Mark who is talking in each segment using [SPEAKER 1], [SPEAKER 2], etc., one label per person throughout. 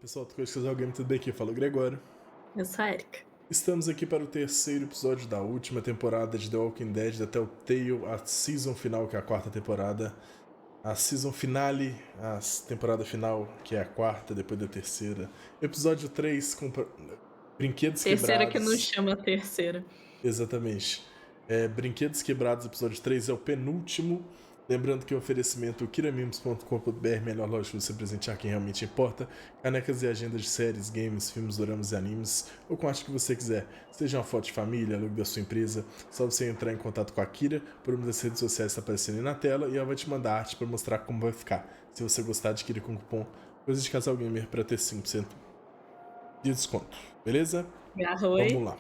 [SPEAKER 1] Pessoal, do Coisa, Casal, tudo bem aqui? Fala o Gregório.
[SPEAKER 2] Eu sou a Erika.
[SPEAKER 1] Estamos aqui para o terceiro episódio da última temporada de The Walking Dead, até o Tale, a season final, que é a quarta temporada. A season finale, a temporada final, que é a quarta, depois da terceira. Episódio 3, Brinquedos
[SPEAKER 2] Terceira que não
[SPEAKER 1] Quebrados.
[SPEAKER 2] chama terceira.
[SPEAKER 1] Exatamente. Brinquedos Quebrados, episódio 3 é o penúltimo. Lembrando que o oferecimento kiramimos.com.br, melhor loja para você presentear quem realmente importa. Canecas e agendas de séries, games, filmes, doramas e animes, ou com a arte que você quiser. Seja uma foto de família, logo da sua empresa, só você entrar em contato com a Kira por uma das redes sociais que está aparecendo aí na tela e ela vai te mandar arte para mostrar como vai ficar. Se você gostar, adquire com o cupom Coisa de Casal Gamer para ter 5% de desconto. Beleza?
[SPEAKER 2] Garroi.
[SPEAKER 1] Vamos lá.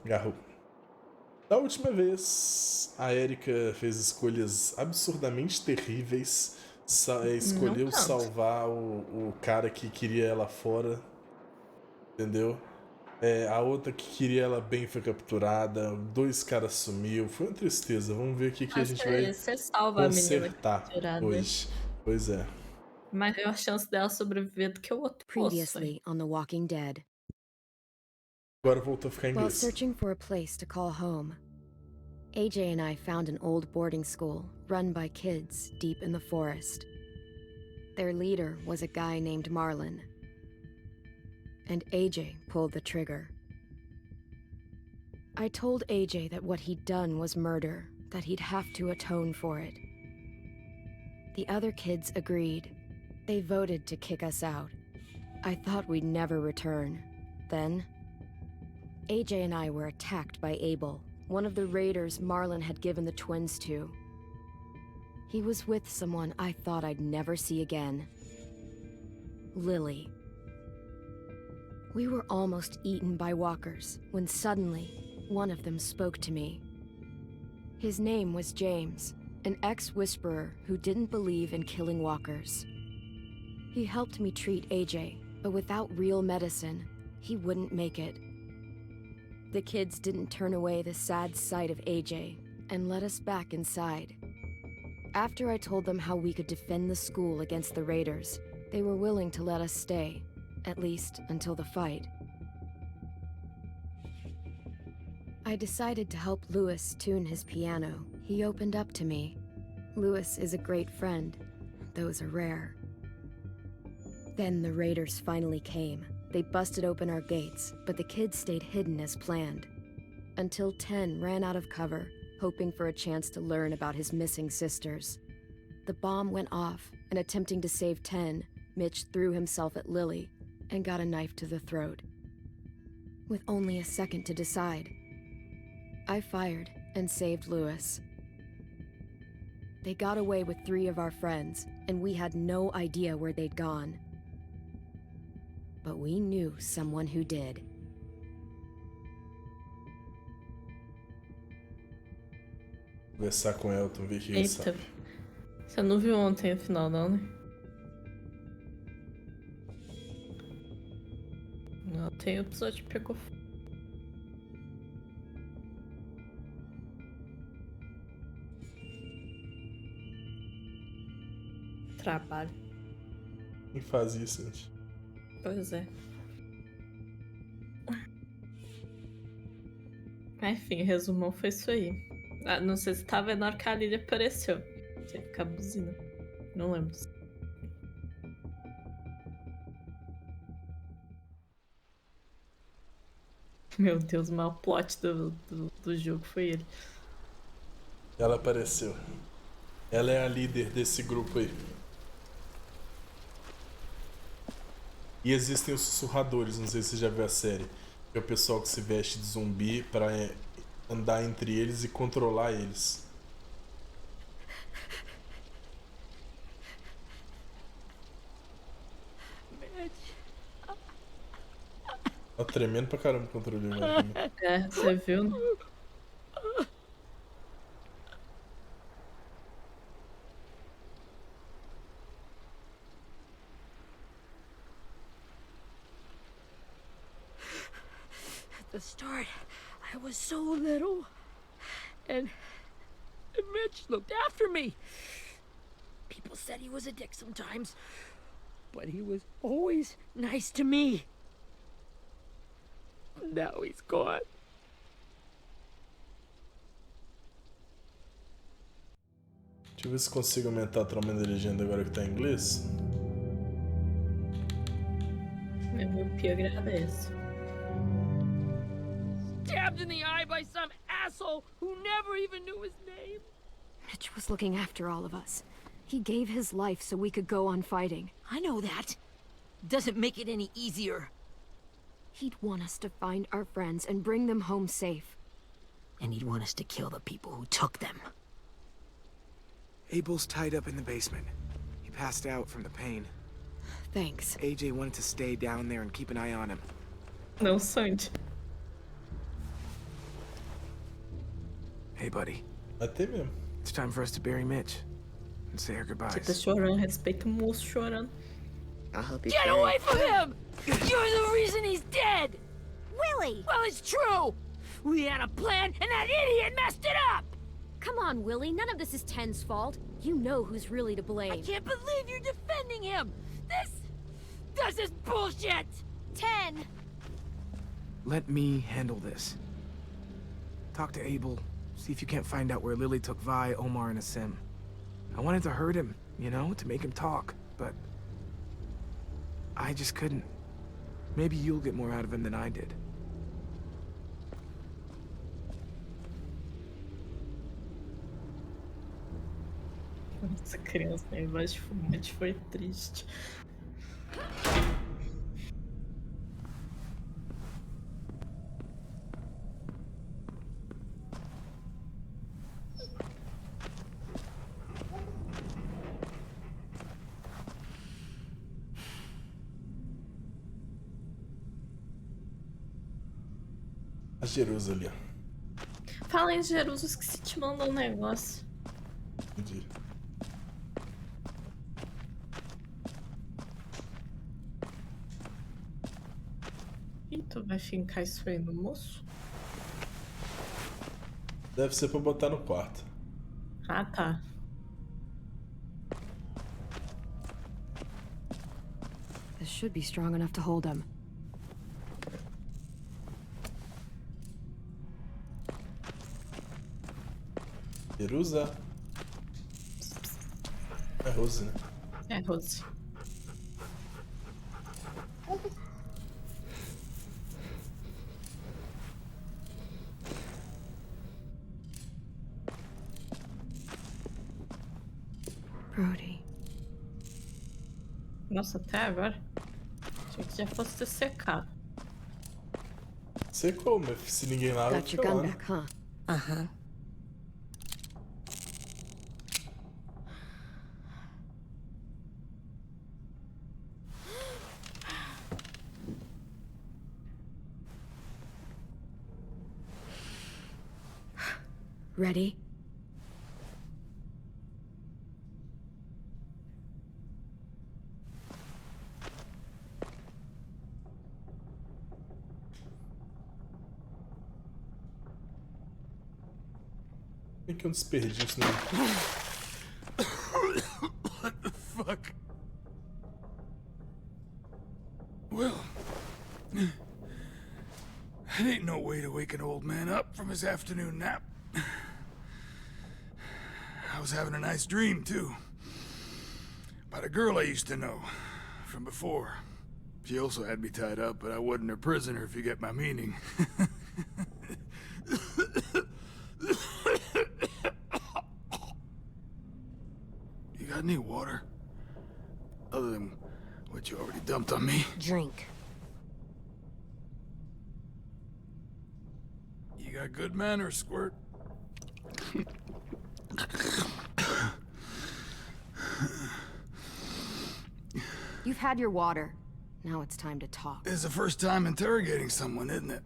[SPEAKER 1] Garrou. Da última vez, a Erika fez escolhas absurdamente terríveis. Escolheu
[SPEAKER 2] Não tanto.
[SPEAKER 1] salvar o cara que queria ela fora, entendeu? A outra que queria ela bem foi capturada. 2 caras sumiu. Foi uma tristeza. Vamos ver o que a
[SPEAKER 2] Mas
[SPEAKER 1] gente vai
[SPEAKER 2] você salva a menina
[SPEAKER 1] consertar
[SPEAKER 2] capturada.
[SPEAKER 1] hoje. Pois é.
[SPEAKER 2] Mas maior chance dela sobreviver do que o outro moço.
[SPEAKER 3] Previously on The Walking Dead.
[SPEAKER 1] Agora voltou a ficar em
[SPEAKER 3] While
[SPEAKER 1] inglês.
[SPEAKER 3] searching for a place to call home, AJ and I found an old boarding school run by kids deep in the forest. Their leader was a guy named Marlon, and AJ pulled the trigger. I told AJ that what he'd done was murder, that he'd have to atone for it. The other kids agreed. They voted to kick us out. I thought we'd never return. Then, AJ and I were attacked by Abel, one of the raiders Marlon had given the twins to. He was with someone I thought I'd never see again. Lily. We were almost eaten by walkers when suddenly, one of them spoke to me. His name was James, an ex-whisperer who didn't believe in killing walkers. He helped me treat AJ, but without real medicine, he wouldn't make it. The kids didn't turn away the sad sight of AJ and let us back inside. After I told them how we could defend the school against the raiders, they were willing to let us stay, at least until the fight. I decided to help Louis tune his piano. He opened up to me. Louis is a great friend. Those are rare. Then the raiders finally came. They busted open our gates, but the kids stayed hidden as planned. Until 10 ran out of cover, hoping for a chance to learn about his missing sisters. The bomb went off, and attempting to save 10, Mitch threw himself at Lily and got a knife to the throat. With only a second to decide, I fired and saved Louis. They got away with 3 of our friends, and we had no idea where they'd gone. But we knew someone who did.
[SPEAKER 1] Conversar com Elton, ver o que ele
[SPEAKER 2] Eita.
[SPEAKER 1] sabe.
[SPEAKER 2] Você não viu ontem a final, não, né? Ontem o episódio pegou fogo. Trabalho.
[SPEAKER 1] Quem faz isso, gente?
[SPEAKER 2] Pois é. Enfim, o resumão foi isso aí. Ah, não sei se tá vendo na hora que a Lily apareceu. Você ficar buzina. Não lembro. Meu Deus, o maior plot do jogo foi ele.
[SPEAKER 1] Ela apareceu. Ela é a líder desse grupo aí. E existem os sussurradores, não sei se você já viu a série. Que é o pessoal que se veste de zumbi pra andar entre eles e controlar eles. Tá tremendo pra caramba o controle agora.
[SPEAKER 2] É, você viu?
[SPEAKER 4] At the start, I was so little. And Mitch looked after me. People said he was a dick sometimes, but he was always nice to me. Now he's gone.
[SPEAKER 1] Deixa eu ver se consigo aumentar o tamanho da legenda agora que tá em inglês.
[SPEAKER 2] Eu me agradeço.
[SPEAKER 4] Stabbed in the eye by some asshole who never even knew his name.
[SPEAKER 3] Mitch was looking after all of us. He gave his life so we could go on fighting.
[SPEAKER 4] I know that. Doesn't make it any easier.
[SPEAKER 3] He'd want us to find our friends and bring them home safe.
[SPEAKER 4] And he'd want us to kill the people who took them.
[SPEAKER 5] Abel's tied up in the basement. He passed out from the pain.
[SPEAKER 3] Thanks.
[SPEAKER 5] AJ wanted to stay down there and keep an eye on him.
[SPEAKER 2] Não sante.
[SPEAKER 5] Hey, buddy.
[SPEAKER 1] Até mesmo.
[SPEAKER 5] It's time for us to bury Mitch and say our
[SPEAKER 2] Você tá
[SPEAKER 5] goodbyes.
[SPEAKER 2] chorando, respeita o moço chorando.
[SPEAKER 6] I'll help you.
[SPEAKER 4] Get away from him! You're the reason he's dead!
[SPEAKER 3] Willie!
[SPEAKER 4] Well, it's true! We had a plan, and that idiot messed it up!
[SPEAKER 3] Come on, Willie. None of this is Ten's fault. You know who's really to blame.
[SPEAKER 4] I can't believe you're defending him! This is bullshit!
[SPEAKER 3] 10!
[SPEAKER 5] Let me handle this. Talk to Abel. See if you can't find out where Lily took Vi, Omar, and Asim. I wanted to hurt him, you know, to make him talk, but I just couldn't. Maybe you'll get more out of him than I did.
[SPEAKER 2] Essa criança na imagem de fumante foi triste.
[SPEAKER 1] A Jerusa ali, ó.
[SPEAKER 2] Fala em Jerusa, esqueci de te mandar um negócio.
[SPEAKER 1] Entendi.
[SPEAKER 2] E tu vai fincar isso aí no moço?
[SPEAKER 1] Deve ser pra botar no quarto.
[SPEAKER 2] Ah, tá.
[SPEAKER 3] This should be strong enough to hold him.
[SPEAKER 1] Jerusa. É Rose, né?
[SPEAKER 2] É, Rose.
[SPEAKER 3] Brody.
[SPEAKER 2] Nossa, até agora. Achei que já fosse ter secado.
[SPEAKER 1] Secou, mas se ninguém lá,
[SPEAKER 3] Got your
[SPEAKER 1] fica lá,
[SPEAKER 3] gun
[SPEAKER 1] né?
[SPEAKER 3] back, huh?
[SPEAKER 6] Uh-huh.
[SPEAKER 3] Ready?
[SPEAKER 1] Tem que um desperdício, né?
[SPEAKER 7] What the fuck? Well, that ain't no way to wake an old man up from his afternoon nap. I was having a nice dream, too. About a girl I used to know from before. She also had me tied up, but I wasn't her prisoner, if you get my meaning. You got any water? Other than what you already dumped on me?
[SPEAKER 6] Drink.
[SPEAKER 7] You got good manners, Squirt.
[SPEAKER 3] You've had your water. Now it's time to talk.
[SPEAKER 7] It's the first time interrogating someone, isn't it?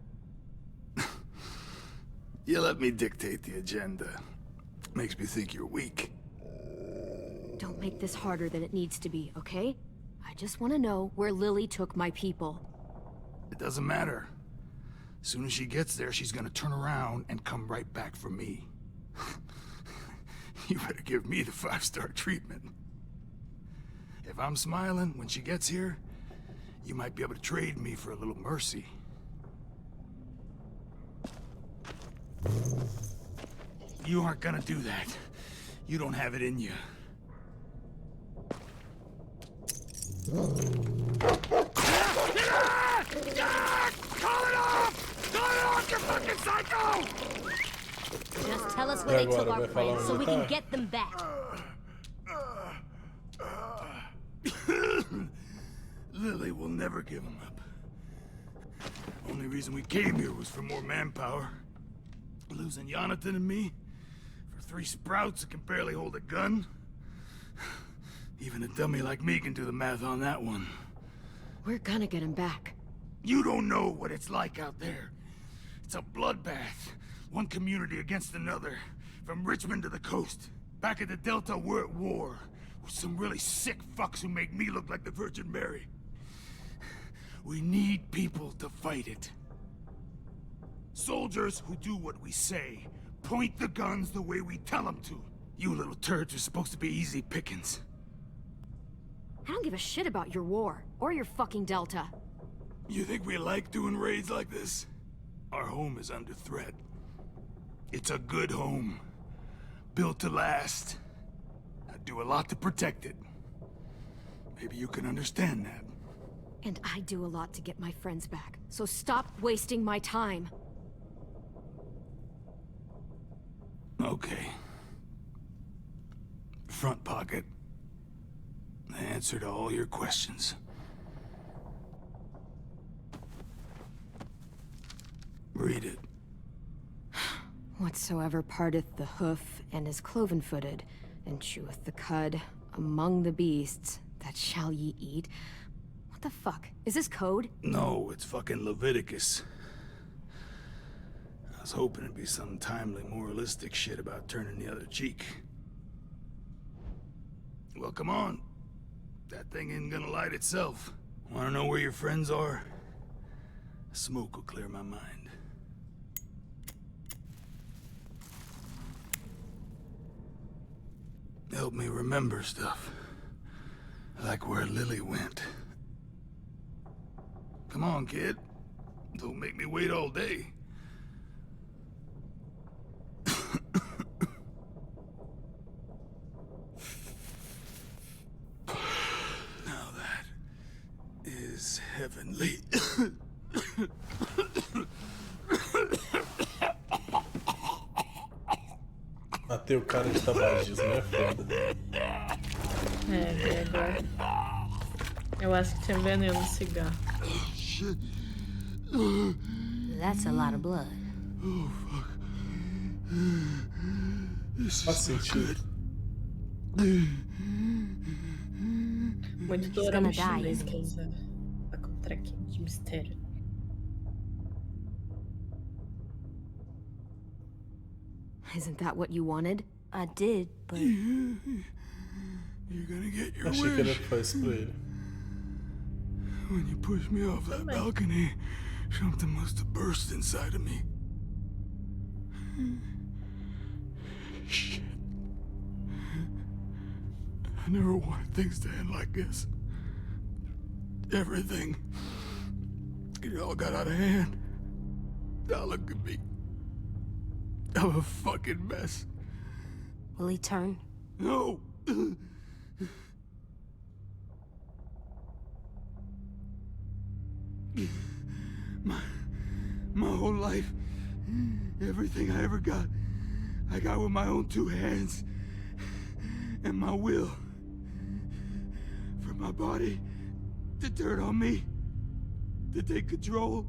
[SPEAKER 7] You let me dictate the agenda. Makes me think you're weak.
[SPEAKER 3] Don't make this harder than it needs to be, okay? I just want to know where Lily took my people.
[SPEAKER 7] It doesn't matter. As soon as she gets there, she's gonna turn around and come right back for me. You better give me the 5-star treatment. If if I'm smiling when she gets here, you might be able to trade me for a little mercy. You aren't gonna do that. You don't have it in you. Call it off! Call it off, you fucking psycho!
[SPEAKER 4] Just tell us where they took our friends so we can get them back.
[SPEAKER 7] Lily will never give him up. Only reason we came here was for more manpower. Losing Jonathan and me for 3 sprouts that can barely hold a gun. Even a dummy like me can do the math on that one.
[SPEAKER 3] We're gonna get him back.
[SPEAKER 7] You don't know what it's like out there. It's a bloodbath. One community against another. From Richmond to the coast. Back at the Delta, we're at war. With some really sick fucks who make me look like the Virgin Mary. We need people to fight it. Soldiers who do what we say. Point the guns the way we tell them to. You little turds are supposed to be easy pickings.
[SPEAKER 3] I don't give a shit about your war, or your fucking Delta.
[SPEAKER 7] You think we like doing raids like this? Our home is under threat. It's a good home. Built to last. I do a lot to protect it. Maybe you can understand that.
[SPEAKER 3] And I do a lot to get my friends back, so stop wasting my time.
[SPEAKER 7] Okay. Front pocket. The answer to all your questions. Read it.
[SPEAKER 3] Whatsoever parteth the hoof, and is cloven-footed, and cheweth the cud, among the beasts, that shall ye eat. What the fuck? Is this code?
[SPEAKER 7] No, it's fucking Leviticus. I was hoping it'd be some timely, moralistic shit about turning the other cheek. Well, come on. That thing ain't gonna light itself. Wanna know where your friends are? Smoke will clear my mind. Help me remember stuff. Like where Lily went. Come on, kid. Don't make me wait all day. Now that is heavenly.
[SPEAKER 1] Matei o cara de tabagismo, é foda.
[SPEAKER 2] É, agora. Eu acho que tinha veneno no cigarro.
[SPEAKER 4] That's a lot of blood.
[SPEAKER 7] Oh, fuck. This
[SPEAKER 1] Faz
[SPEAKER 7] is not
[SPEAKER 1] sentido.
[SPEAKER 7] good.
[SPEAKER 2] Muito dorama chinês que usa pra contraquinho de mistério.
[SPEAKER 3] Isn't that what you wanted?
[SPEAKER 4] I did, but
[SPEAKER 7] You're gonna get your
[SPEAKER 1] Achei que era
[SPEAKER 7] wish.
[SPEAKER 1] pra isso pra ele.
[SPEAKER 7] When you pushed me off that balcony, something must have burst inside of me. Shit. I never wanted things to end like this. Everything. It all got out of hand. Now look at me. I'm a fucking mess.
[SPEAKER 4] will he turn?
[SPEAKER 7] No! My whole life, everything I ever got, I got with my own 2 hands. And my will. For my body to turn on me, to take control.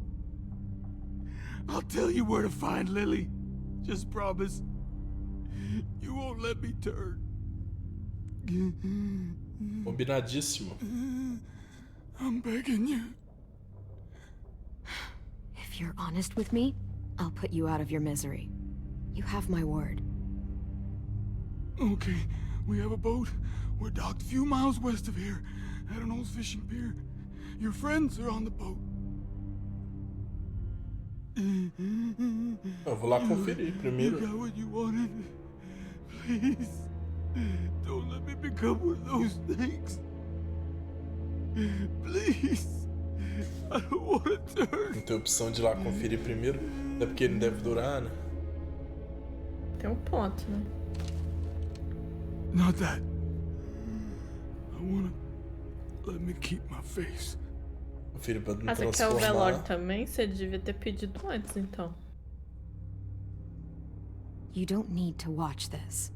[SPEAKER 7] I'll tell you where to find Lily. Just promise. You won't let me turn.
[SPEAKER 1] Combinadíssimo.
[SPEAKER 7] I'm begging you.
[SPEAKER 3] If you're honest with me, I'll put you out of your misery. You have my word.
[SPEAKER 7] Okay, we have a boat. We're docked a few miles west of here, at an old fishing pier. Your friends are on the boat.
[SPEAKER 1] Eu vou lá conferir
[SPEAKER 7] You
[SPEAKER 1] primeiro.
[SPEAKER 7] got what you wanted. Please, don't let me become one of those things. Please. I don't want to turn.
[SPEAKER 1] Não tem opção de ir lá conferir primeiro, até porque ele deve durar, né?
[SPEAKER 2] Tem um ponto, né?
[SPEAKER 7] Not that. I wanna let me keep my face.
[SPEAKER 1] Conferir pra não
[SPEAKER 2] Ah, você quer o velório
[SPEAKER 1] transformar.
[SPEAKER 2] também? Você devia ter pedido antes, então.
[SPEAKER 3] You don't need to watch this.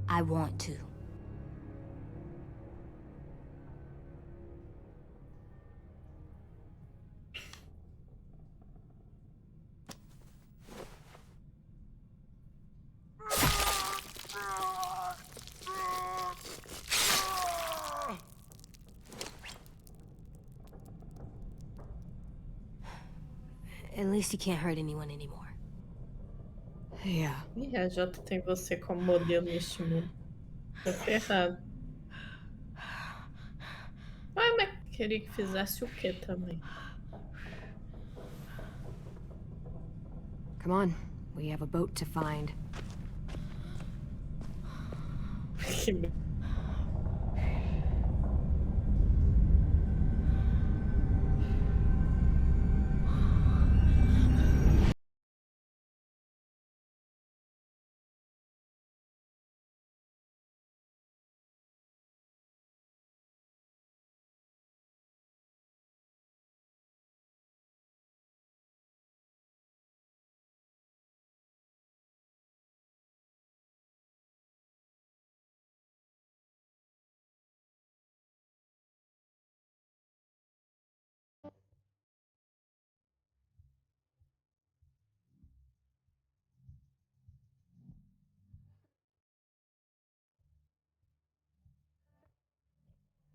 [SPEAKER 4] I want to. At least he can't hurt anyone anymore.
[SPEAKER 3] Yeah.
[SPEAKER 2] Ih, a Jota tem você como modelo neste mundo. Tá ferrado. Ué, mas queria que fizesse o quê também?
[SPEAKER 3] Come on. We have a boat to find.
[SPEAKER 2] Que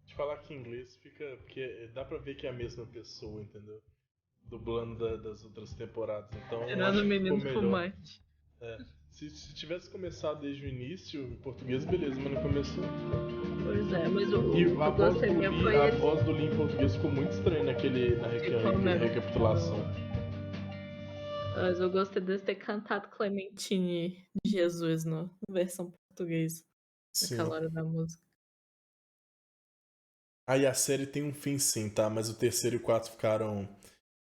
[SPEAKER 1] De falar que em inglês fica. Porque dá pra ver que é a mesma pessoa, entendeu? Dublando das outras temporadas. Então eu
[SPEAKER 2] tirando
[SPEAKER 1] acho
[SPEAKER 2] o
[SPEAKER 1] que ficou
[SPEAKER 2] menino
[SPEAKER 1] melhor.
[SPEAKER 2] fumante.
[SPEAKER 1] É. Se tivesse começado desde o início, em português, beleza, mas não começou.
[SPEAKER 2] Pois é, mas o
[SPEAKER 1] E
[SPEAKER 2] que
[SPEAKER 1] a
[SPEAKER 2] eu
[SPEAKER 1] voz
[SPEAKER 2] gostei
[SPEAKER 1] do
[SPEAKER 2] mesmo
[SPEAKER 1] Lee,
[SPEAKER 2] foi
[SPEAKER 1] a
[SPEAKER 2] ele.
[SPEAKER 1] voz do Lee em português ficou muito estranha na
[SPEAKER 2] Ficou mesmo.
[SPEAKER 1] recapitulação.
[SPEAKER 2] Mas eu gostei de ter cantado Clementine de Jesus na versão portuguesa.
[SPEAKER 1] Sim.
[SPEAKER 2] Naquela hora da música.
[SPEAKER 1] Aí a série tem um fim sim, tá? Mas o terceiro e o quarto ficaram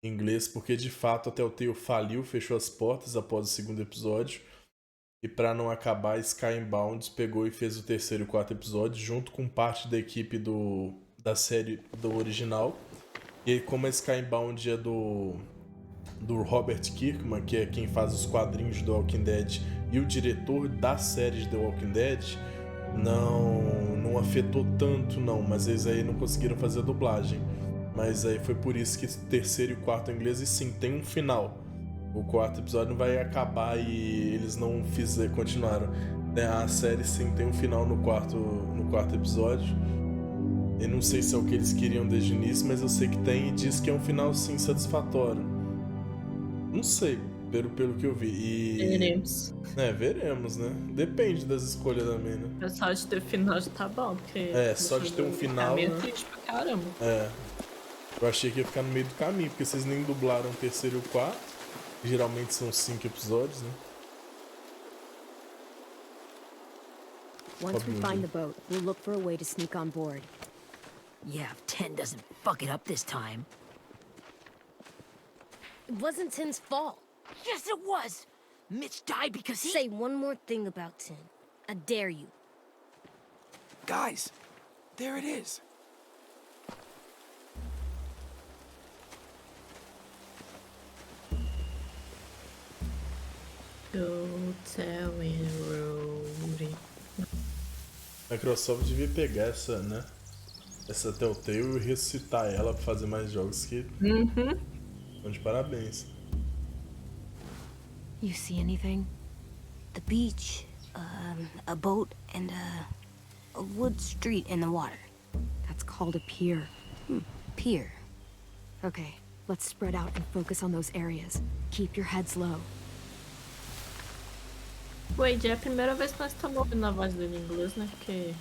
[SPEAKER 1] em inglês porque de fato a Telltale faliu, fechou as portas após o segundo episódio. E pra não acabar, Skybound pegou e fez o terceiro e o quarto episódio junto com parte da equipe da série do original. E aí, como a Skybound é do Robert Kirkman, que é quem faz os quadrinhos do Walking Dead e o diretor das séries do Walking Dead, não afetou tanto não, mas eles aí não conseguiram fazer a dublagem. Mas aí foi por isso que o terceiro e o quarto em inglês, e sim, tem um final. O quarto episódio não vai acabar e eles não continuaram. A série sim tem um final no quarto episódio. Eu não sei se é o que eles queriam desde o início, mas eu sei que tem e diz que é um final sim satisfatório. Não sei, pelo que eu vi.
[SPEAKER 2] Veremos.
[SPEAKER 1] Veremos, né? Depende das escolhas também, né?
[SPEAKER 2] É só de ter final já tá bom, porque.
[SPEAKER 1] Só de ter um final,
[SPEAKER 2] É
[SPEAKER 1] né?
[SPEAKER 2] triste pra caramba.
[SPEAKER 1] Eu achei que ia ficar no meio do caminho, porque vocês nem dublaram o terceiro e o quarto. Geralmente são 5 episódios, né?
[SPEAKER 3] Once we find the boat, we'll look for a way to sneak on board.
[SPEAKER 4] Yeah, if 10 doesn't fuck it up this time.
[SPEAKER 6] It wasn't Tin's fault.
[SPEAKER 4] Yes, it was! Mitch died because he...
[SPEAKER 6] Say one more thing about Tin. I dare you.
[SPEAKER 5] Guys, there it is.
[SPEAKER 2] Go telling Rory.
[SPEAKER 1] A Microsoft devia pegar essa, né? Essa Telltale e ressuscitar ela pra fazer mais jogos que... Então, de parabéns.
[SPEAKER 3] You see anything?
[SPEAKER 4] The beach, a boat, and a wood street in the water.
[SPEAKER 3] That's called a pier.
[SPEAKER 4] Pier.
[SPEAKER 3] Okay, let's spread out and focus on those areas. Keep your heads low.
[SPEAKER 2] Wade, é a primeira vez que nós estamos ouvindo a voz dele em inglês, né? Porque.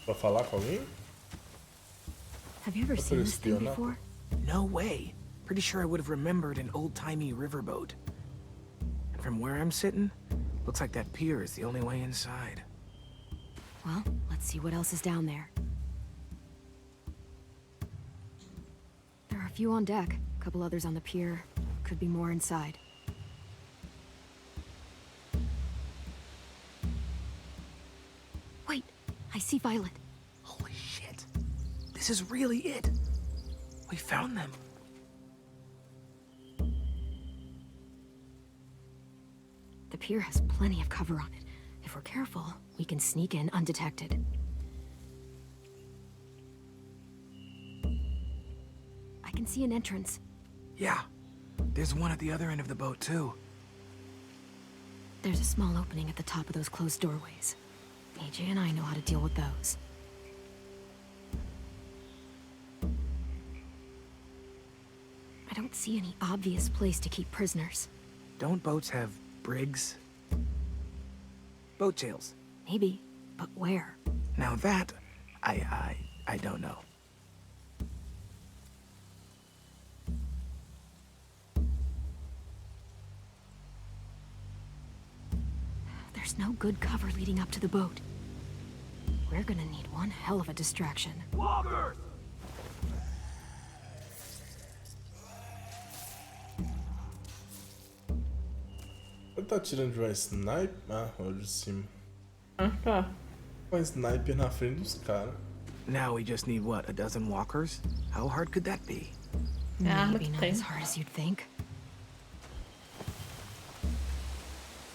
[SPEAKER 1] Pra falar com alguém?
[SPEAKER 3] Have you ever seen this thing before?
[SPEAKER 5] No way. Pretty sure I would have remembered an old-timey riverboat. And from where I'm sitting, looks like that pier is the only way inside.
[SPEAKER 3] Well, let's see what else is down there. There are a few on deck, a couple others on the pier. Could be more inside. Wait, I see Violet.
[SPEAKER 5] Holy shit. This is really it. We found them.
[SPEAKER 3] The pier has plenty of cover on it. If we're careful, we can sneak in undetected. I can see an entrance.
[SPEAKER 5] Yeah. There's one at the other end of the boat, too.
[SPEAKER 3] There's a small opening at the top of those closed doorways. AJ and I know how to deal with those. I don't see any obvious place to keep prisoners.
[SPEAKER 5] Don't boats have brigs? Boat jails.
[SPEAKER 3] Maybe, but where?
[SPEAKER 5] Now that, I don't know.
[SPEAKER 3] There's no good cover leading up to the boat. We're gonna need one hell of a distraction.
[SPEAKER 5] Walkers!
[SPEAKER 1] Ele tá atirando de uma sniper? Ah, olha de cima.
[SPEAKER 2] Ah, tá.
[SPEAKER 1] Uma sniper na frente dos caras.
[SPEAKER 5] Now we just need, what, a dozen walkers? How hard could that be?
[SPEAKER 2] É a arma
[SPEAKER 3] Maybe
[SPEAKER 2] que
[SPEAKER 3] not
[SPEAKER 2] tem.
[SPEAKER 3] as hard as you'd think.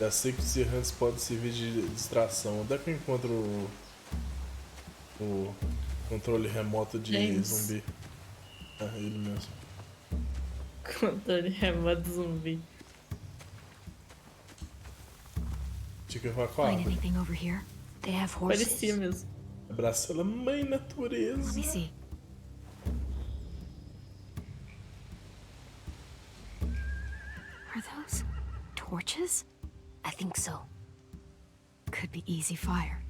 [SPEAKER 1] Já sei que os errantes podem servir de distração. Onde é que eu encontro o controle remoto de
[SPEAKER 2] James.
[SPEAKER 1] zumbi? É ele mesmo.
[SPEAKER 2] Controle remoto zumbi.
[SPEAKER 1] Tinha que levar com a
[SPEAKER 3] Find
[SPEAKER 1] árvore.
[SPEAKER 3] anything over here? They have horses.
[SPEAKER 2] Parecia mesmo.
[SPEAKER 1] Abraça ela, mãe natureza.
[SPEAKER 3] Let me see. Are those torches?
[SPEAKER 4] I think so.
[SPEAKER 3] Could be easy fire.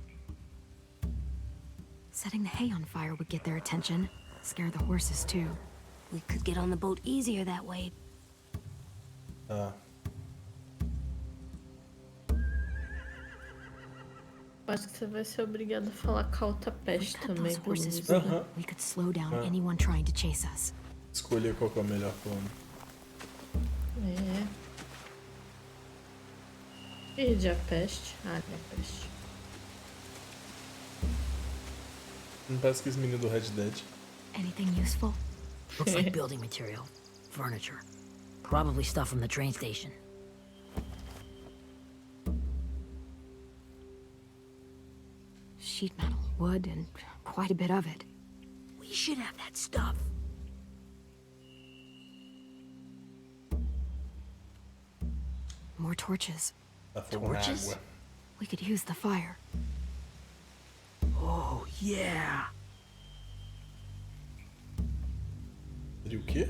[SPEAKER 3] Setting the hay on fire would get their attention. Scare the horses too.
[SPEAKER 4] We could get on the boat easier that way.
[SPEAKER 1] Ah,
[SPEAKER 2] Acho que você vai ser obrigado a falar com a outra
[SPEAKER 3] If we
[SPEAKER 2] peste
[SPEAKER 3] cut
[SPEAKER 2] também.
[SPEAKER 3] those
[SPEAKER 2] pelo
[SPEAKER 3] horses
[SPEAKER 2] visto.
[SPEAKER 3] free, we could slow down
[SPEAKER 1] Uh.
[SPEAKER 3] anyone trying to chase us.
[SPEAKER 1] escolher qual que é o melhor plano.
[SPEAKER 2] É. Perdi a peste. Ah, minha peste.
[SPEAKER 1] Não parece que esse menino do Red Dead.
[SPEAKER 3] Anything useful?
[SPEAKER 8] Looks like building material. Furniture. Probably stuff from the train station.
[SPEAKER 3] Sheet metal, wood, and quite a bit of it.
[SPEAKER 8] We should have that stuff.
[SPEAKER 3] More torches.
[SPEAKER 1] Tá fogo na
[SPEAKER 8] Torches?
[SPEAKER 1] água.
[SPEAKER 3] We could use the fire.
[SPEAKER 5] Oh, yeah.
[SPEAKER 1] Seria o quê?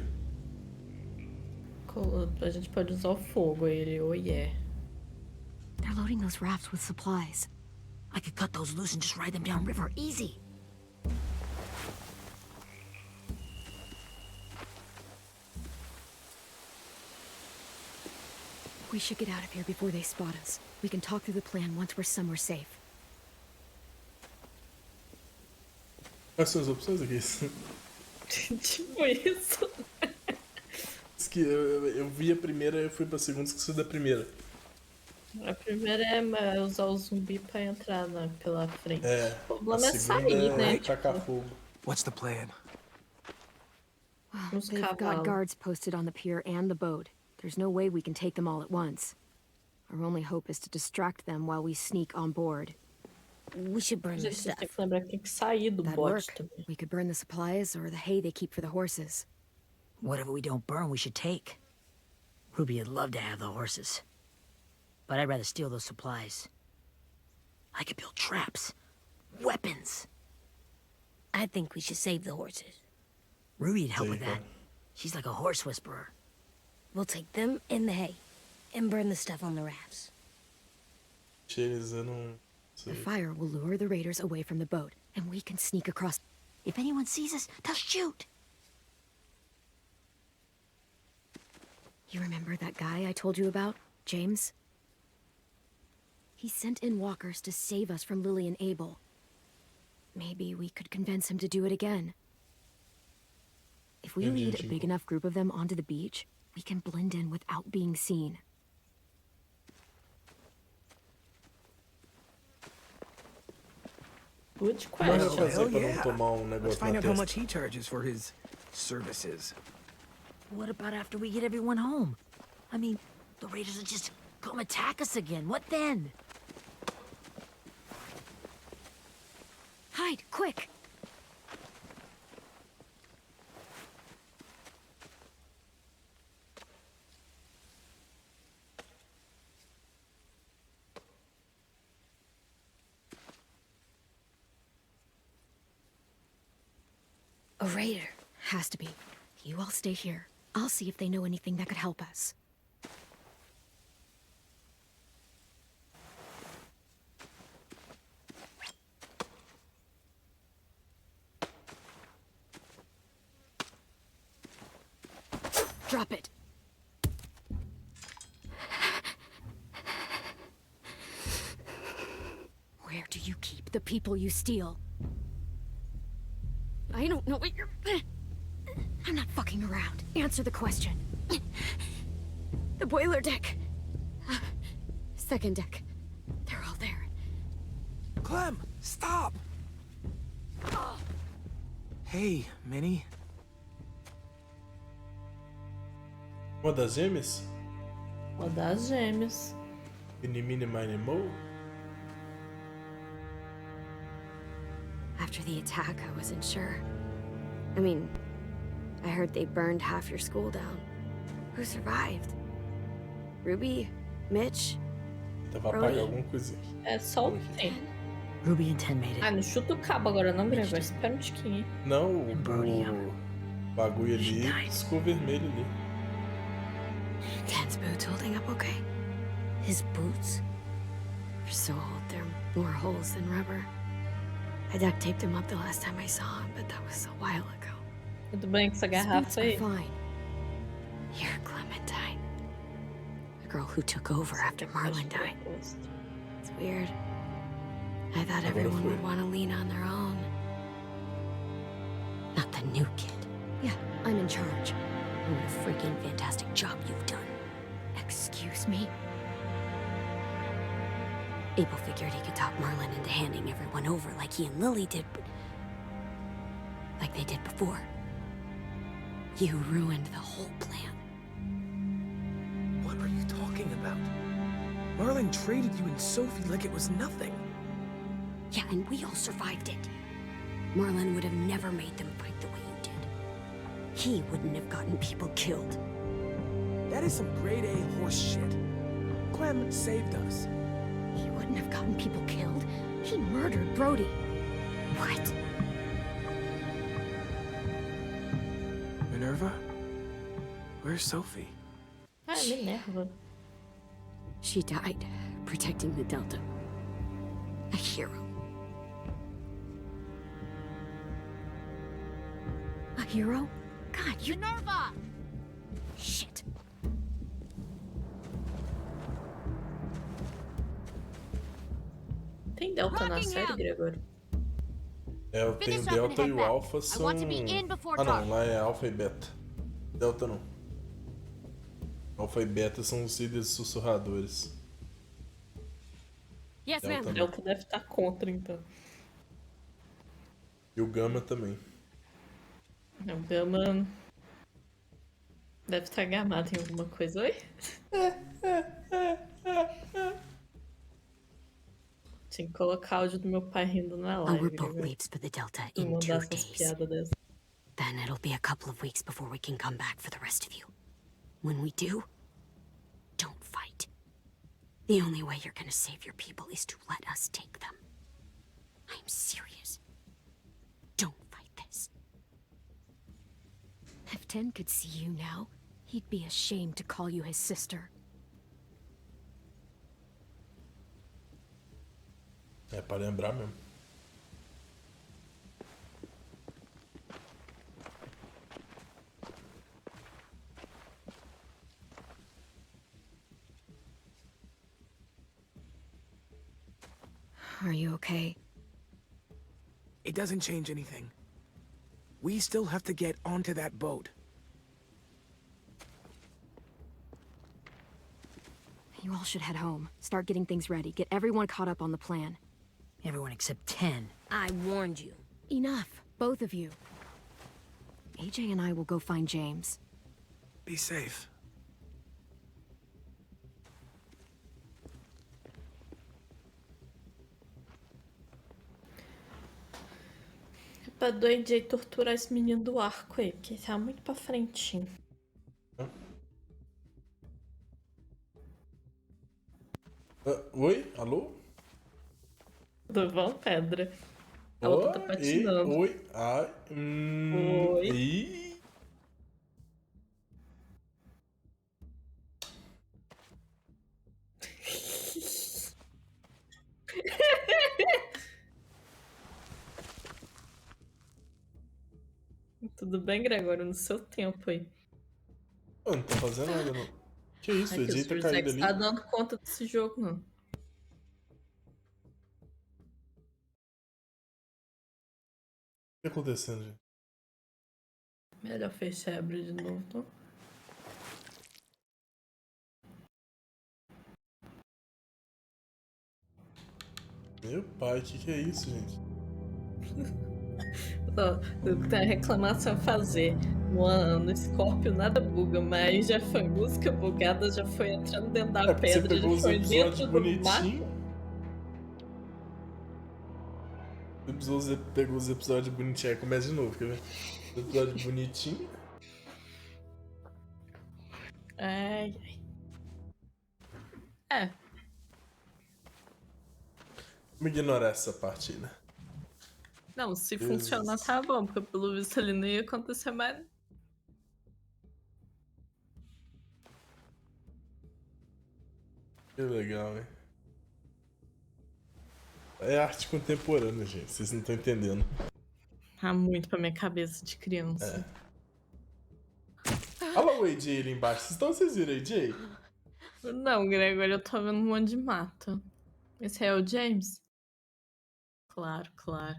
[SPEAKER 2] A gente pode usar o fogo, aí ele, oh yeah.
[SPEAKER 3] They're loading those rafts with supplies.
[SPEAKER 8] I could cut those loose and just ride them downriver. Easy.
[SPEAKER 3] We should get out of here before they spot us. We can talk through the plan once we're somewhere safe.
[SPEAKER 1] Quais são as opções aqui?
[SPEAKER 2] Tipo isso.
[SPEAKER 1] Diz que eu vi a primeira, eu fui pra segunda, esqueci da primeira.
[SPEAKER 2] A primeira é usar o zumbi pra entrar pela frente.
[SPEAKER 1] É,
[SPEAKER 2] O problema
[SPEAKER 1] a
[SPEAKER 2] é
[SPEAKER 1] segunda
[SPEAKER 2] sair, né?
[SPEAKER 1] é tacar fogo.
[SPEAKER 5] What's the plan?
[SPEAKER 2] Os
[SPEAKER 3] They've got
[SPEAKER 2] cavalos.
[SPEAKER 3] guards posted on the pier and the boat. There's no way we can take them all at once. Our only hope is to distract them while we sneak on board.
[SPEAKER 4] We should burn the
[SPEAKER 2] Gente, você
[SPEAKER 4] stuff.
[SPEAKER 2] tem que lembrar que tem que sair do
[SPEAKER 3] That'd
[SPEAKER 2] bote
[SPEAKER 3] work.
[SPEAKER 2] também.
[SPEAKER 3] We could burn the supplies or the hay they keep for the horses.
[SPEAKER 8] Whatever we don't burn, we should take. Ruby would love to have the horses. But I'd rather steal those supplies. I could build traps. Weapons.
[SPEAKER 4] I think we should save the horses.
[SPEAKER 8] Ruby'd help with
[SPEAKER 1] Save
[SPEAKER 8] that.
[SPEAKER 1] them.
[SPEAKER 8] She's like a horse whisperer.
[SPEAKER 4] We'll take them in the hay and burn the stuff on the rafts.
[SPEAKER 1] Eles eu não
[SPEAKER 3] The
[SPEAKER 1] sei.
[SPEAKER 3] fire will lure the raiders away from the boat, and we can sneak across.
[SPEAKER 8] If anyone sees us, they'll shoot.
[SPEAKER 3] You remember that guy I told you about, James? He sent in walkers to save us from Lily and Abel. Maybe we could convince him to do it again. If we lead a big enough group of them onto the beach, we can blend in without being seen.
[SPEAKER 2] Good
[SPEAKER 1] Mas
[SPEAKER 2] question.
[SPEAKER 1] fazer pra não
[SPEAKER 5] yeah.
[SPEAKER 1] tomar
[SPEAKER 5] Let's
[SPEAKER 1] negócio
[SPEAKER 5] find
[SPEAKER 1] na
[SPEAKER 5] out how
[SPEAKER 1] testa.
[SPEAKER 5] much he charges for his services.
[SPEAKER 8] What about after we get everyone home? I mean, the raiders will just come attack us again. What then?
[SPEAKER 3] Hide, quick! A raider. Has to be. You all stay here. I'll see if they know anything that could help us. Drop it. Where do you keep the people you steal? I don't know what you're... I'm not fucking around. Answer the question. The boiler deck. Second deck. They're all there.
[SPEAKER 5] Clem, stop! Hey, Minnie.
[SPEAKER 1] Uma das gêmeas?
[SPEAKER 2] Uma das gêmeas.
[SPEAKER 1] Mini Mini Mini Mo?
[SPEAKER 3] After the attack, I wasn't sure. I mean, I heard they burned half your school down. Who survived? Ruby? Mitch?
[SPEAKER 1] Tava apagar alguma coisinha.
[SPEAKER 2] É só o tempo.
[SPEAKER 8] Ruby and Ten made it.
[SPEAKER 2] Ah, não chuta o cabo agora não, Gregor. Espera um tiquinho, hein?
[SPEAKER 1] Não,
[SPEAKER 8] Brody,
[SPEAKER 1] o bagulho ali ficou vermelho ali.
[SPEAKER 3] Ten's boots holding up okay?
[SPEAKER 6] His boots?
[SPEAKER 3] They're so old, there are more holes than rubber. I duct taped him up the last time I saw him, but that was a while ago.
[SPEAKER 2] Tudo bem com essa
[SPEAKER 3] His boots
[SPEAKER 2] garrafa
[SPEAKER 3] are
[SPEAKER 2] aí?
[SPEAKER 3] fine. You're Clementine. The girl who took over after Marlon died. It's weird. I thought everyone would want to lean on their own.
[SPEAKER 8] Not the new kid.
[SPEAKER 3] Yeah, I'm in charge.
[SPEAKER 8] What a freaking fantastic job you've done.
[SPEAKER 3] Excuse me?
[SPEAKER 8] Abel figured he could talk Marlon into handing everyone over like he and Lily did, but... like they did before. You ruined the whole plan.
[SPEAKER 5] What are you talking about? Marlon traded you and Sophie like it was nothing.
[SPEAKER 8] Yeah, and we all survived it. Marlon would have never made them fight the way you did. He wouldn't have gotten people killed.
[SPEAKER 5] That is some grade A horse shit. Clem saved us.
[SPEAKER 3] He wouldn't have gotten people killed. He murdered Brody.
[SPEAKER 8] What?
[SPEAKER 5] Minerva? Where's Sophie?
[SPEAKER 2] Ah, Minerva.
[SPEAKER 3] She died, protecting the Delta.
[SPEAKER 8] A hero.
[SPEAKER 3] A hero? God, you...
[SPEAKER 6] Minerva!
[SPEAKER 3] Shit.
[SPEAKER 2] Tem Delta na série, Gregor?
[SPEAKER 1] É, tem o Delta e o Alpha são... Ah não, lá é Alpha e Beta. Delta não. Alpha e Beta são os líderes sussurradores.
[SPEAKER 3] Yes,
[SPEAKER 1] Delta
[SPEAKER 3] ma'am.
[SPEAKER 1] não.
[SPEAKER 2] Delta deve estar contra, então.
[SPEAKER 1] E o Gama também.
[SPEAKER 2] O Gama... deve estar gamado em alguma coisa. Oi? Tinha que colocar áudio do meu pai rindo na
[SPEAKER 8] Our
[SPEAKER 2] live.
[SPEAKER 8] boat
[SPEAKER 2] Gregor.
[SPEAKER 8] leaves for the Delta
[SPEAKER 2] Não
[SPEAKER 8] in
[SPEAKER 2] mandar
[SPEAKER 8] 2
[SPEAKER 2] essas
[SPEAKER 8] days.
[SPEAKER 2] piadas dessas.
[SPEAKER 8] Then it'll be a couple of weeks before we can come back for the rest of you. When we do, don't fight. The only way you're gonna save your people is to let us take them. I'm serious. Don't fight this.
[SPEAKER 3] If Ten could see you now, he'd be ashamed to call you his sister.
[SPEAKER 1] É pra lembrar mesmo.
[SPEAKER 3] Are you okay?
[SPEAKER 5] It doesn't change anything. We still have to get onto that boat.
[SPEAKER 3] You all should head home. Start getting things ready. Get everyone caught up on the plan.
[SPEAKER 6] Everyone except 10.
[SPEAKER 4] I warned you.
[SPEAKER 3] Enough, both of you. AJ and I will go find James.
[SPEAKER 5] Be safe.
[SPEAKER 2] É pra do AJ torturar esse menino do arco aí, porque tá muito pra frentinho.
[SPEAKER 1] Oi? Alô?
[SPEAKER 2] Tudo bom, Pedra? A outra tá patinando.
[SPEAKER 1] Oi? Ai.
[SPEAKER 2] Oi.
[SPEAKER 1] Ih.
[SPEAKER 2] Tudo bem, Gregório? No seu tempo aí.
[SPEAKER 1] Pô, não tá fazendo nada, não. Que isso?
[SPEAKER 2] É
[SPEAKER 1] O
[SPEAKER 2] que o
[SPEAKER 1] AJ tá
[SPEAKER 2] Sr.
[SPEAKER 1] caído
[SPEAKER 2] Zack
[SPEAKER 1] ali?
[SPEAKER 2] tá dando conta desse jogo, não.
[SPEAKER 1] O que tá acontecendo, gente?
[SPEAKER 2] Melhor fechar e abrir de novo, então.
[SPEAKER 1] Meu pai, que é isso, gente?
[SPEAKER 2] Ó, eu tenho a reclamação a fazer. No Scorpio nada buga, mas já foi música bugada, já foi entrando dentro da
[SPEAKER 1] Porque você
[SPEAKER 2] pedra,
[SPEAKER 1] pegou
[SPEAKER 2] já
[SPEAKER 1] os
[SPEAKER 2] foi
[SPEAKER 1] episódios
[SPEAKER 2] dentro do
[SPEAKER 1] bonitinhos.
[SPEAKER 2] mato.
[SPEAKER 1] Você pegou os episódios bonitinhos. Aí começa de novo, quer ver? Episódio bonitinho.
[SPEAKER 2] Ai, ai. É,
[SPEAKER 1] Vamos ignorar essa parte, né?
[SPEAKER 2] não, se
[SPEAKER 1] Jesus.
[SPEAKER 2] funcionar tá bom, porque pelo visto ali não ia acontecer mais.
[SPEAKER 1] Que legal, hein? É arte contemporânea, gente. Vocês não estão entendendo.
[SPEAKER 2] Tá muito pra minha cabeça de criança.
[SPEAKER 1] Olha lá o AJ ali embaixo. Então vocês viram AJ?
[SPEAKER 2] Não, Gregório, eu tô vendo um monte de mato. Esse é o James? Claro, claro.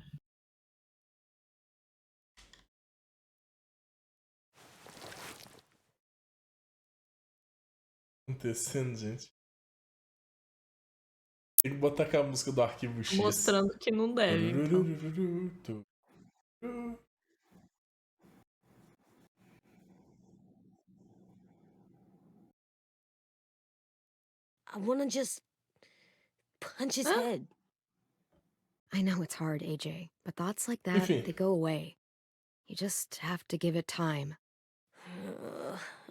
[SPEAKER 1] Acontecendo, gente. Tem que botar aquela música do Arquivo X.
[SPEAKER 2] Mostrando que não deve, então.
[SPEAKER 4] I wanna just punch his
[SPEAKER 2] Huh?
[SPEAKER 4] head.
[SPEAKER 3] I know it's hard, AJ, but thoughts like that,
[SPEAKER 1] Enfim.
[SPEAKER 3] they go away. You just have to give it time.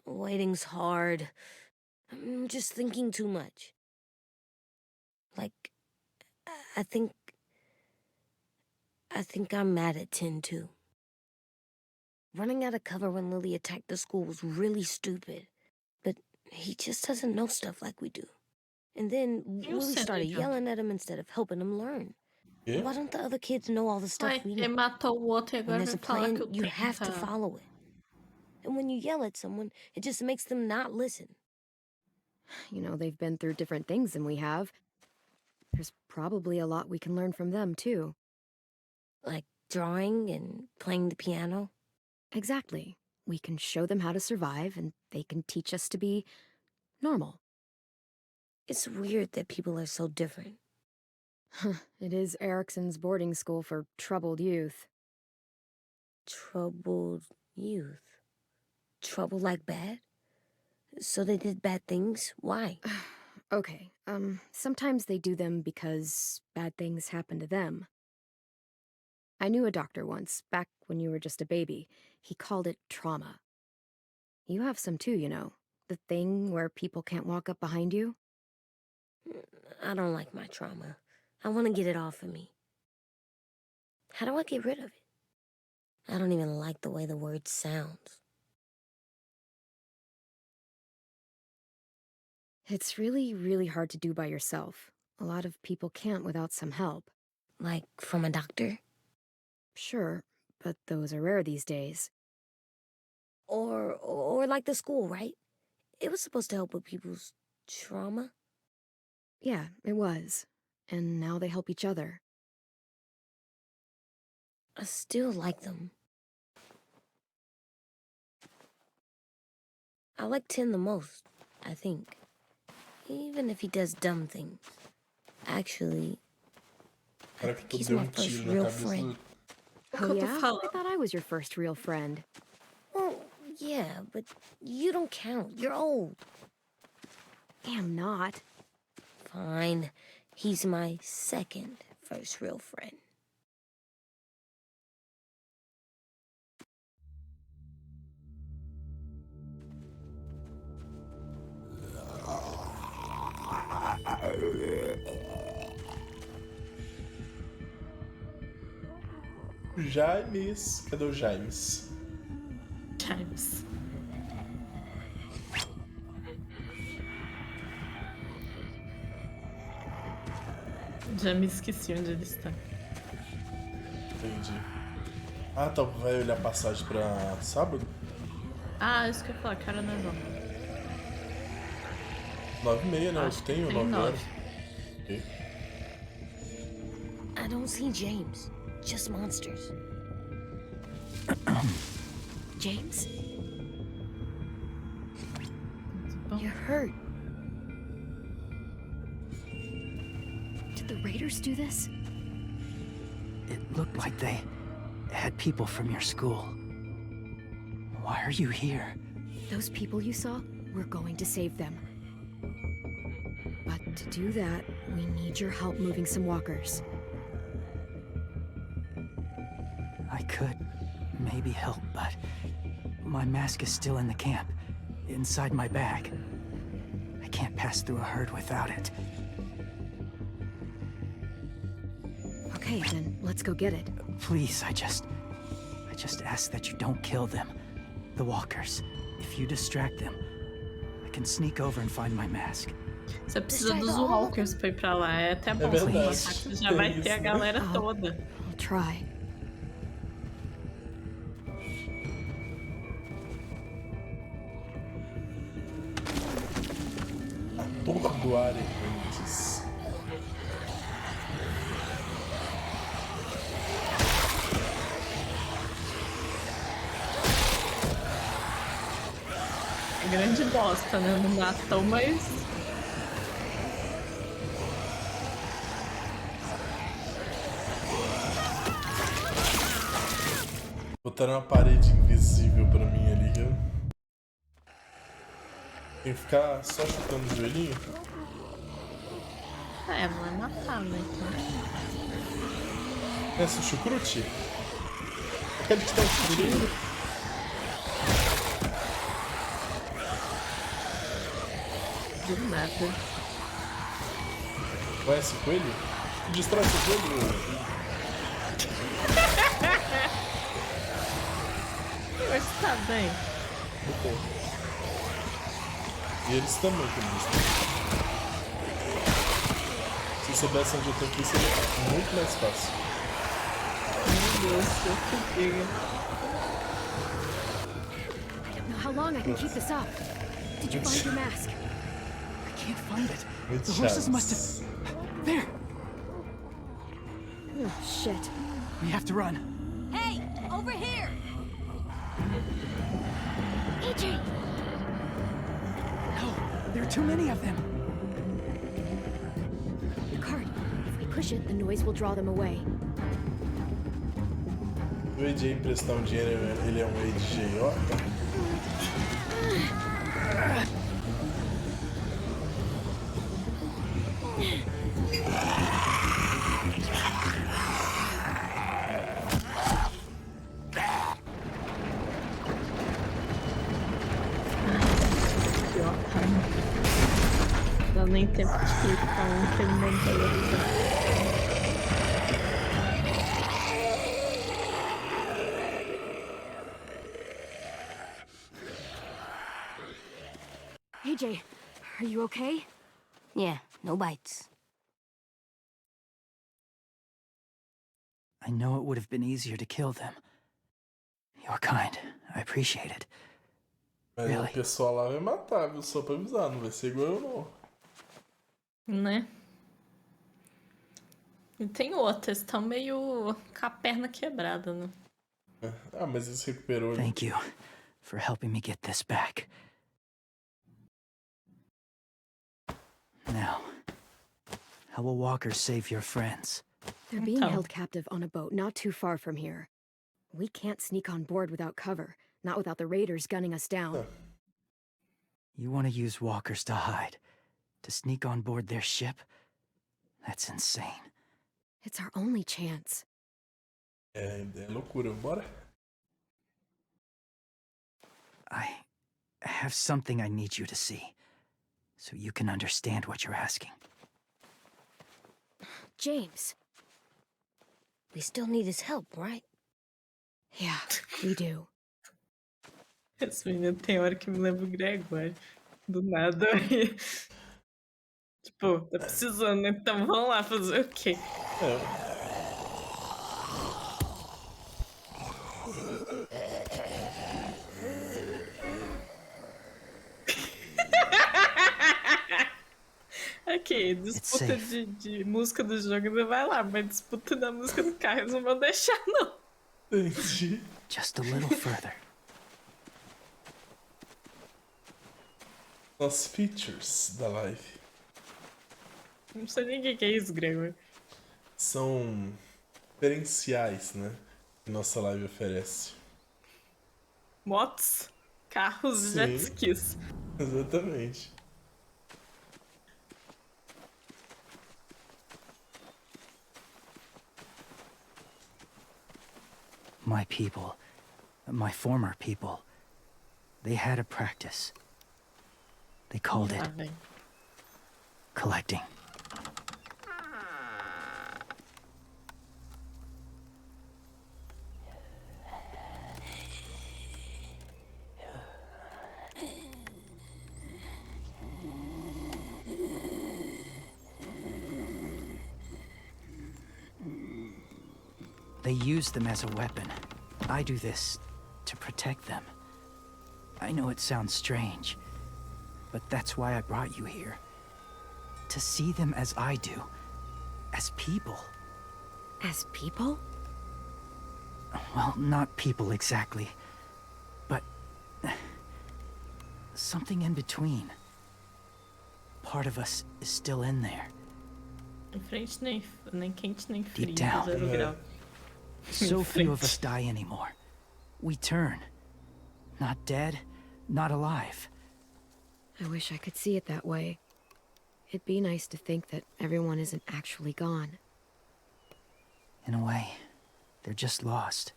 [SPEAKER 4] Waiting's hard. I'm just thinking too much. Like, I think I'm mad at 10 too. Running out of cover when Lily attacked the school was really stupid. But he just doesn't know stuff like we do. And then Lily
[SPEAKER 2] said
[SPEAKER 4] started
[SPEAKER 2] they don't.
[SPEAKER 4] yelling at him instead of helping him learn.
[SPEAKER 1] Quê?
[SPEAKER 4] Why don't the other kids know all the stuff
[SPEAKER 2] Ué,
[SPEAKER 4] we
[SPEAKER 2] ele
[SPEAKER 4] know?
[SPEAKER 2] matou o outro e
[SPEAKER 4] When
[SPEAKER 2] agora
[SPEAKER 4] there's
[SPEAKER 2] vai
[SPEAKER 4] a
[SPEAKER 2] falar que
[SPEAKER 4] plan,
[SPEAKER 2] eu
[SPEAKER 4] you
[SPEAKER 2] tenho
[SPEAKER 4] have to
[SPEAKER 2] que...
[SPEAKER 4] follow it. And when you yell at someone, it just makes them not listen.
[SPEAKER 3] You know, they've been through different things than we have. There's probably a lot we can learn from them, too.
[SPEAKER 4] Like drawing and playing the piano.
[SPEAKER 3] Exactly. We can show them how to survive, and they can teach us to be normal.
[SPEAKER 4] It's weird that people are so different.
[SPEAKER 3] It is Erickson's boarding school for troubled youth.
[SPEAKER 4] Troubled youth. Trouble like bad? So they did bad things? Why?
[SPEAKER 3] Okay, sometimes they do them because bad things happen to them. I knew a doctor once, back when you were just a baby. He called it trauma. You have some too, you know. The thing where people can't walk up behind you.
[SPEAKER 4] I don't like my trauma. I want to get it off of me. How do I get rid of it? I don't even like the way the word sounds.
[SPEAKER 3] It's really, really hard to do by yourself. A lot of people can't without some help.
[SPEAKER 4] Like from a doctor?
[SPEAKER 3] Sure, but those are rare these days.
[SPEAKER 4] Or like the school, right? It was supposed to help with people's trauma.
[SPEAKER 3] Yeah, it was. and now they help each other.
[SPEAKER 4] I still like them. I like Tin the most, I think. Even if he does dumb things. Actually, I
[SPEAKER 1] Cara, que
[SPEAKER 4] think
[SPEAKER 1] tu
[SPEAKER 4] he's
[SPEAKER 1] deu
[SPEAKER 4] my
[SPEAKER 1] tiro
[SPEAKER 4] first
[SPEAKER 1] na
[SPEAKER 4] real
[SPEAKER 1] cabeça
[SPEAKER 4] friend.
[SPEAKER 1] do...
[SPEAKER 2] O que
[SPEAKER 3] Oh
[SPEAKER 2] eu tô
[SPEAKER 3] yeah? I
[SPEAKER 2] falando?
[SPEAKER 3] thought I was your first real friend.
[SPEAKER 4] Well, yeah, but you don't count. You're old.
[SPEAKER 3] I'm not.
[SPEAKER 4] Fine. He's my second first real friend.
[SPEAKER 1] Jaimes. Cadê o Jaimes?
[SPEAKER 2] Times. Já me esqueci onde ele está.
[SPEAKER 1] Entendi. Ah, tá. Vai olhar a passagem pra sábado?
[SPEAKER 2] Ah, isso que eu ia falar, cara, não é bom.
[SPEAKER 1] 9h30, né?
[SPEAKER 2] Acho
[SPEAKER 1] Eu
[SPEAKER 2] que
[SPEAKER 1] tenho
[SPEAKER 2] tem
[SPEAKER 1] 9 horas.
[SPEAKER 2] 9.
[SPEAKER 1] Ok.
[SPEAKER 4] I don't see James. Just monsters.
[SPEAKER 3] James?
[SPEAKER 2] Muito bom.
[SPEAKER 3] You're hurt. Did the Raiders do this?
[SPEAKER 6] It looked like they had people from your school. Why are you here?
[SPEAKER 3] Those people you saw, we're going to save them. But to do that, we need your help moving some walkers.
[SPEAKER 6] I could maybe help, but my mask is still in the camp, inside my bag. I can't pass through a herd without it.
[SPEAKER 3] Okay, then let's go get it.
[SPEAKER 6] Please, I just ask that you don't kill them. The walkers. If you distract them, I can sneak over and find my mask.
[SPEAKER 2] Você precisa dos walkers pra ir pra lá. É até bom você
[SPEAKER 1] verdade.
[SPEAKER 2] mostrar que você já vai ter a galera toda.
[SPEAKER 3] I'll try.
[SPEAKER 1] Atordoarentes.
[SPEAKER 2] Grande bosta, né? Não matou, mas...
[SPEAKER 1] Botaram uma parede invisível pra mim ali. Que eu... Tem que ficar só chutando o joelhinho.
[SPEAKER 2] É, não é matar, né?
[SPEAKER 1] Esse chucrute? Aquele que tá um tirinho.
[SPEAKER 2] Do nada.
[SPEAKER 1] Vai esse coelho? Distrai esse coelho.
[SPEAKER 2] Mas tá bem.
[SPEAKER 1] Ok. E eles também, comunistas. Se soubesse onde eu tenho que ir, seria muito mais fácil.
[SPEAKER 2] Meu Deus, que briga.
[SPEAKER 3] I don't know how long I can keep this up. Did you find your mask?
[SPEAKER 6] I can't find it.
[SPEAKER 1] Muito
[SPEAKER 6] The horses
[SPEAKER 1] chato.
[SPEAKER 6] must have... There!
[SPEAKER 3] Oh, shit.
[SPEAKER 6] We have to run.
[SPEAKER 8] Hey, over here!
[SPEAKER 3] AJ!
[SPEAKER 6] No, there are too many of them.
[SPEAKER 3] The cart. If we push it, the noise will draw them away.
[SPEAKER 1] O AJ emprestar um dinheiro, ele é um AJ,
[SPEAKER 2] Não dá nem tempo de clicar um terminando outro.
[SPEAKER 3] AJ, are you okay?
[SPEAKER 4] Yeah, no bites.
[SPEAKER 6] I know it would have been easier to kill them. You're kind. I appreciate it.
[SPEAKER 1] Mas
[SPEAKER 6] Really?
[SPEAKER 1] o pessoal lá vai matar, viu? Só pra avisar, não vai ser igual eu não.
[SPEAKER 2] Né? E tem outras, estão meio com a perna quebrada, né?
[SPEAKER 1] Ah, mas isso recuperou. Né?
[SPEAKER 6] Thank you for helping me get this back. Now, how will walkers save your friends?
[SPEAKER 3] They're being
[SPEAKER 2] Então.
[SPEAKER 3] held captive on a boat not too far from here. We can't sneak on board without cover, not without the raiders gunning us down.
[SPEAKER 6] You want to use walkers to hide, to sneak on board their ship? That's insane.
[SPEAKER 3] It's our only chance.
[SPEAKER 1] É loucura, bora?
[SPEAKER 6] I have something I need you to see, so you can understand what you're asking.
[SPEAKER 3] James.
[SPEAKER 4] We still need his help, right?
[SPEAKER 3] Yeah, we do.
[SPEAKER 2] Esse menino tem hora que me lembra o Gregório. Do nada. Tipo, tá precisando, então vamos lá fazer o quê?
[SPEAKER 1] É.
[SPEAKER 2] Aqui, disputa de música do jogo ainda vai lá, mas disputa da música do carro eles não vão deixar, não.
[SPEAKER 1] Entendi.
[SPEAKER 6] Just a little further.
[SPEAKER 1] Os features da live.
[SPEAKER 2] Não sei nem o que é isso, Gregor.
[SPEAKER 1] São diferenciais, né? Que nossa live oferece.
[SPEAKER 2] Motos, carros e jet skis.
[SPEAKER 1] Exatamente.
[SPEAKER 6] My people, my former people, they had a practice. They called it collecting. They use them as a weapon. I do this to protect them. I know it sounds strange, but that's why I brought you here. To see them as I do. As people.
[SPEAKER 3] As people?
[SPEAKER 6] Well, not people exactly, but something in between. Part of us is still in there.
[SPEAKER 2] Em frente nem quente nem frio.
[SPEAKER 6] Deep down.
[SPEAKER 2] 0 grau.
[SPEAKER 6] So few of us die anymore. We turn. Not dead, not alive.
[SPEAKER 3] I wish I could see it that way. It'd be nice to think that everyone isn't actually gone.
[SPEAKER 6] In a way, they're just lost.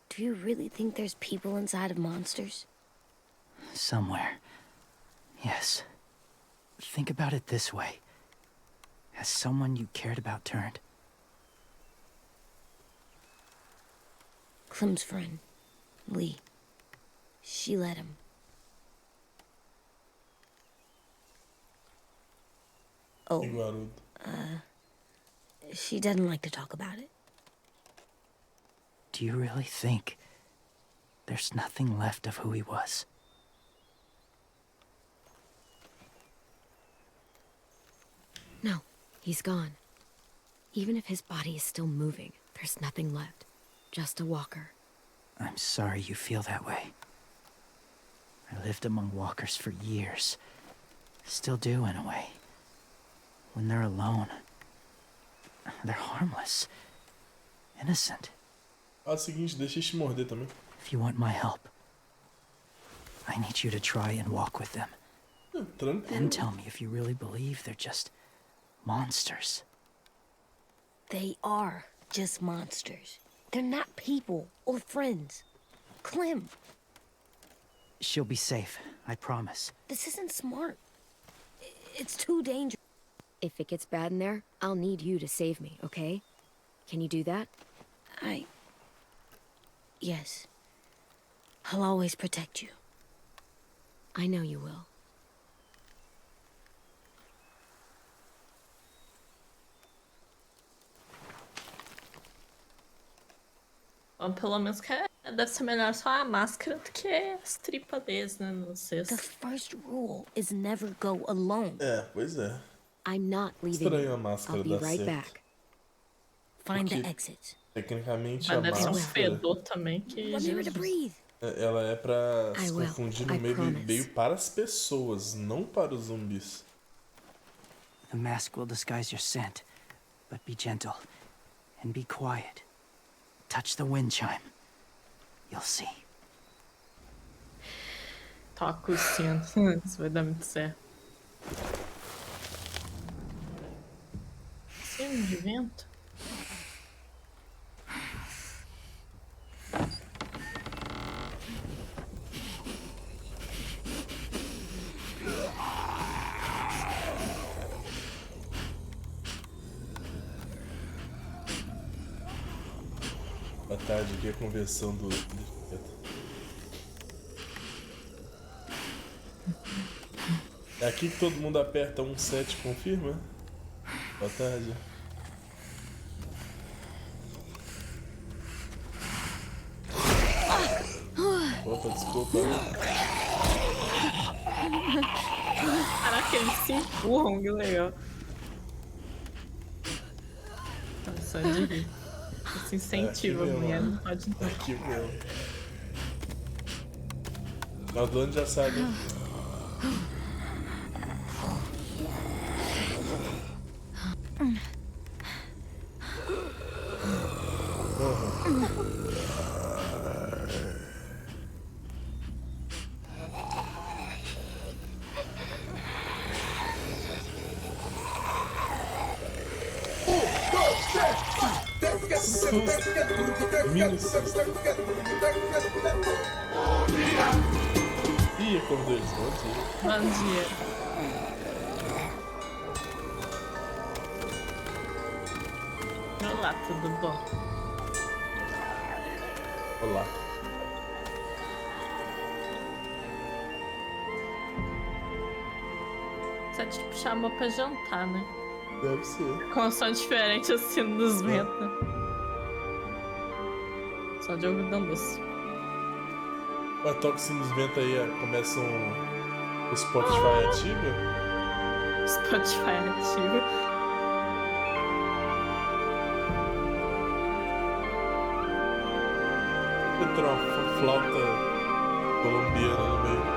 [SPEAKER 4] Do you really think there's people inside of monsters?
[SPEAKER 6] Somewhere. Yes. Think about it this way. Has someone you cared about turned?
[SPEAKER 4] Clem's friend, Lee. She let him. Oh, she doesn't like to talk about it.
[SPEAKER 6] Do you really think there's nothing left of who he was?
[SPEAKER 3] No, he's gone. Even if his body is still moving, there's nothing left. Just a walker.
[SPEAKER 6] I'm sorry you feel that way. I lived among walkers for years. Still do, in a way. When they're alone, they're harmless. Innocent.
[SPEAKER 1] Faz o seguinte, deixa te morder também.
[SPEAKER 6] If you want my help, I need you to try and walk with them.
[SPEAKER 1] Tranquilo.
[SPEAKER 6] Then tell me if you really believe they're just monsters.
[SPEAKER 4] They are just monsters. They're not people or friends. Clem,
[SPEAKER 6] She'll be safe, I promise.
[SPEAKER 4] this isn't smart. It's too dangerous.
[SPEAKER 3] If it gets bad in there, I'll need you to save me, okay? Can you do that?
[SPEAKER 4] Yes. I'll always protect you.
[SPEAKER 3] I know you will.
[SPEAKER 2] Bom, pelo menos que deve ser melhor só a máscara do que as tripas deles, né? Não sei.
[SPEAKER 4] The first rule is never go alone.
[SPEAKER 1] Pois é.
[SPEAKER 3] I'm not leaving.
[SPEAKER 1] Estranho a
[SPEAKER 3] you.
[SPEAKER 1] máscara
[SPEAKER 3] I'll be
[SPEAKER 1] dar
[SPEAKER 3] right
[SPEAKER 1] certo.
[SPEAKER 3] back.
[SPEAKER 4] Find the
[SPEAKER 1] Porque-
[SPEAKER 4] exit.
[SPEAKER 1] Tecnicamente
[SPEAKER 2] Mas
[SPEAKER 1] a
[SPEAKER 2] deve ser um
[SPEAKER 1] máscara,
[SPEAKER 2] fedor também que.
[SPEAKER 4] Remember to
[SPEAKER 2] Jesus.
[SPEAKER 4] breathe.
[SPEAKER 1] ela é pra
[SPEAKER 3] I
[SPEAKER 1] se
[SPEAKER 3] will.
[SPEAKER 1] confundir no
[SPEAKER 3] I
[SPEAKER 1] meio,
[SPEAKER 3] promise.
[SPEAKER 1] meio para as pessoas, não para os zumbis.
[SPEAKER 6] The mask will disguise your scent, but be gentle and be quiet. Touch the wind chime. You'll see.
[SPEAKER 2] Toca o sino. Isso vai dar muito certo. Sino de vento?
[SPEAKER 1] Boa tarde, aqui é a conversão do... É aqui que todo mundo aperta 1-7, confirma? Boa tarde. Opa, desculpa.
[SPEAKER 2] Caraca, eles se empurram, que legal. Tá só de rir. Isso incentiva a
[SPEAKER 1] mesmo,
[SPEAKER 2] mulher,
[SPEAKER 1] né?
[SPEAKER 2] não pode não.
[SPEAKER 1] Aqui mesmo. Mas o dono já sabe. Ih, acordou eles. Bom dia.
[SPEAKER 2] Bom dia. Olá, tudo bom?
[SPEAKER 1] Olá.
[SPEAKER 2] Só tipo chamou pra jantar, né?
[SPEAKER 1] Deve ser.
[SPEAKER 2] Com som diferente assim dos ventos, né? Só de ouvidão doce.
[SPEAKER 1] Mas toca assim nos ventos aí, começam o Spotify ativa.
[SPEAKER 2] Spotify ativo.
[SPEAKER 1] Entrou uma flauta colombiana no meio.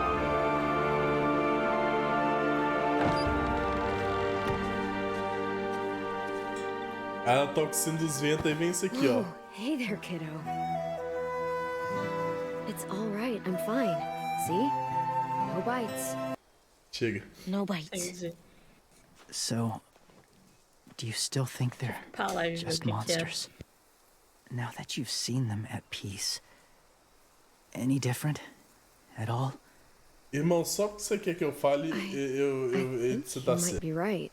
[SPEAKER 1] Aí ela toca assim dos ventos e vem isso aqui, ó.
[SPEAKER 3] Oh, hey there, kiddo. It's all right. I'm fine. See? No bites.
[SPEAKER 1] Chega.
[SPEAKER 4] No bites.
[SPEAKER 2] Entendi.
[SPEAKER 6] So, do you still think they're
[SPEAKER 2] Pra lá e ver o
[SPEAKER 6] just
[SPEAKER 2] que que é.
[SPEAKER 6] monsters? Now that you've seen them at peace, any different at all?
[SPEAKER 1] Irmão, só porque você quer que eu fale,
[SPEAKER 3] I
[SPEAKER 1] você
[SPEAKER 3] think
[SPEAKER 1] tá
[SPEAKER 3] you might
[SPEAKER 1] certo.
[SPEAKER 3] be right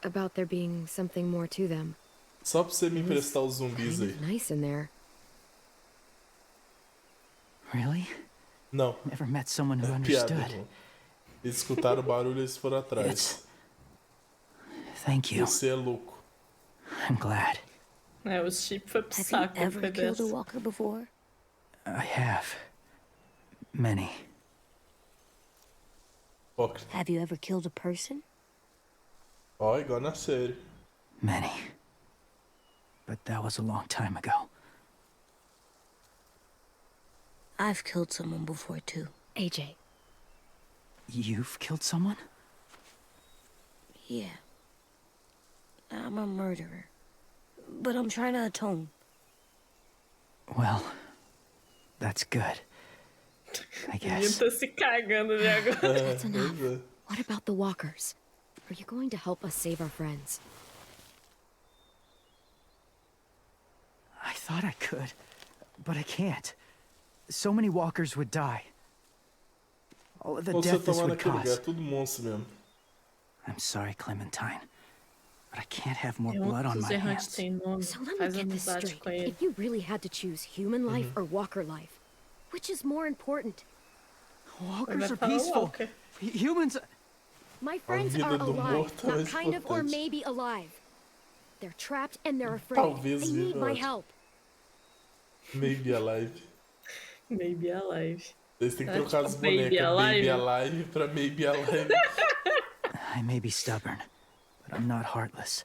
[SPEAKER 3] about there being something more to them.
[SPEAKER 1] Só pra você me emprestar os zumbis
[SPEAKER 3] Kind
[SPEAKER 1] aí.
[SPEAKER 3] of nice in there.
[SPEAKER 6] Really?
[SPEAKER 1] Não,
[SPEAKER 6] Never met someone who
[SPEAKER 1] é piada,
[SPEAKER 6] understood.
[SPEAKER 1] irmão. Eles escutaram o barulho e eles foram atrás.
[SPEAKER 6] It's... Thank you.
[SPEAKER 1] Você é louco.
[SPEAKER 6] I'm glad.
[SPEAKER 2] É, o chip foi pro
[SPEAKER 4] Have you
[SPEAKER 2] saco
[SPEAKER 4] ever
[SPEAKER 2] depois
[SPEAKER 4] killed a
[SPEAKER 2] dessa.
[SPEAKER 4] walker before?
[SPEAKER 6] I have. Many.
[SPEAKER 1] Hipócrita.
[SPEAKER 4] Have you ever killed a person?
[SPEAKER 1] Ó, igual na série.
[SPEAKER 6] Many. But that was a long time ago.
[SPEAKER 4] I've killed someone before too.
[SPEAKER 3] AJ,
[SPEAKER 6] You've killed someone?
[SPEAKER 4] Yeah. I'm a murderer. But I'm trying to atone.
[SPEAKER 6] Well, that's good. I
[SPEAKER 2] O menino
[SPEAKER 6] guess.
[SPEAKER 2] tá se cagando de agora.
[SPEAKER 3] that's enough.
[SPEAKER 1] Pois é.
[SPEAKER 3] What about the walkers? Are you going to help us save our friends?
[SPEAKER 6] I thought I could, but I can't. So many walkers would die. All of the
[SPEAKER 1] Quando você
[SPEAKER 6] death this
[SPEAKER 1] tomar
[SPEAKER 6] would
[SPEAKER 1] naquele lugar, é
[SPEAKER 6] cause.
[SPEAKER 1] tudo monstro mesmo.
[SPEAKER 6] I'm sorry, Clementine, but I can't have more
[SPEAKER 2] Tem
[SPEAKER 6] blood on
[SPEAKER 2] outros
[SPEAKER 6] my
[SPEAKER 2] errantes
[SPEAKER 6] hands.
[SPEAKER 2] tem nome.
[SPEAKER 3] So let me
[SPEAKER 2] Faz
[SPEAKER 3] get this
[SPEAKER 2] amizade
[SPEAKER 3] straight.
[SPEAKER 2] com ele.
[SPEAKER 3] If you really had to choose human life or walker life, which is more important?
[SPEAKER 6] Walkers
[SPEAKER 2] vai
[SPEAKER 6] are
[SPEAKER 2] falar
[SPEAKER 6] peaceful.
[SPEAKER 2] Walker.
[SPEAKER 6] Humans.
[SPEAKER 3] My friends
[SPEAKER 1] vida
[SPEAKER 3] are
[SPEAKER 1] do
[SPEAKER 3] alive,
[SPEAKER 1] morto é
[SPEAKER 3] not
[SPEAKER 1] mais
[SPEAKER 3] kind of or
[SPEAKER 1] importante.
[SPEAKER 3] maybe alive. They're trapped and they're afraid.
[SPEAKER 1] Talvez
[SPEAKER 3] They need
[SPEAKER 1] viva
[SPEAKER 3] my
[SPEAKER 1] ótimo.
[SPEAKER 3] help.
[SPEAKER 1] Maybe Alive.
[SPEAKER 2] Maybe Alive.
[SPEAKER 1] Eles têm que
[SPEAKER 2] É,
[SPEAKER 1] trocar
[SPEAKER 2] tipo,
[SPEAKER 1] as
[SPEAKER 2] Baby
[SPEAKER 1] bonecas.
[SPEAKER 2] Alive.
[SPEAKER 1] Baby Alive pra Maybe Alive.
[SPEAKER 6] I may be stubborn, but I'm not heartless.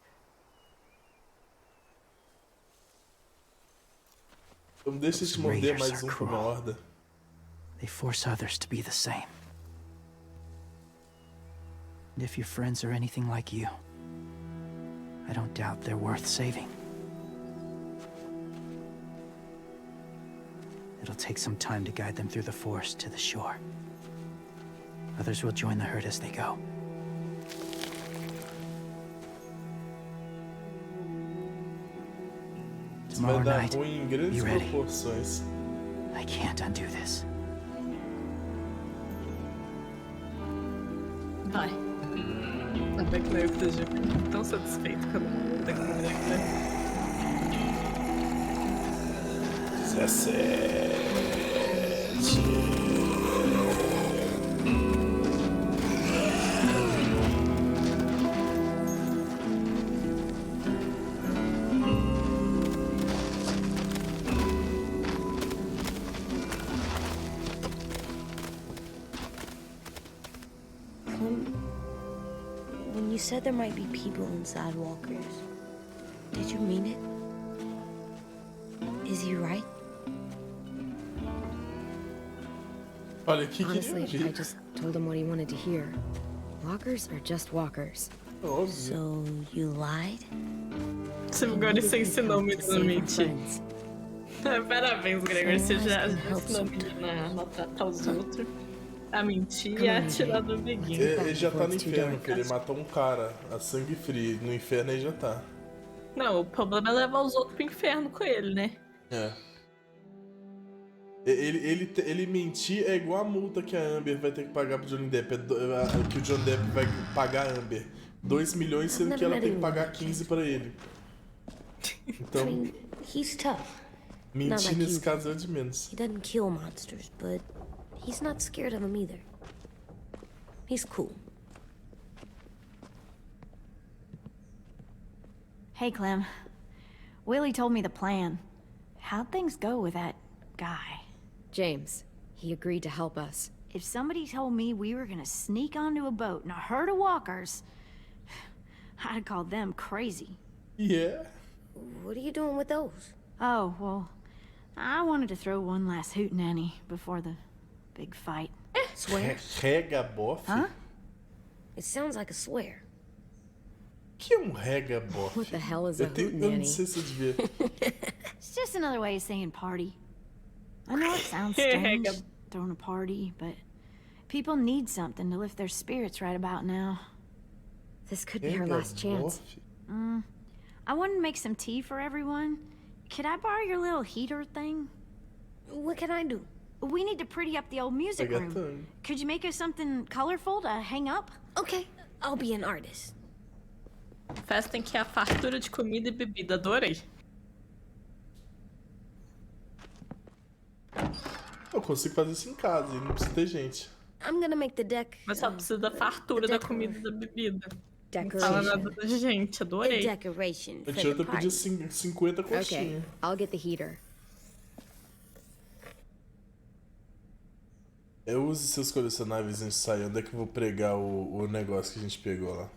[SPEAKER 1] Então deixa eu te morder mais um por uma horda.
[SPEAKER 6] They force others to be the same. And if your friends are anything like you, I don't doubt they're worth saving. It'll take some time to guide them through the forest to the shore. Others will join the herd as they go. Tomorrow
[SPEAKER 1] Vai dar
[SPEAKER 6] night,
[SPEAKER 1] ruim em grandes
[SPEAKER 6] be ready.
[SPEAKER 1] proporções.
[SPEAKER 6] I can't undo this.
[SPEAKER 2] Vai. Ainda bem que não eu que esteja tão satisfeito com a tecnologia.
[SPEAKER 1] 17.
[SPEAKER 4] When you said there might be people inside walkers, did you mean it? Is he right?
[SPEAKER 1] Olha, que
[SPEAKER 3] Honestly, I
[SPEAKER 1] queria
[SPEAKER 3] just told him what he wanted to hear. Walkers are just walkers.
[SPEAKER 1] Óbvio.
[SPEAKER 4] So you lied?
[SPEAKER 2] Agora você ensinou o menino a mentir.
[SPEAKER 3] Friends.
[SPEAKER 2] Parabéns, Gregor. Você já
[SPEAKER 3] Help
[SPEAKER 2] ensinou o menino a maltratar os outros, a mentir e a atirar no amiguinho.
[SPEAKER 1] Ele já tá no inferno, porque ele matou um cara a sangue frio. No inferno ele já tá.
[SPEAKER 2] Não, o problema é levar os outros pro inferno com ele, né?
[SPEAKER 1] É. Ele mentir é igual a multa que a Amber vai ter que pagar pro Johnny Depp. Que o Johnny Depp vai pagar a Amber. 2 milhões, sendo que ela tem que pagar 15 pra ele. Então,
[SPEAKER 4] I mean, he's tough.
[SPEAKER 1] mentir
[SPEAKER 4] like
[SPEAKER 1] nesse
[SPEAKER 4] you.
[SPEAKER 1] caso é o de menos.
[SPEAKER 4] He doesn't kill monsters, but he's not scared of them either. He's cool.
[SPEAKER 9] Hey, Clem. Willie told me the plan. How'd things go with that guy?
[SPEAKER 3] James, he agreed to help us.
[SPEAKER 9] If somebody told me we were gonna sneak onto a boat in a herd of walkers, I'd call them crazy.
[SPEAKER 1] Yeah.
[SPEAKER 4] What are you doing with those?
[SPEAKER 9] Oh, well, I wanted to throw one last hootenanny before the big fight.
[SPEAKER 4] Swear?
[SPEAKER 1] Rega bofe?
[SPEAKER 9] Huh?
[SPEAKER 4] It sounds like a swear.
[SPEAKER 1] O que é rega bofe?
[SPEAKER 3] What the hell is a
[SPEAKER 1] Eu não
[SPEAKER 3] hootenanny?
[SPEAKER 1] sei se eu devia.
[SPEAKER 9] It's just another way of saying party. I know it sounds strange, throwing a party, but people need something to lift their spirits right about now.
[SPEAKER 3] This could be our
[SPEAKER 1] Rega
[SPEAKER 3] last chance.
[SPEAKER 1] bofe?
[SPEAKER 9] I wanted to make some tea for everyone. Could I borrow your little heater thing?
[SPEAKER 4] What can I do?
[SPEAKER 9] We need to pretty up the old music room.
[SPEAKER 1] Regatão.
[SPEAKER 9] Could you make us something colorful to hang up?
[SPEAKER 4] Okay, I'll be an artist.
[SPEAKER 2] Festa em que há fartura de comida e bebida. Adorei.
[SPEAKER 1] Eu consigo fazer isso em casa e não precisa ter gente.
[SPEAKER 4] I'm gonna make the deck
[SPEAKER 2] Mas só precisa da fartura da comida e da bebida. Não
[SPEAKER 3] Decoration.
[SPEAKER 2] fala nada da gente.
[SPEAKER 4] a
[SPEAKER 2] Adorei.
[SPEAKER 4] decoration
[SPEAKER 1] A
[SPEAKER 4] for
[SPEAKER 1] tia
[SPEAKER 4] the
[SPEAKER 1] eu pedi
[SPEAKER 4] party.
[SPEAKER 1] 50
[SPEAKER 3] Okay,
[SPEAKER 1] coxinhas.
[SPEAKER 3] I'll get the heater.
[SPEAKER 1] Eu uso seus colecionáveis antes de sair. Onde é que eu vou pregar o negócio que a gente pegou lá?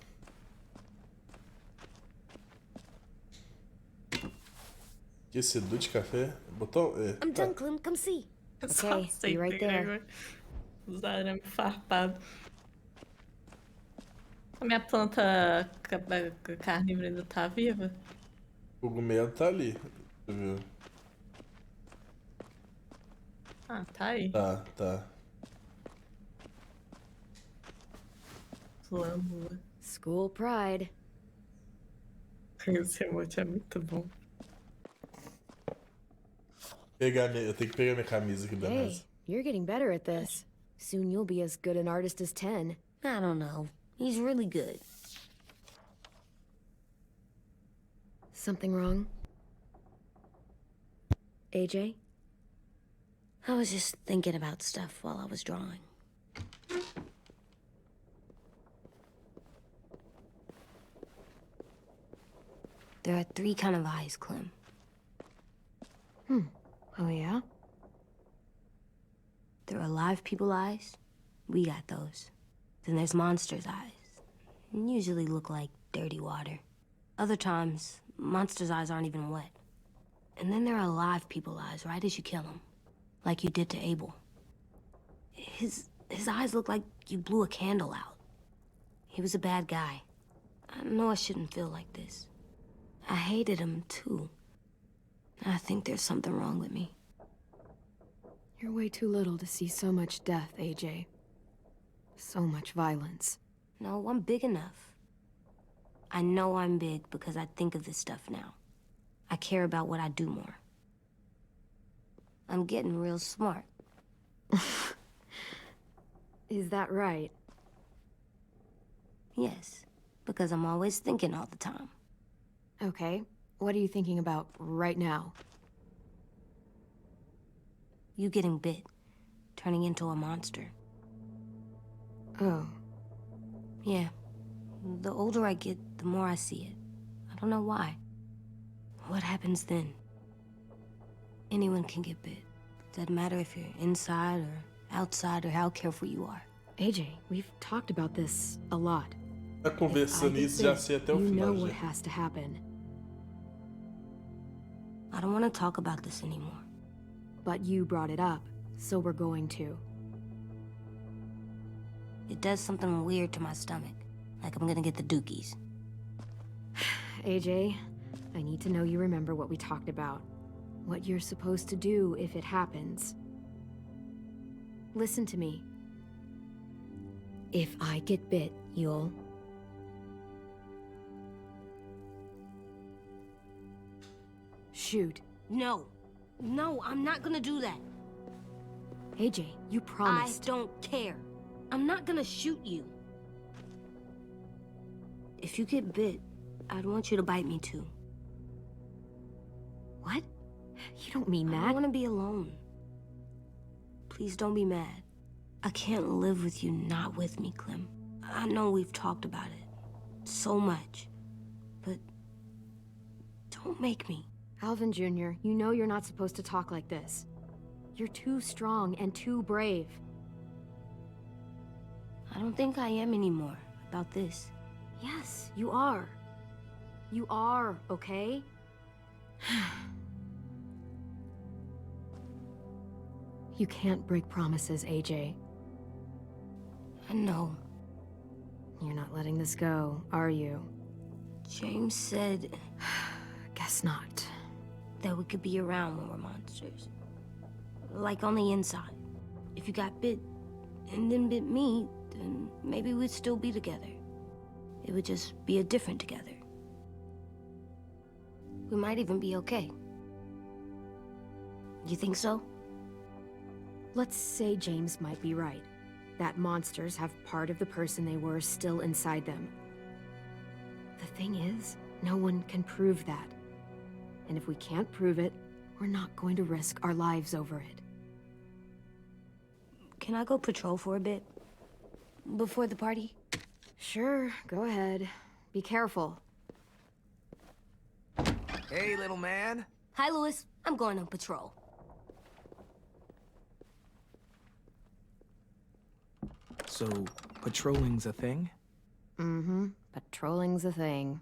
[SPEAKER 1] Aquecedor de café? Botou? É.
[SPEAKER 4] I'm done, Clem. Come see.
[SPEAKER 2] Eu só
[SPEAKER 3] Okay,
[SPEAKER 2] sei
[SPEAKER 3] be right
[SPEAKER 2] que
[SPEAKER 3] there.
[SPEAKER 2] Gregor usar arame farpado. A minha planta carnívora ainda tá viva?
[SPEAKER 1] O cogumelo tá ali. Tu viu?
[SPEAKER 2] Ah, tá aí.
[SPEAKER 1] Tá.
[SPEAKER 2] Flâmula.
[SPEAKER 3] School pride.
[SPEAKER 2] Esse emote é muito bom.
[SPEAKER 1] Eu tenho que pegar minha camisa aqui da
[SPEAKER 3] Hey,
[SPEAKER 1] mesa.
[SPEAKER 3] you're getting better at this. Soon you'll be as good an artist as 10.
[SPEAKER 4] I don't know. He's really good.
[SPEAKER 3] Something wrong? AJ?
[SPEAKER 4] I was just thinking about stuff while I was drawing. There are 3 kind of eyes, Clem.
[SPEAKER 3] Oh, yeah?
[SPEAKER 4] There are live people eyes. We got those. Then there's monsters' eyes. Usually look like dirty water. Other times, monsters' eyes aren't even wet. And then there are live people eyes right as you kill them, like you did to Abel. His eyes look like you blew a candle out. He was a bad guy. I know I shouldn't feel like this. I hated him, too. I think there's something wrong with me.
[SPEAKER 3] You're way too little to see so much death, AJ. So much violence.
[SPEAKER 4] No, I'm big enough. I know I'm big because I think of this stuff now. I care about what I do more. I'm getting real smart.
[SPEAKER 3] Is that right?
[SPEAKER 4] Yes, because I'm always thinking all the time.
[SPEAKER 3] Okay. What are you thinking about right now?
[SPEAKER 4] You getting bit, turning into a monster.
[SPEAKER 3] Oh.
[SPEAKER 4] Yeah. The older I get, the more I see it. I don't know why. What happens then? Anyone can get bit. Doesn't matter if you're inside or outside or how careful you are.
[SPEAKER 3] AJ, we've talked about this a lot.
[SPEAKER 1] Tá conversando isso, já sei até o
[SPEAKER 3] You know
[SPEAKER 1] final,
[SPEAKER 3] what
[SPEAKER 1] já.
[SPEAKER 3] has to happen.
[SPEAKER 4] I don't want to talk about this anymore.
[SPEAKER 3] But you brought it up, so we're going to.
[SPEAKER 4] It does something weird to my stomach. Like I'm gonna get the dookies.
[SPEAKER 3] AJ, I need to know you remember what we talked about. What you're supposed to do if it happens. Listen to me. If I get bit, you'll... shoot.
[SPEAKER 4] No. No, I'm not gonna do that.
[SPEAKER 3] AJ, you promised.
[SPEAKER 4] I don't care. I'm not gonna shoot you. If you get bit, I'd want you to bite me too.
[SPEAKER 3] What? You don't mean
[SPEAKER 4] I
[SPEAKER 3] that.
[SPEAKER 4] don't want to be alone. Please don't be mad. I can't live with you not with me, Clem. I know we've talked about it so much, but don't make me.
[SPEAKER 3] Alvin Jr., you know you're not supposed to talk like this. You're too strong and too brave.
[SPEAKER 4] I don't think I am anymore about this.
[SPEAKER 3] Yes, you are. You are, okay? You can't break promises, AJ.
[SPEAKER 4] I know.
[SPEAKER 3] You're not letting this go, are you?
[SPEAKER 4] James said
[SPEAKER 3] Guess not.
[SPEAKER 4] that we could be around when we're monsters. Like on the inside. If you got bit and then bit me, then maybe we'd still be together. It would just be a different together. We might even be okay. You think so?
[SPEAKER 3] Let's say James might be right. That monsters have part of the person they were still inside them. The thing is, no one can prove that. And if we can't prove it, we're not going to risk our lives over it.
[SPEAKER 4] Can I go patrol for a bit? Before the party?
[SPEAKER 3] Sure, go ahead. Be careful.
[SPEAKER 5] Hey, little man.
[SPEAKER 4] Hi, Louis. I'm going on patrol.
[SPEAKER 5] So, patrolling's a thing?
[SPEAKER 3] Mm-hmm. Patrolling's a thing.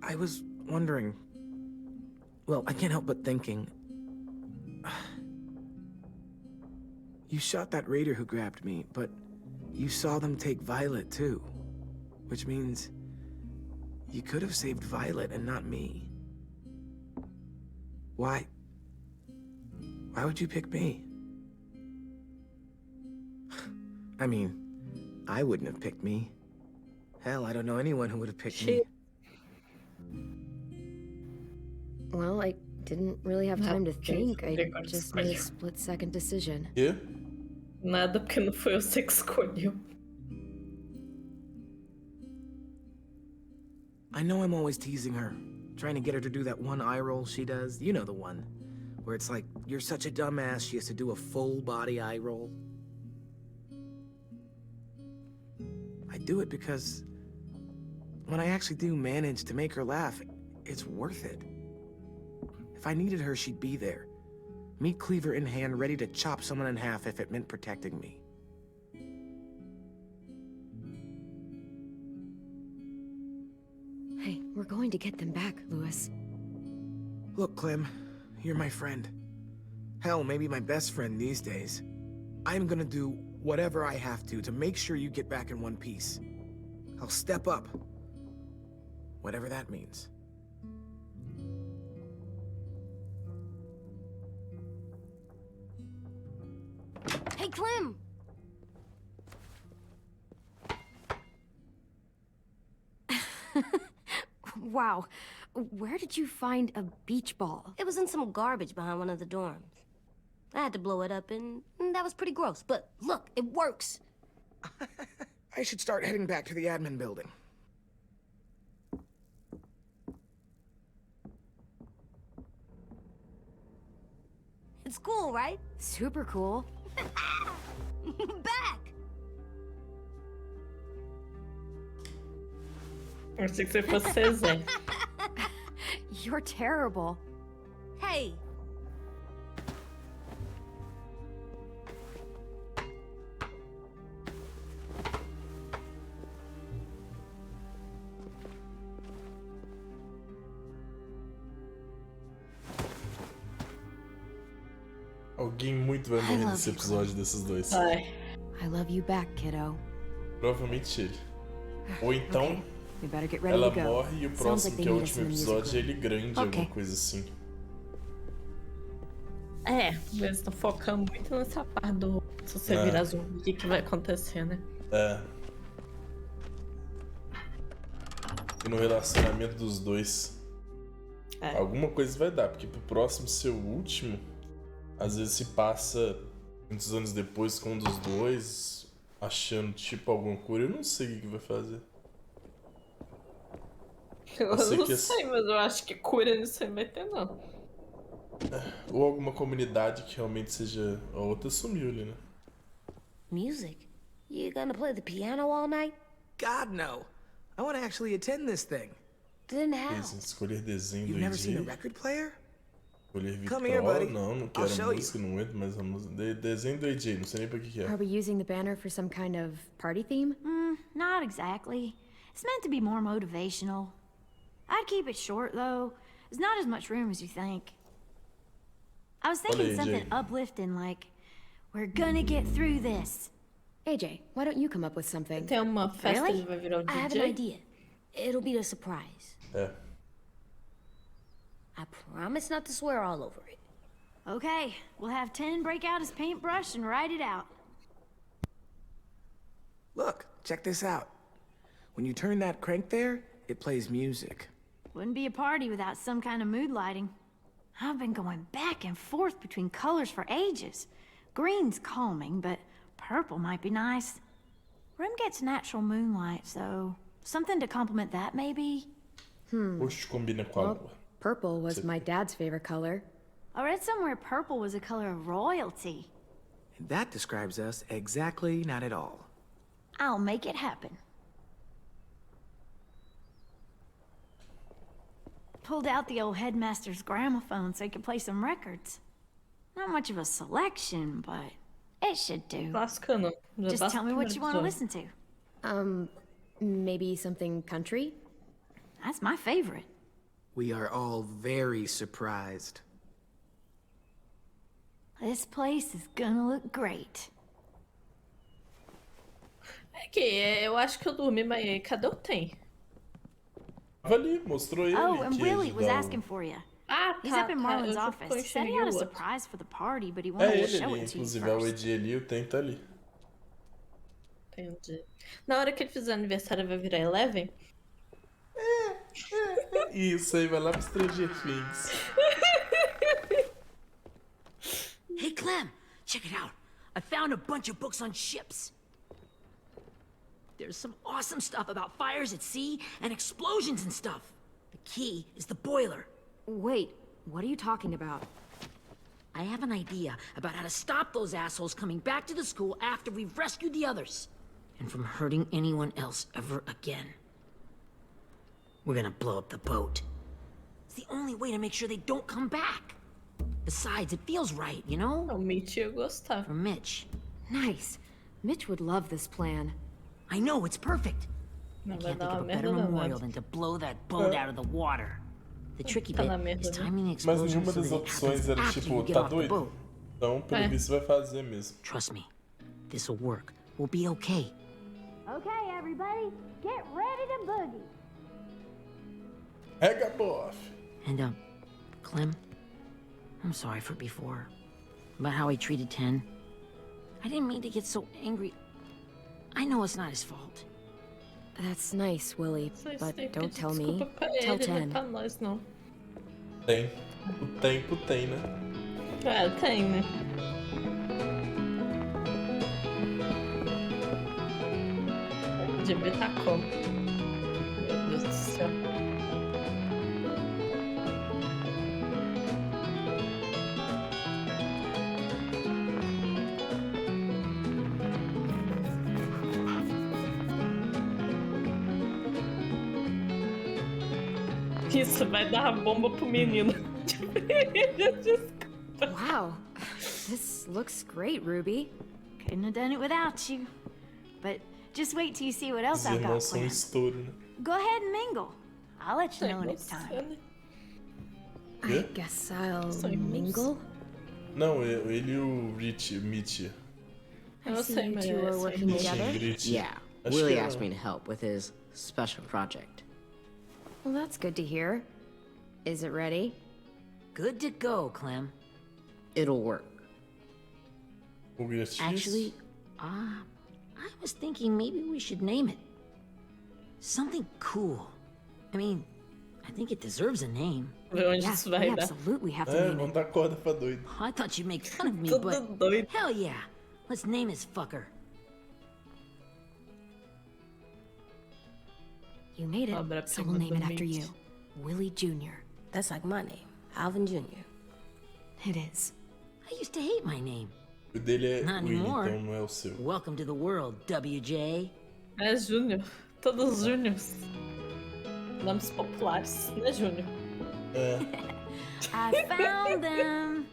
[SPEAKER 5] I was wondering... Well, I can't help but thinking... You shot that raider who grabbed me, but you saw them take Violet too. Which means... you could have saved Violet and not me. Why? Why would you pick me? I mean, I wouldn't have picked me. Hell, I don't know anyone who would have picked me.
[SPEAKER 3] Well, I didn't really have time to think. I just made a split-second decision.
[SPEAKER 1] Quê?
[SPEAKER 2] Nada, porque não foi você que escolheu.
[SPEAKER 5] I know I'm always teasing her, trying to get her to do that one eye roll she does. You know the one, where it's like, you're such a dumbass, she has to do a full body eye roll. I do it because when I actually do manage to make her laugh, it's worth it. If I needed her, she'd be there. Meat cleaver in hand, ready to chop someone in half if it meant protecting me.
[SPEAKER 3] Hey, we're going to get them back, Louis.
[SPEAKER 5] Look, Clem, you're my friend. Hell, maybe my best friend these days. I'm gonna do whatever I have to make sure you get back in one piece. I'll step up. Whatever that means.
[SPEAKER 4] Hey, Clem!
[SPEAKER 3] Wow. Where did you find a beach ball?
[SPEAKER 4] It was in some garbage behind one of the dorms. I had to blow it up, and that was pretty gross. But look, it works.
[SPEAKER 5] I should start heading back to the admin building.
[SPEAKER 4] It's cool, right?
[SPEAKER 3] Super cool.
[SPEAKER 4] Back!
[SPEAKER 2] Eu achei que você fosse Zé.
[SPEAKER 3] You're terrible.
[SPEAKER 4] Hey!
[SPEAKER 1] Alguém muito vai morrer nesse episódio desses dois.
[SPEAKER 2] Vai.
[SPEAKER 3] I love you back, kiddo.
[SPEAKER 1] Provavelmente ele. Ou então,
[SPEAKER 3] Okay, we better get ready
[SPEAKER 1] ela
[SPEAKER 3] to go.
[SPEAKER 1] morre e o
[SPEAKER 3] Sounds
[SPEAKER 1] próximo,
[SPEAKER 3] like they
[SPEAKER 1] que é o
[SPEAKER 3] need us
[SPEAKER 1] último
[SPEAKER 3] in the music
[SPEAKER 1] episódio, é
[SPEAKER 3] room.
[SPEAKER 1] ele grande,
[SPEAKER 3] Ok.
[SPEAKER 1] alguma coisa assim.
[SPEAKER 2] Eles estão focando muito nessa parte do. Se você
[SPEAKER 1] É.
[SPEAKER 2] virar zumbi, o que vai acontecer, né?
[SPEAKER 1] É. E no relacionamento dos dois.
[SPEAKER 2] É.
[SPEAKER 1] Alguma coisa vai dar, porque pro próximo ser o último, às vezes se passa muitos anos depois com um dos dois, achando tipo alguma cura. Eu não sei o que vai fazer.
[SPEAKER 2] Eu
[SPEAKER 1] sei
[SPEAKER 2] não
[SPEAKER 1] que
[SPEAKER 2] sei, mas eu acho que cura nisso aí vai ter, não.
[SPEAKER 1] Ou alguma comunidade que realmente seja. A outra sumiu ali, né?
[SPEAKER 4] Music? You gonna play the piano all night?
[SPEAKER 5] God, no. I want to actually attend this thing.
[SPEAKER 4] Then how?
[SPEAKER 1] Escolher desenho do
[SPEAKER 5] You've never seen a
[SPEAKER 1] EJ.
[SPEAKER 5] record player?
[SPEAKER 1] Escolher
[SPEAKER 5] Come here,
[SPEAKER 1] vitrola.
[SPEAKER 5] buddy.
[SPEAKER 1] Não
[SPEAKER 5] I'll
[SPEAKER 1] quero
[SPEAKER 5] show
[SPEAKER 1] música, não entro mais a música. Desenho do EJ, não sei nem pra que é.
[SPEAKER 3] Are we using the banner for some kind of party theme?
[SPEAKER 9] Not exactly. It's meant to be more motivational. I'd keep it short, though. There's not as much room as you think. I was thinking
[SPEAKER 1] Olha aí,
[SPEAKER 9] something
[SPEAKER 1] Jay.
[SPEAKER 9] uplifting like, we're gonna get through this.
[SPEAKER 3] AJ, why don't you come up with something?
[SPEAKER 2] Tem uma festa
[SPEAKER 9] Really?
[SPEAKER 2] que vai virar o
[SPEAKER 4] I have an
[SPEAKER 2] DJ.
[SPEAKER 4] idea. It'll be a surprise.
[SPEAKER 1] É.
[SPEAKER 4] I promise not to swear all over it.
[SPEAKER 9] Okay, we'll have 10 break out his paintbrush and write it out.
[SPEAKER 5] Look, check this out. When you turn that crank there, it plays music.
[SPEAKER 9] Wouldn't be a party without some kind of mood lighting. I've been going back and forth between colors for ages. Green's calming, but purple might be nice. Room gets natural moonlight, so something to complement that, maybe?
[SPEAKER 1] Roxo combina com a
[SPEAKER 3] Well,
[SPEAKER 1] lua.
[SPEAKER 3] purple was my dad's favorite color.
[SPEAKER 9] I read somewhere purple was a color of royalty.
[SPEAKER 5] And that describes us exactly not at all.
[SPEAKER 9] I'll make it happen. Pulled out the old headmaster's gramophone so he could play some records. Not much of a selection, but it should do.
[SPEAKER 2] Lascando. Já
[SPEAKER 9] Just
[SPEAKER 2] basta
[SPEAKER 9] tell me
[SPEAKER 2] o
[SPEAKER 9] what
[SPEAKER 2] primeiro
[SPEAKER 9] you want to
[SPEAKER 2] episódio.
[SPEAKER 9] listen to.
[SPEAKER 3] Maybe something country?
[SPEAKER 9] That's my favorite.
[SPEAKER 5] We are all very surprised.
[SPEAKER 9] This place is gonna look great.
[SPEAKER 2] É que eu acho que eu dormi, mas cadê o Tem?
[SPEAKER 1] Tava ali, mostrou ele.
[SPEAKER 9] Oh, and
[SPEAKER 1] que ia
[SPEAKER 9] Willie was
[SPEAKER 1] ajudar o-
[SPEAKER 9] asking for you.
[SPEAKER 2] Ah,
[SPEAKER 9] He's
[SPEAKER 2] tá,
[SPEAKER 9] up in
[SPEAKER 2] tá.
[SPEAKER 9] Marlon's
[SPEAKER 2] Eu já
[SPEAKER 9] office. He said he
[SPEAKER 2] conheci
[SPEAKER 9] had a
[SPEAKER 2] o outro.
[SPEAKER 9] surprise for the party, but he
[SPEAKER 1] É
[SPEAKER 9] wanted to
[SPEAKER 1] ele
[SPEAKER 9] show
[SPEAKER 1] ali,
[SPEAKER 9] it to you
[SPEAKER 1] inclusive é o
[SPEAKER 9] first.
[SPEAKER 1] Edi ali e o Tem tá ali.
[SPEAKER 2] Entendi. Na hora que ele fizer aniversário vai virar Eleven?
[SPEAKER 1] Isso aí, vai lá pro Stranger Things.
[SPEAKER 10] Hey, Clem, check it out. I found a bunch of books on ships. There's some awesome stuff about fires at sea and explosions and stuff. The key is the boiler.
[SPEAKER 3] Wait, what are you talking about?
[SPEAKER 10] I have an idea about how to stop those assholes coming back to the school after we've rescued the others. And from hurting anyone else ever again. We're gonna blow up the boat. It's the only way to make sure they don't come back. Besides, it feels right, you know?
[SPEAKER 2] O Mitch ia gostar.
[SPEAKER 10] For Mitch.
[SPEAKER 3] Nice. Mitch would love this plan.
[SPEAKER 10] I know, it's perfect.
[SPEAKER 2] Não
[SPEAKER 10] I
[SPEAKER 2] vai
[SPEAKER 10] can't
[SPEAKER 2] dar
[SPEAKER 10] think
[SPEAKER 2] uma
[SPEAKER 10] of a better
[SPEAKER 2] merda
[SPEAKER 10] memorial
[SPEAKER 2] danada.
[SPEAKER 10] than to blow that boat out of the water. The tricky
[SPEAKER 2] Tá
[SPEAKER 10] bit
[SPEAKER 2] na merda,
[SPEAKER 10] is
[SPEAKER 2] né?
[SPEAKER 10] timing the
[SPEAKER 1] Mas
[SPEAKER 10] explosion
[SPEAKER 1] nenhuma
[SPEAKER 10] so
[SPEAKER 1] das
[SPEAKER 10] that it
[SPEAKER 1] opções
[SPEAKER 10] happens
[SPEAKER 1] era
[SPEAKER 10] after
[SPEAKER 1] tipo,
[SPEAKER 10] you get
[SPEAKER 1] tá
[SPEAKER 10] off the
[SPEAKER 1] doido?
[SPEAKER 10] boat.
[SPEAKER 1] Então, pelo visto, vai fazer mesmo.
[SPEAKER 10] Trust me, this'll work. We'll be okay.
[SPEAKER 9] Okay, everybody, get ready to boogie.
[SPEAKER 1] Rega bof!
[SPEAKER 10] And, Clem, I'm sorry for before. About how he treated Ten. I didn't mean to get so angry. I know it's not his fault.
[SPEAKER 3] That's nice, Willie,
[SPEAKER 2] Vocês
[SPEAKER 3] but
[SPEAKER 2] têm que
[SPEAKER 3] don't
[SPEAKER 2] pedir
[SPEAKER 3] tell me.
[SPEAKER 2] desculpa pra
[SPEAKER 3] Tell
[SPEAKER 2] ele, não é
[SPEAKER 3] 10.
[SPEAKER 2] pra nós, não.
[SPEAKER 1] Tem. O tempo tem, né?
[SPEAKER 2] É, tem, né? Devia estar como? Meu Deus do céu. Isso vai dar a bomba pro menino. Desculpa.
[SPEAKER 3] Wow. This looks great, Ruby.
[SPEAKER 9] Couldn't have done it without you. But just wait till you see what
[SPEAKER 1] Os
[SPEAKER 9] else I've got
[SPEAKER 1] irmãos são
[SPEAKER 9] planned.
[SPEAKER 1] estouro, né?
[SPEAKER 9] Go ahead and mingle. I'll let you
[SPEAKER 2] Sem
[SPEAKER 9] know when it's
[SPEAKER 2] você,
[SPEAKER 9] time.
[SPEAKER 2] né?
[SPEAKER 3] I
[SPEAKER 1] Yeah.
[SPEAKER 3] guess I'll
[SPEAKER 2] Sorry,
[SPEAKER 3] mingle.
[SPEAKER 1] Não, ele e o Mitch.
[SPEAKER 3] I
[SPEAKER 2] Eu
[SPEAKER 3] see
[SPEAKER 2] sei,
[SPEAKER 3] you
[SPEAKER 2] mas
[SPEAKER 3] two are
[SPEAKER 2] é
[SPEAKER 3] working
[SPEAKER 2] sem
[SPEAKER 3] together.
[SPEAKER 1] Grit.
[SPEAKER 11] Yeah,
[SPEAKER 1] Acho
[SPEAKER 11] Willie
[SPEAKER 1] que
[SPEAKER 11] asked me to help with his special project.
[SPEAKER 3] Well, that's good to hear. Is it ready?
[SPEAKER 10] Good to go, Clem.
[SPEAKER 11] It'll work.
[SPEAKER 1] O Grit.
[SPEAKER 10] Actually, I was thinking maybe we should name it. Something cool. I mean, I think it deserves a name.
[SPEAKER 2] Ver onde
[SPEAKER 3] Yeah,
[SPEAKER 2] isso
[SPEAKER 3] we
[SPEAKER 2] vai dar.
[SPEAKER 3] absolutely have to
[SPEAKER 1] É,
[SPEAKER 3] name
[SPEAKER 1] vamos
[SPEAKER 3] it.
[SPEAKER 1] dar corda pra doido.
[SPEAKER 10] I thought you'd make fun of me,
[SPEAKER 2] Tudo
[SPEAKER 10] but
[SPEAKER 2] doido.
[SPEAKER 10] hell yeah. Let's name this fucker.
[SPEAKER 3] You made it,
[SPEAKER 2] Obra
[SPEAKER 3] so
[SPEAKER 2] prima
[SPEAKER 3] we'll name
[SPEAKER 2] do
[SPEAKER 3] it after
[SPEAKER 2] Mitch.
[SPEAKER 3] you. Willie Jr.
[SPEAKER 4] That's like my name, Alvin Jr.
[SPEAKER 3] It is.
[SPEAKER 10] I used to hate my name.
[SPEAKER 1] O dele é
[SPEAKER 10] Not
[SPEAKER 1] Willie,
[SPEAKER 10] anymore.
[SPEAKER 1] então não é o seu.
[SPEAKER 10] Welcome to the world, WJ.
[SPEAKER 2] É Júnior. Todos os Júniors. Nomes populares, né, Júnior?
[SPEAKER 1] É.
[SPEAKER 9] I found them.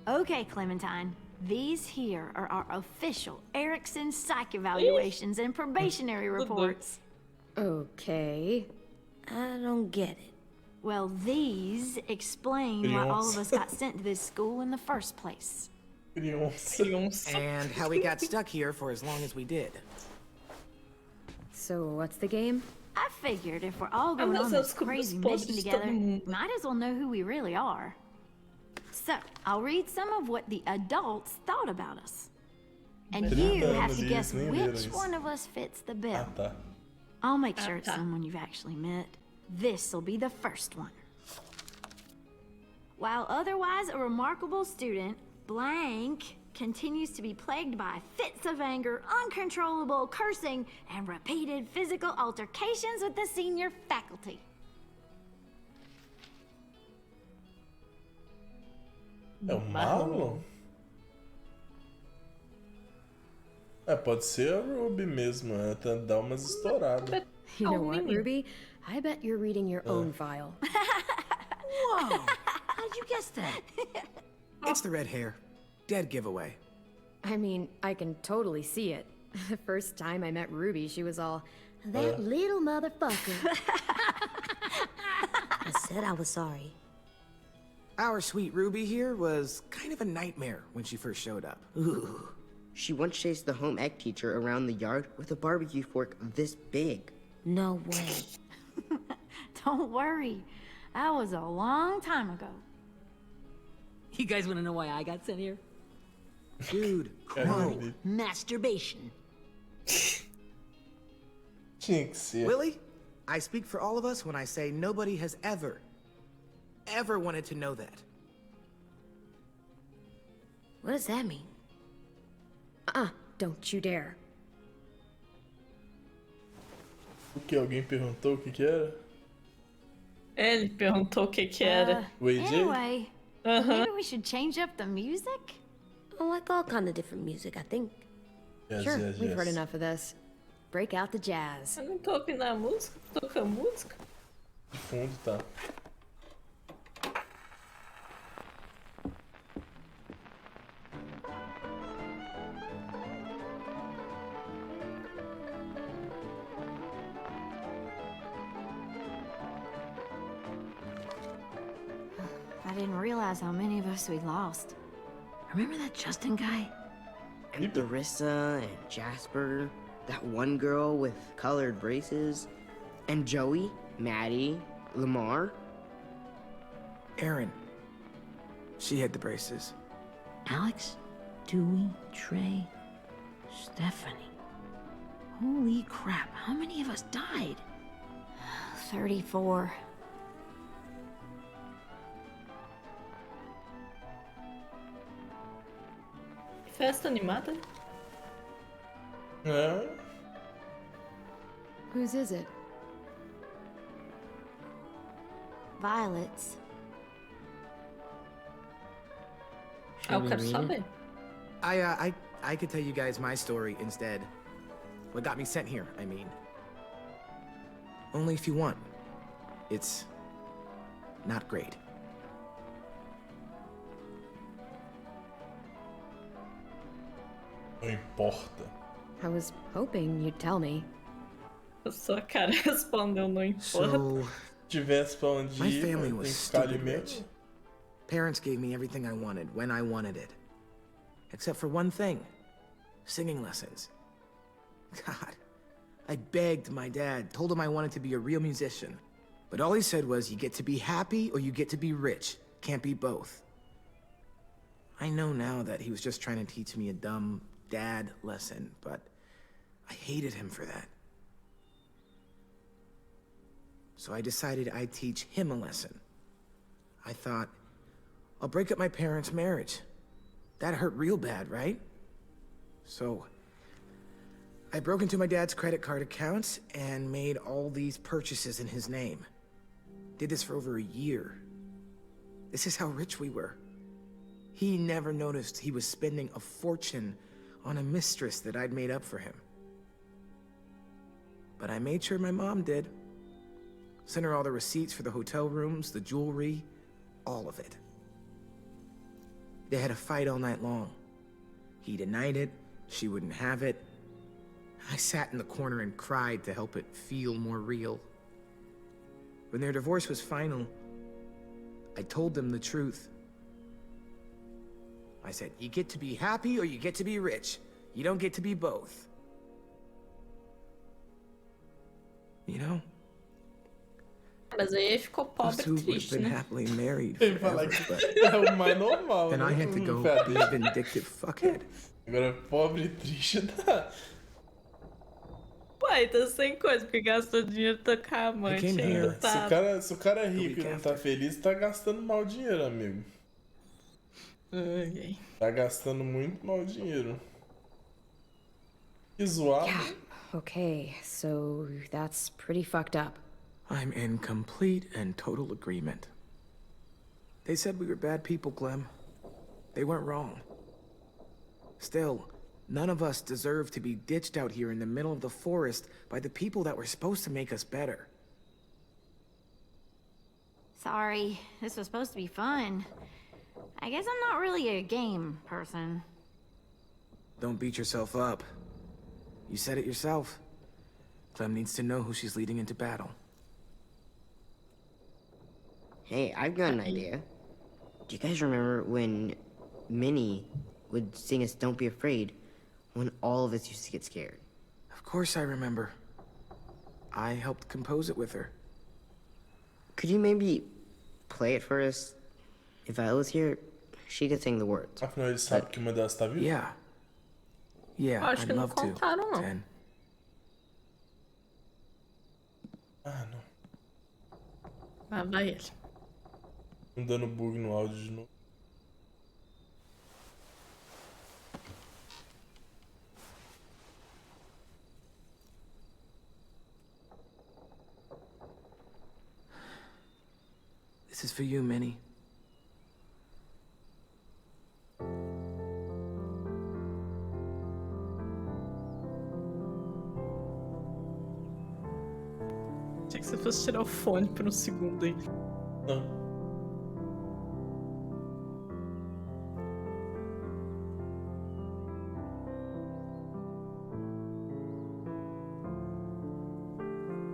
[SPEAKER 9] Okay, Clementine. These here are our official Erickson psych evaluations and probationary reports.
[SPEAKER 3] Okay.
[SPEAKER 4] I don't get it.
[SPEAKER 9] Well, these explain why all of us got sent to this school in the first place.
[SPEAKER 1] Criança.
[SPEAKER 5] And how we got stuck here for as long as we did.
[SPEAKER 3] So what's the game?
[SPEAKER 9] I figured if we're all going
[SPEAKER 2] mas
[SPEAKER 9] on
[SPEAKER 2] eu
[SPEAKER 9] this
[SPEAKER 2] descobri
[SPEAKER 9] crazy
[SPEAKER 2] os
[SPEAKER 9] mission
[SPEAKER 2] podres de
[SPEAKER 9] together,
[SPEAKER 2] todo mundo.
[SPEAKER 9] might as well know who we really are. So, I'll read some of what the adults thought about us. And you have to guess which one of us fits the bill.
[SPEAKER 1] Ah, tá.
[SPEAKER 9] I'll make sure it's someone you've actually met. This'll be the first one. While otherwise a remarkable student, blank continues to be plagued by fits of anger, uncontrollable cursing, and repeated physical altercations with the senior faculty.
[SPEAKER 1] É o Marlon? É, pode ser a Ruby mesmo, dá umas estouradas.
[SPEAKER 3] You know what, Ruby? I bet you're reading your own file.
[SPEAKER 10] Whoa! How'd you guess that?
[SPEAKER 5] It's the red hair. Dead giveaway.
[SPEAKER 3] I mean, I can totally see it. The first time I met Ruby, she was all, that little motherfucker.
[SPEAKER 4] I said I was sorry.
[SPEAKER 5] Our sweet Ruby here was kind of a nightmare when she first showed up.
[SPEAKER 11] Ooh. She once chased the home ec teacher around the yard with a barbecue fork this big.
[SPEAKER 4] No way.
[SPEAKER 9] Don't worry, that was a long time ago.
[SPEAKER 10] You guys want to know why I got sent here?
[SPEAKER 5] Dude,
[SPEAKER 1] Ruby.
[SPEAKER 10] Masturbation.
[SPEAKER 1] Tinha que ser.
[SPEAKER 5] Willie, I speak for all of us when I say nobody has ever wanted to know that.
[SPEAKER 4] What does that mean?
[SPEAKER 3] Don't you dare.
[SPEAKER 1] O que? Alguém perguntou o que era?
[SPEAKER 2] Ele perguntou o que era.
[SPEAKER 1] O AJ?
[SPEAKER 9] Anyway, maybe we should change up the music?
[SPEAKER 4] I like all kind of different music, I think.
[SPEAKER 1] Yes,
[SPEAKER 3] Sure,
[SPEAKER 1] yes,
[SPEAKER 3] we've
[SPEAKER 1] yes.
[SPEAKER 3] heard enough of this. break out the jazz.
[SPEAKER 2] Eu não tô ouvindo a música, tô com a música.
[SPEAKER 1] De fundo, tá.
[SPEAKER 9] I didn't realize how many of us we'd lost. Remember that Justin guy?
[SPEAKER 11] And Larissa and Jasper, that one girl with colored braces, and Joey, Maddie, Lamar.
[SPEAKER 5] Erin. She had the braces.
[SPEAKER 10] Alex, Dewey, Trey, Stephanie. Holy crap, how many of us died?
[SPEAKER 9] 34.
[SPEAKER 2] Festa animada?
[SPEAKER 1] É.
[SPEAKER 3] Whose is it?
[SPEAKER 9] Violet's.
[SPEAKER 2] Ah, eu quero saber.
[SPEAKER 5] I could tell you guys my story instead. What got me sent here, I mean. Only if you want. It's not great.
[SPEAKER 1] Não importa.
[SPEAKER 3] I was hoping you'd tell me.
[SPEAKER 2] A sua cara respondeu, não importa.
[SPEAKER 5] So,
[SPEAKER 1] Tivesse pra onde
[SPEAKER 5] my
[SPEAKER 1] ir,
[SPEAKER 5] family
[SPEAKER 1] tem
[SPEAKER 5] was
[SPEAKER 1] que ficar ali
[SPEAKER 5] stupid
[SPEAKER 1] mesmo.
[SPEAKER 5] rich. Parents gave me everything I wanted when I wanted it. Except for one thing. Singing lessons. God. I begged my dad, told him I wanted to be a real musician. But all he said was, you get to be happy or you get to be rich. Can't be both. I know now that he was just trying to teach me a dumb dad lesson, but I hated him for that. So I decided I'd teach him a lesson. I thought, I'll break up my parents' marriage. That hurt real bad, right? So I broke into my dad's credit card accounts and made all these purchases in his name. Did this for over a year. This is how rich we were. He never noticed he was spending a fortune on a mistress that I'd made up for him. But I made sure my mom did. Sent her all the receipts for the hotel rooms, the jewelry, all of it. They had a fight all night long. He denied it, she wouldn't have it. I sat in the corner and cried to help it feel more real. When their divorce was final, I told them the truth. I said, you get to be happy or you get to be rich. You don't get to be both. You know?
[SPEAKER 2] Mas aí ele ficou
[SPEAKER 5] Those
[SPEAKER 2] pobre
[SPEAKER 5] two
[SPEAKER 2] e
[SPEAKER 5] would have
[SPEAKER 2] triste,
[SPEAKER 5] been
[SPEAKER 2] né?
[SPEAKER 5] happily married
[SPEAKER 1] Ele fala
[SPEAKER 5] forever,
[SPEAKER 1] que
[SPEAKER 5] but
[SPEAKER 1] é o mais normal,
[SPEAKER 5] then
[SPEAKER 1] né?
[SPEAKER 5] I had to go
[SPEAKER 1] Velho.
[SPEAKER 5] be a vindictive fuckhead.
[SPEAKER 1] Agora, pobre e triste dá.
[SPEAKER 2] Uai, tá sem coisa, porque gastou dinheiro com a amante.
[SPEAKER 5] came
[SPEAKER 2] Ainda
[SPEAKER 5] here.
[SPEAKER 2] tá...
[SPEAKER 1] Se o cara é rico e não tá feliz, tá gastando mal dinheiro, amigo.
[SPEAKER 2] Ai,
[SPEAKER 1] Tá gastando muito mal dinheiro. Que zoado.
[SPEAKER 3] Yeah, okay, so that's pretty fucked up.
[SPEAKER 5] I'm in complete and total agreement. They said we were bad people, Clem. They weren't wrong. Still, none of us deserve to be ditched out here in the middle of the forest by the people that were supposed to make us better.
[SPEAKER 9] Sorry, this was supposed to be fun. I guess I'm not really a game person.
[SPEAKER 5] Don't beat yourself up. You said it yourself. Clem needs to know who she's leading into battle.
[SPEAKER 11] Hey, I've got an idea. Do you guys remember when Minnie would sing us Don't Be Afraid when all of us used to get scared?
[SPEAKER 5] Of course I remember. I helped compose it with her.
[SPEAKER 11] Could you maybe play it for us? If I was here, she could sing the words.
[SPEAKER 1] Afinal, ele sabe que uma delas tá viva?
[SPEAKER 5] Yeah. Yeah,
[SPEAKER 2] Acho
[SPEAKER 5] I'd
[SPEAKER 2] que não
[SPEAKER 5] love to.
[SPEAKER 2] contaram, não.
[SPEAKER 5] Ten.
[SPEAKER 1] Ah, não.
[SPEAKER 2] Ah, vai ele.
[SPEAKER 1] Dando bug no áudio de novo.
[SPEAKER 5] This is for you, Minnie.
[SPEAKER 2] fosse tirar o fone por um segundo aí.
[SPEAKER 1] Não.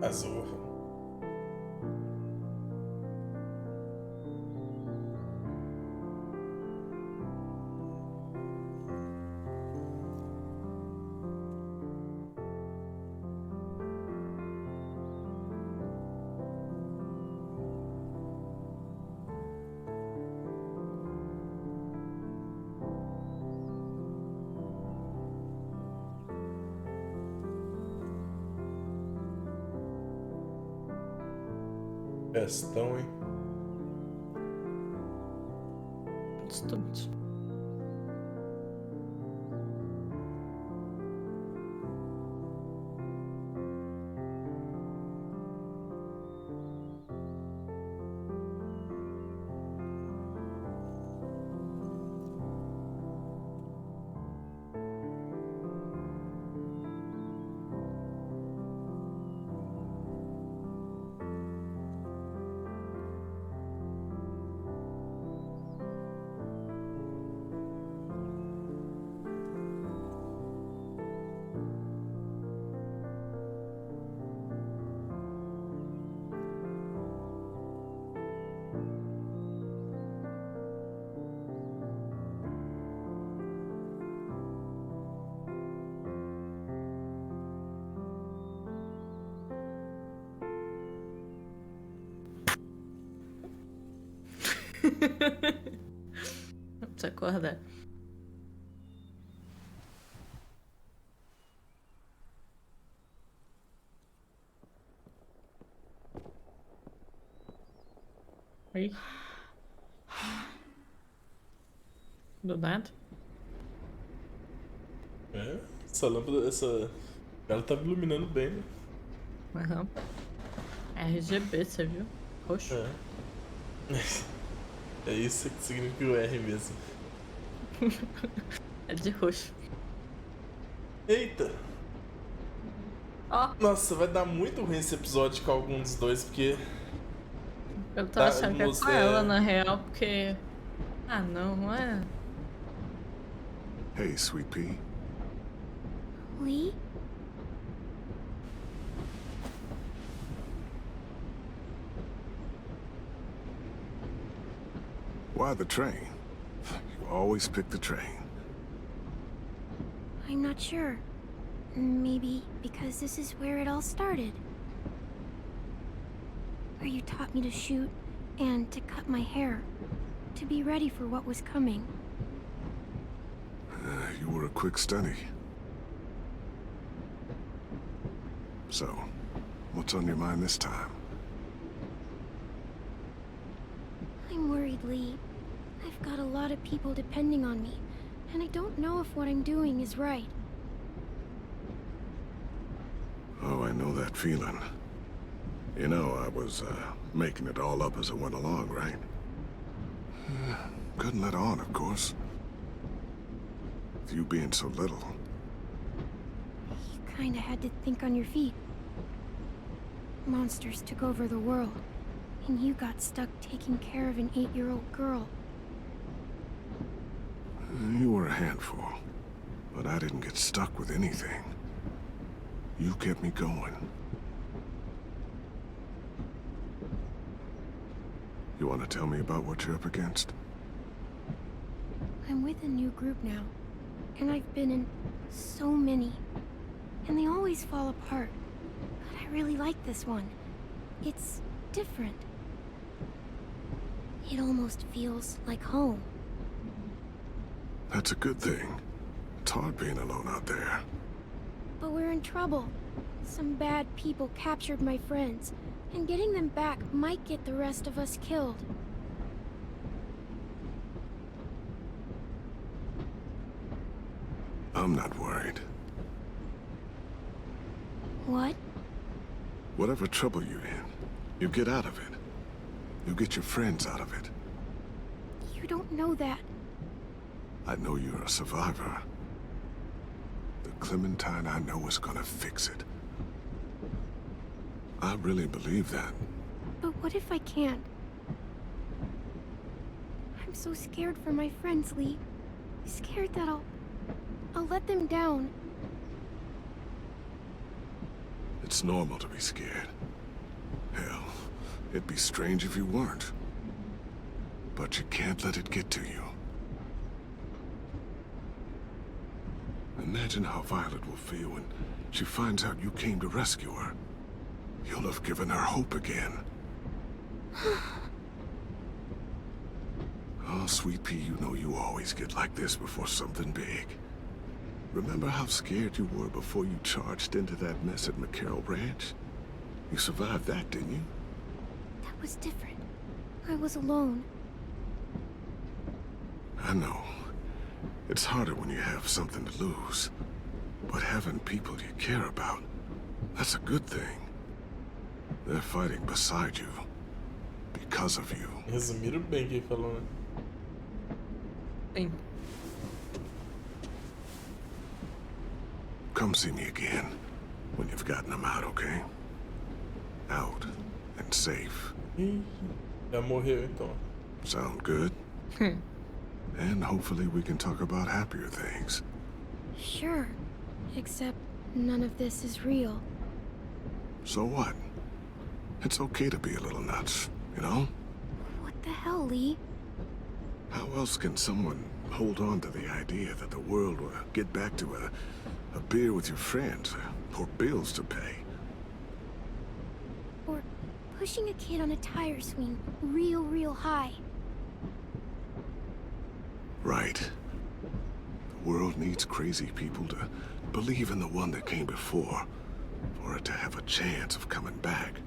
[SPEAKER 1] Azul. Questão, hein?
[SPEAKER 2] Bastante. Não precisa acordar. Oi. Do nada?
[SPEAKER 1] É, essa lâmpada, ela tá me iluminando bem, né?
[SPEAKER 2] Aham. RGB, você viu? Roxo.
[SPEAKER 1] É. É isso que significa o R mesmo.
[SPEAKER 2] É de roxo.
[SPEAKER 1] Eita!
[SPEAKER 2] Ó.
[SPEAKER 1] Nossa, vai dar muito ruim esse episódio com algum dos dois, porque...
[SPEAKER 2] Eu tô achando que é com ela, na real, porque... Ah, não é...
[SPEAKER 12] Hey, Sweet Pea.
[SPEAKER 9] Lee?
[SPEAKER 12] Why the train? You always pick the train.
[SPEAKER 9] I'm not sure. Maybe because this is where it all started. Where you taught me to shoot and to cut my hair. To be ready for what was coming.
[SPEAKER 12] You were a quick study. So, what's on your mind this time?
[SPEAKER 9] I'm worried, Lee. I've got a lot of people depending on me, and I don't know if what I'm doing is right.
[SPEAKER 12] Oh, I know that feeling. You know, I was, making it all up as I went along, right? Couldn't let on, of course. With you being so little.
[SPEAKER 9] You kinda had to think on your feet. Monsters took over the world, and you got stuck taking care of an 8-year-old girl.
[SPEAKER 12] You were a handful, but I didn't get stuck with anything. You kept me going. You want to tell me about what you're up against?
[SPEAKER 9] I'm with a new group now, and I've been in so many, and they always fall apart. But I really like this one. It's different. It almost feels like home.
[SPEAKER 12] That's a good thing. It's hard being alone out there.
[SPEAKER 9] But we're in trouble. Some bad people captured my friends, and getting them back might get the rest of us killed.
[SPEAKER 12] I'm not worried.
[SPEAKER 9] What?
[SPEAKER 12] Whatever trouble you're in, you get out of it. You get your friends out of it.
[SPEAKER 9] You don't know that.
[SPEAKER 12] I know you're a survivor. The Clementine I know is gonna fix it. I really believe that.
[SPEAKER 3] But what if I can't? I'm so scared for my friends, Lee. Scared that I'll let them down.
[SPEAKER 12] It's normal to be scared. Hell, it'd be strange if you weren't. But you can't let it get to you. Imagine how Violet will feel when she finds out you came to rescue her. You'll have given her hope again. Oh, Sweet Pea, you know you always get like this before something big. Remember how scared you were before you charged into that mess at McCarroll Ranch? You survived that, didn't you?
[SPEAKER 3] That was different. I was alone.
[SPEAKER 12] I know. It's harder when you have something to lose. But having people you care about, that's a good thing. They're fighting beside you. Because of you.
[SPEAKER 1] Resumiram bem o que ele falou, né?
[SPEAKER 2] Sim.
[SPEAKER 12] Come see me again when you've gotten them out, okay? Out and safe.
[SPEAKER 1] Ih, já morreu então.
[SPEAKER 12] Sound good? And hopefully we can talk about happier things.
[SPEAKER 3] Sure. Except none of this is real.
[SPEAKER 12] So what? It's okay to be a little nuts, you know?
[SPEAKER 3] What the hell, Lee?
[SPEAKER 12] How else can someone hold on to the idea that the world will get back to a beer with your friends or bills to pay?
[SPEAKER 3] Or pushing a kid on a tire swing real high.
[SPEAKER 12] Right. The world needs crazy people to believe in the one that came before, for it to have a chance of coming back.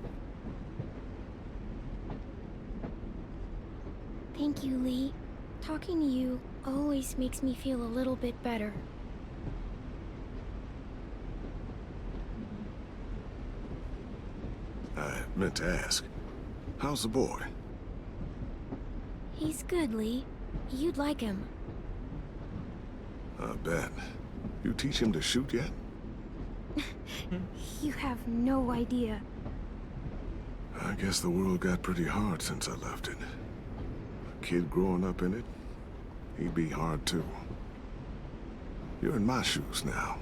[SPEAKER 3] Thank you, Lee. Talking to you always makes me feel a little bit better.
[SPEAKER 12] I meant to ask, how's the boy?
[SPEAKER 3] He's good, Lee. You'd like him.
[SPEAKER 12] I bet. You teach him to shoot yet?
[SPEAKER 3] You have no idea.
[SPEAKER 12] I guess the world got pretty hard since I left it. A kid growing up in it, he'd be hard too. You're in my shoes now,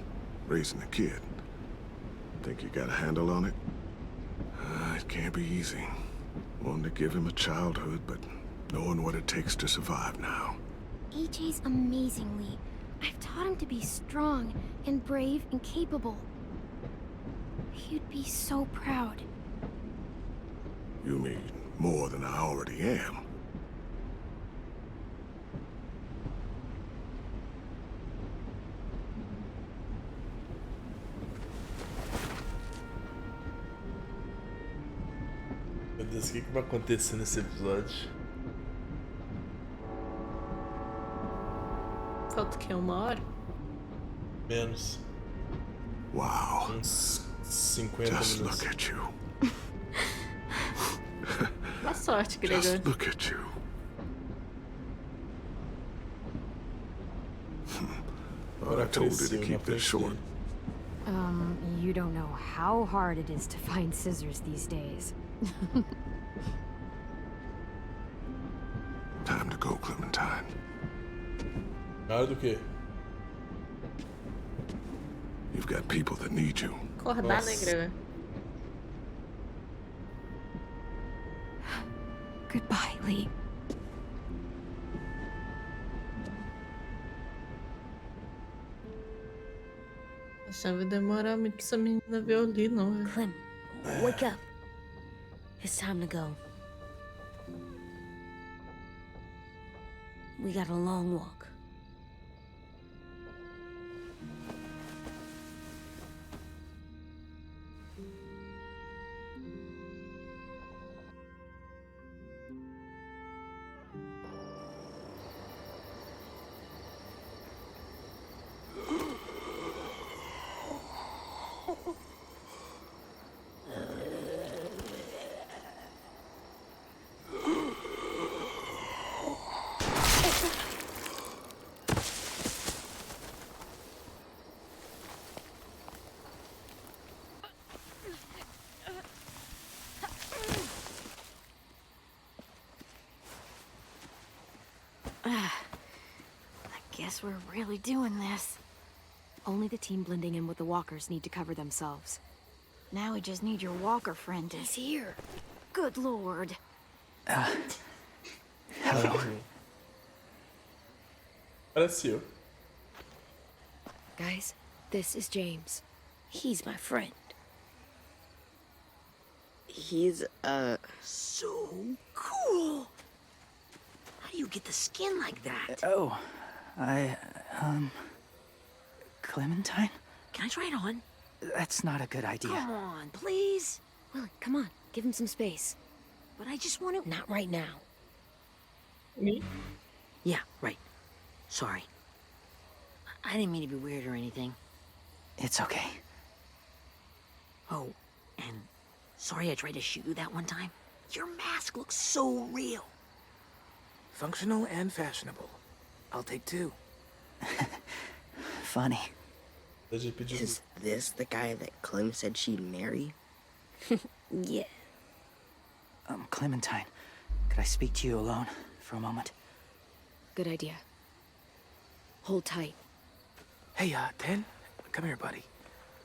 [SPEAKER 12] raising a kid. Think you got a handle on it? It can't be easy. Wanting to give him a childhood, but knowing what it takes to survive now.
[SPEAKER 3] AJ's amazing, Lee. I've taught him to be strong and brave and capable. He'd be so proud.
[SPEAKER 12] You mean more than I already am?
[SPEAKER 1] Meu Deus, o que vai acontecer nesse episódio?
[SPEAKER 2] Falta o quê? 1 hora?
[SPEAKER 1] Menos.
[SPEAKER 12] Wow.
[SPEAKER 1] Uns 50
[SPEAKER 12] Just
[SPEAKER 1] minutos.
[SPEAKER 12] look at you.
[SPEAKER 2] Boa sorte, Gregor.
[SPEAKER 12] Just look at you. Well, I told you to keep this short.
[SPEAKER 3] You don't know how hard it is to find scissors these days.
[SPEAKER 12] Time to go, Clementine.
[SPEAKER 1] Nada do que?
[SPEAKER 12] You've got people that need you.
[SPEAKER 2] Acordar, né, Gregor?
[SPEAKER 3] Goodbye, Lee.
[SPEAKER 2] Achava que demorar muito pra essa menina ver o Lee, não, velho.
[SPEAKER 4] Clem, wake up. It's time to go. We got a long walk.
[SPEAKER 9] I guess we're really doing this.
[SPEAKER 3] Only the team blending in with the walkers need to cover themselves.
[SPEAKER 9] Now we just need your walker friend to...
[SPEAKER 3] He's here.
[SPEAKER 9] Good lord.
[SPEAKER 6] Hello.
[SPEAKER 1] Parece eu.
[SPEAKER 3] Guys, this is James.
[SPEAKER 4] He's my friend.
[SPEAKER 11] He's,
[SPEAKER 10] So cool. How do you get the skin like that?
[SPEAKER 6] Oh, Clementine?
[SPEAKER 10] Can I try it on?
[SPEAKER 6] That's not a good idea.
[SPEAKER 10] Come on, please.
[SPEAKER 3] Willie, come on. Give him some space.
[SPEAKER 10] But I just want to...
[SPEAKER 4] Not right now.
[SPEAKER 2] Me?
[SPEAKER 10] Yeah, right. Sorry. I didn't mean to be weird or anything.
[SPEAKER 6] It's okay.
[SPEAKER 10] Oh, and sorry I tried to shoot you that one time. Your mask looks so real.
[SPEAKER 5] Functional and fashionable. I'll take 2.
[SPEAKER 6] Funny.
[SPEAKER 11] is this the guy that Clem said she'd marry?
[SPEAKER 4] Yeah.
[SPEAKER 6] Clementine, could I speak to you alone for a moment?
[SPEAKER 3] Good idea. Hold tight.
[SPEAKER 5] Hey, Ten, come here, buddy.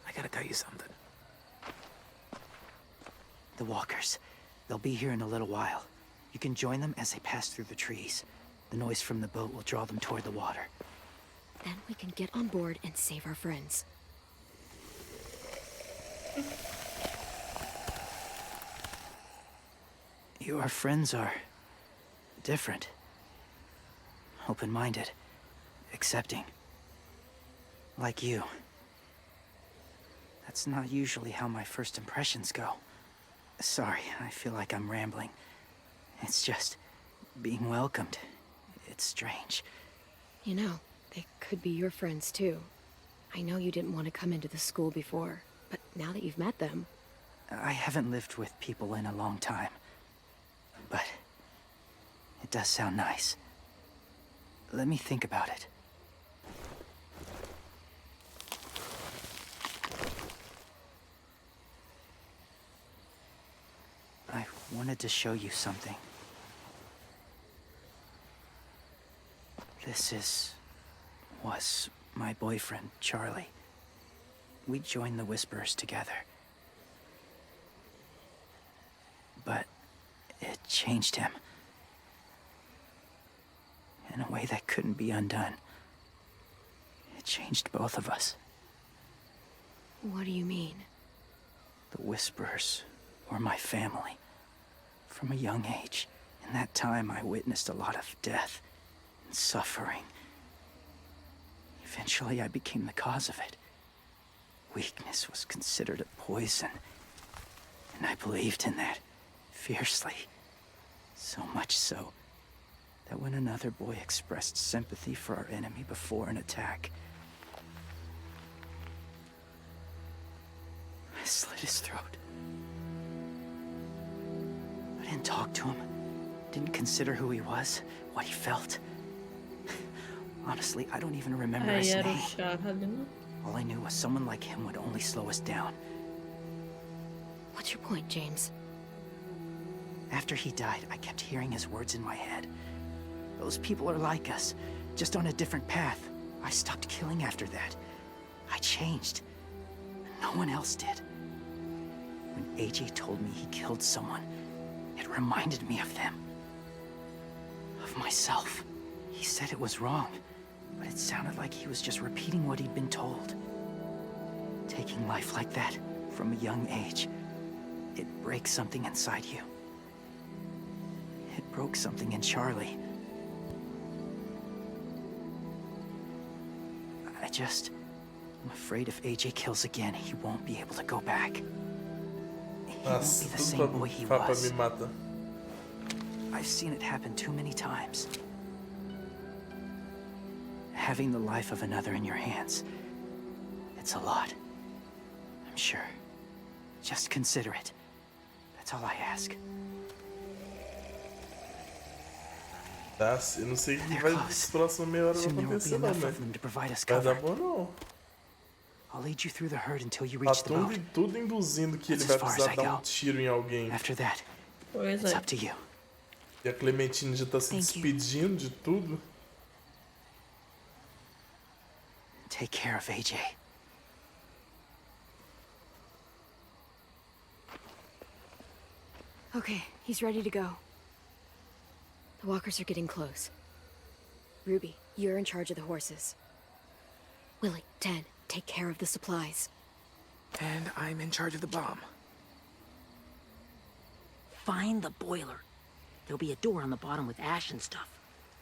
[SPEAKER 5] I gotta tell you something.
[SPEAKER 6] The walkers. They'll be here in a little while. You can join them as they pass through the trees. The noise from the boat will draw them toward the water.
[SPEAKER 3] Then we can get on board and save our friends.
[SPEAKER 6] Your friends are different. Open-minded. Accepting. Like you. That's not usually how my first impressions go. Sorry, I feel like I'm rambling. It's just being welcomed. It's strange.
[SPEAKER 3] You know, they could be your friends too. I know you didn't want to come into the school before, but now that you've met them...
[SPEAKER 6] I haven't lived with people in a long time. But it does sound nice. Let me think about it. I wanted to show you something. This was my boyfriend, Charlie. We joined the Whisperers together. But it changed him. In a way that couldn't be undone. It changed both of us.
[SPEAKER 3] What do you mean?
[SPEAKER 6] The Whisperers were my family. From a young age. In that time, I witnessed a lot of death and suffering. Eventually, I became the cause of it. Weakness was considered a poison. And I believed in that fiercely. So much so that when another boy expressed sympathy for our enemy before an attack, I slit his throat. I didn't talk to him, didn't consider who he was, what he felt. Honestly, I don't even remember his
[SPEAKER 2] Aí era o
[SPEAKER 6] name.
[SPEAKER 2] chá ali, né?
[SPEAKER 6] All I knew was someone like him would only slow us down.
[SPEAKER 3] What's your point, James?
[SPEAKER 6] After he died, I kept hearing his words in my head. Those people are like us, just on a different path. I stopped killing after that. I changed. And no one else did. When AJ told me he killed someone, it reminded me of them. Of myself. He said it was wrong, but it sounded like he was just repeating what he'd been told. Taking life like that, from a young age, it breaks something inside you. It broke something in Charlie. I'm afraid if AJ kills again, he won't be able to go back. He won't be the same boy he was.
[SPEAKER 1] me mata.
[SPEAKER 6] I've seen it happen too many times. Having the life of another in your hands, it's a lot. I'm sure. Just consider it. That's all I ask.
[SPEAKER 1] Tá, eu não sei o que vai nas próximas meia hora vai
[SPEAKER 6] Soon there will be
[SPEAKER 1] acontecer não,
[SPEAKER 6] enough
[SPEAKER 1] né?
[SPEAKER 6] of them to provide us
[SPEAKER 1] Vai dar
[SPEAKER 6] cover.
[SPEAKER 1] bom não.
[SPEAKER 6] I'll lead you through the herd until you
[SPEAKER 1] Tá
[SPEAKER 6] reach the boat.
[SPEAKER 1] tudo induzindo que ele
[SPEAKER 6] That's
[SPEAKER 1] vai
[SPEAKER 6] as far as
[SPEAKER 1] precisar
[SPEAKER 6] I
[SPEAKER 1] dar
[SPEAKER 6] go.
[SPEAKER 1] um tiro em alguém.
[SPEAKER 6] After that,
[SPEAKER 2] Pois
[SPEAKER 6] it's
[SPEAKER 2] é.
[SPEAKER 6] up to you.
[SPEAKER 1] E a Clementine já tá se despedindo de tudo.
[SPEAKER 6] Take care of AJ.
[SPEAKER 3] Okay, he's ready to go. The walkers are getting close. Ruby, you're in charge of the horses. Willie, Ted, take care of the supplies.
[SPEAKER 5] And I'm in charge of the bomb.
[SPEAKER 10] Find the boiler. There'll be a door on the bottom with ash and stuff.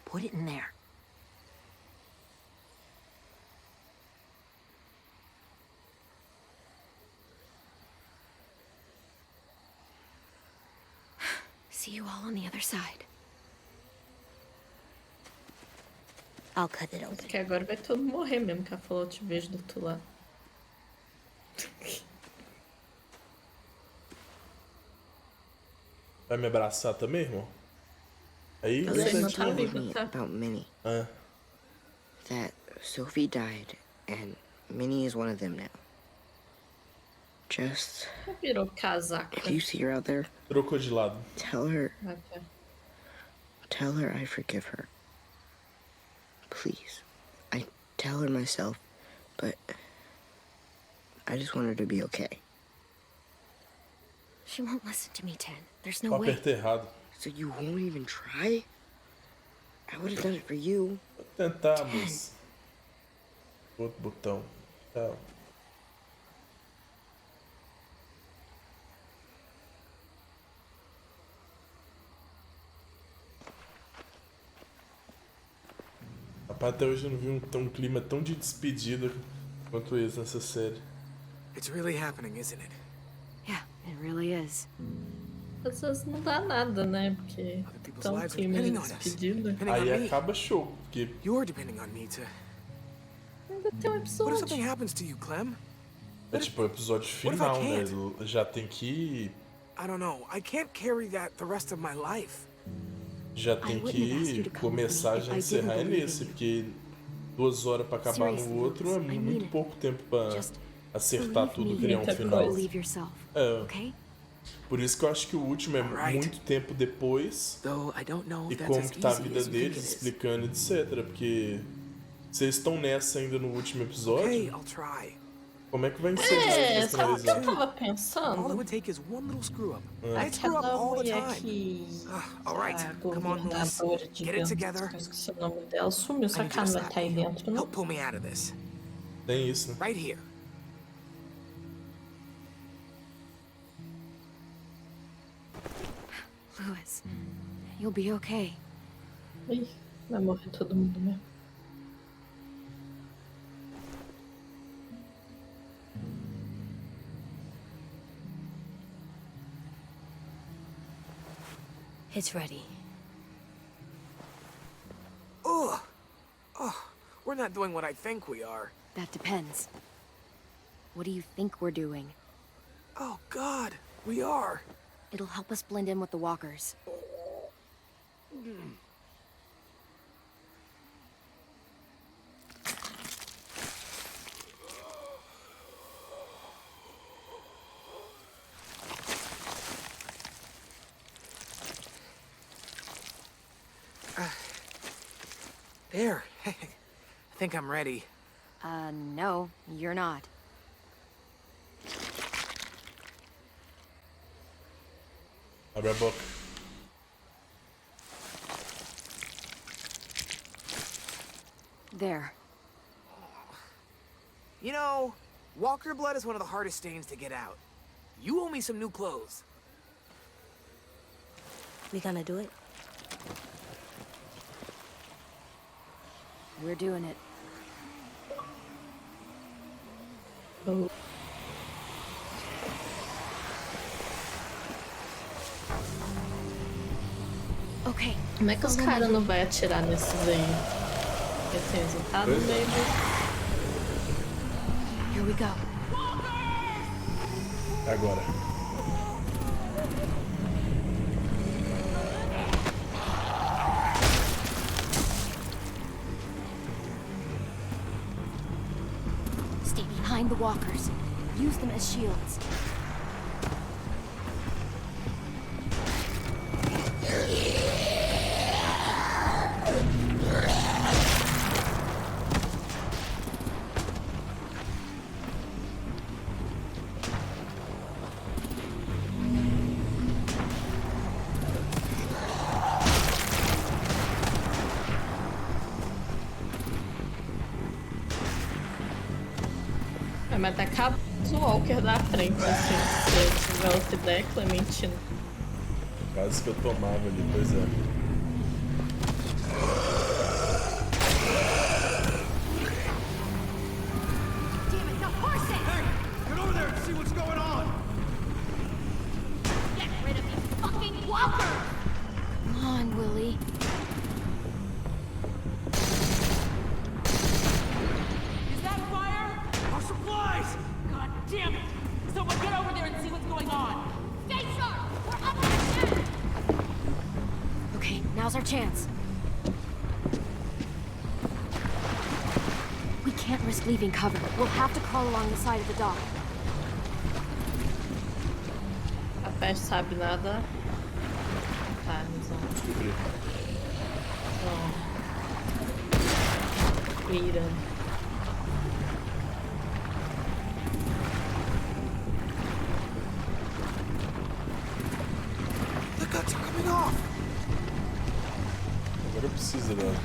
[SPEAKER 10] Put it in there.
[SPEAKER 3] See you all on the other side.
[SPEAKER 4] I'll cut it open.
[SPEAKER 2] Que agora vai todo morrer mesmo, que ela falou, eu te vejo do outro lado.
[SPEAKER 1] Vai me abraçar também, irmão? Aí,
[SPEAKER 2] Eu
[SPEAKER 11] You
[SPEAKER 2] sei, não
[SPEAKER 11] said
[SPEAKER 2] tá
[SPEAKER 11] you told
[SPEAKER 2] viva,
[SPEAKER 11] me
[SPEAKER 2] tá?
[SPEAKER 11] about Minnie.
[SPEAKER 1] Ah,
[SPEAKER 11] That Sophie died, and Minnie is one of them now. Just,
[SPEAKER 2] Virou casaca.
[SPEAKER 11] if you see her out there,
[SPEAKER 1] trocou de lado.
[SPEAKER 11] tell her
[SPEAKER 2] Okay.
[SPEAKER 11] I forgive her. Please. I tell her myself, but I just want her to be okay.
[SPEAKER 3] She won't listen to me, Ten. There's no
[SPEAKER 1] Eu
[SPEAKER 3] way.
[SPEAKER 1] apertei errado.
[SPEAKER 11] So you won't even try? I would have done it for you.
[SPEAKER 1] Vou tentar, mas... Outro botão. Tá. Rapaz, até hoje eu não vi um clima tão de despedida quanto esse nessa série.
[SPEAKER 5] It's really happening, isn't it?
[SPEAKER 3] Yeah, it really is.
[SPEAKER 2] Às vezes não dá nada, né? Porque tão
[SPEAKER 5] lives are
[SPEAKER 2] clima de
[SPEAKER 5] depending on us.
[SPEAKER 2] despedida.
[SPEAKER 5] Depending on
[SPEAKER 1] Aí
[SPEAKER 5] me.
[SPEAKER 1] acaba show, porque
[SPEAKER 5] You're depending on me to...
[SPEAKER 2] Ainda tem um
[SPEAKER 5] What if
[SPEAKER 2] episódio.
[SPEAKER 5] something happens to you, Clem?
[SPEAKER 1] é tipo o episódio
[SPEAKER 5] What if I
[SPEAKER 1] final, né?
[SPEAKER 5] can't?
[SPEAKER 1] Já tem que...
[SPEAKER 5] I don't know. I can't carry that the rest of my life.
[SPEAKER 1] Já tem
[SPEAKER 3] wouldn't have asked you
[SPEAKER 1] que
[SPEAKER 3] to come with
[SPEAKER 1] começar
[SPEAKER 3] me
[SPEAKER 1] já
[SPEAKER 3] if I
[SPEAKER 1] encerrar
[SPEAKER 3] didn't believe
[SPEAKER 1] nesse,
[SPEAKER 3] in you.
[SPEAKER 1] porque 2 horas pra acabar
[SPEAKER 3] Seriously,
[SPEAKER 1] no outro é
[SPEAKER 3] Lucas, I mean
[SPEAKER 1] muito
[SPEAKER 3] it.
[SPEAKER 1] pouco tempo pra
[SPEAKER 3] Just
[SPEAKER 1] acertar
[SPEAKER 3] believe
[SPEAKER 1] tudo,
[SPEAKER 3] me.
[SPEAKER 1] criar um
[SPEAKER 2] Muita
[SPEAKER 1] final.
[SPEAKER 2] coisa.
[SPEAKER 3] Believe yourself,
[SPEAKER 1] É,
[SPEAKER 3] okay?
[SPEAKER 1] por isso que eu acho que o último é
[SPEAKER 5] Alright.
[SPEAKER 1] muito tempo depois
[SPEAKER 5] Though I don't know
[SPEAKER 1] e
[SPEAKER 5] if that's
[SPEAKER 1] como
[SPEAKER 5] as
[SPEAKER 1] que tá a
[SPEAKER 5] easy
[SPEAKER 1] vida
[SPEAKER 5] as you think
[SPEAKER 1] deles,
[SPEAKER 5] it is.
[SPEAKER 1] explicando, etc. Porque vocês estão nessa ainda no último episódio,
[SPEAKER 5] Okay, I'll try.
[SPEAKER 1] como é que vai ser
[SPEAKER 2] É, sabe o que eu
[SPEAKER 1] finalizar?
[SPEAKER 2] tava
[SPEAKER 5] All it
[SPEAKER 2] pensando?
[SPEAKER 5] would take is one little screw up. I screw up
[SPEAKER 2] Aquela
[SPEAKER 5] all the
[SPEAKER 2] mulher
[SPEAKER 5] time.
[SPEAKER 2] que...
[SPEAKER 5] All right,
[SPEAKER 2] a
[SPEAKER 5] come on, Louis.
[SPEAKER 2] governadora de
[SPEAKER 5] Get it
[SPEAKER 2] dentro,
[SPEAKER 5] together.
[SPEAKER 2] eu esqueci o nome dela, sumiu,
[SPEAKER 5] I
[SPEAKER 2] só
[SPEAKER 5] need
[SPEAKER 2] que
[SPEAKER 5] you
[SPEAKER 2] ela
[SPEAKER 5] to
[SPEAKER 2] não vai
[SPEAKER 5] stop
[SPEAKER 2] estar aí
[SPEAKER 5] me.
[SPEAKER 2] dentro, não?
[SPEAKER 5] Help pull me out of this.
[SPEAKER 1] Tem isso, né?
[SPEAKER 5] Right here.
[SPEAKER 3] Louis, you'll be okay.
[SPEAKER 2] Ih, vai morrer todo mundo mesmo.
[SPEAKER 4] It's ready.
[SPEAKER 5] Ugh. Oh, we're not doing what I think we are.
[SPEAKER 3] That depends. What do you think we're doing?
[SPEAKER 5] Oh, God, we are.
[SPEAKER 3] It'll help us blend in with the walkers.
[SPEAKER 5] There. I think I'm ready.
[SPEAKER 3] No, you're not.
[SPEAKER 1] Abre a boca.
[SPEAKER 3] There.
[SPEAKER 5] You know, Walker blood is one of the hardest stains to get out. You owe me some new clothes.
[SPEAKER 4] We gonna do it?
[SPEAKER 3] We're doing it.
[SPEAKER 2] Oh.
[SPEAKER 3] Okay.
[SPEAKER 2] Como é que os caras não vão atirar nesses aí? Porque tem resultado no meio do...
[SPEAKER 3] Here we go.
[SPEAKER 1] Agora.
[SPEAKER 3] Stay behind the walkers. Use them as shields.
[SPEAKER 2] É, mas tá acabando o Walker da frente, assim. Se eu tiver outra ideia, Clementina.
[SPEAKER 1] Quase que eu tomava ali, pois é.
[SPEAKER 9] Damn it, the horses!
[SPEAKER 7] Hey, get over there and see what's going on!
[SPEAKER 9] Get rid of these fucking walkers!
[SPEAKER 3] Come on, Willie.
[SPEAKER 10] Is that fire?
[SPEAKER 7] Our supplies!
[SPEAKER 10] God damn it! Someone get over there and see what's going on!
[SPEAKER 9] Stay sharp! We're up against it!
[SPEAKER 3] Okay, now's our chance. We can't risk leaving cover. We'll have to crawl along the side of the dock.
[SPEAKER 2] A peste sabe nada. Tá, eles vão. Mirando.
[SPEAKER 7] The guts are coming off!
[SPEAKER 1] Agora precisa delas, né?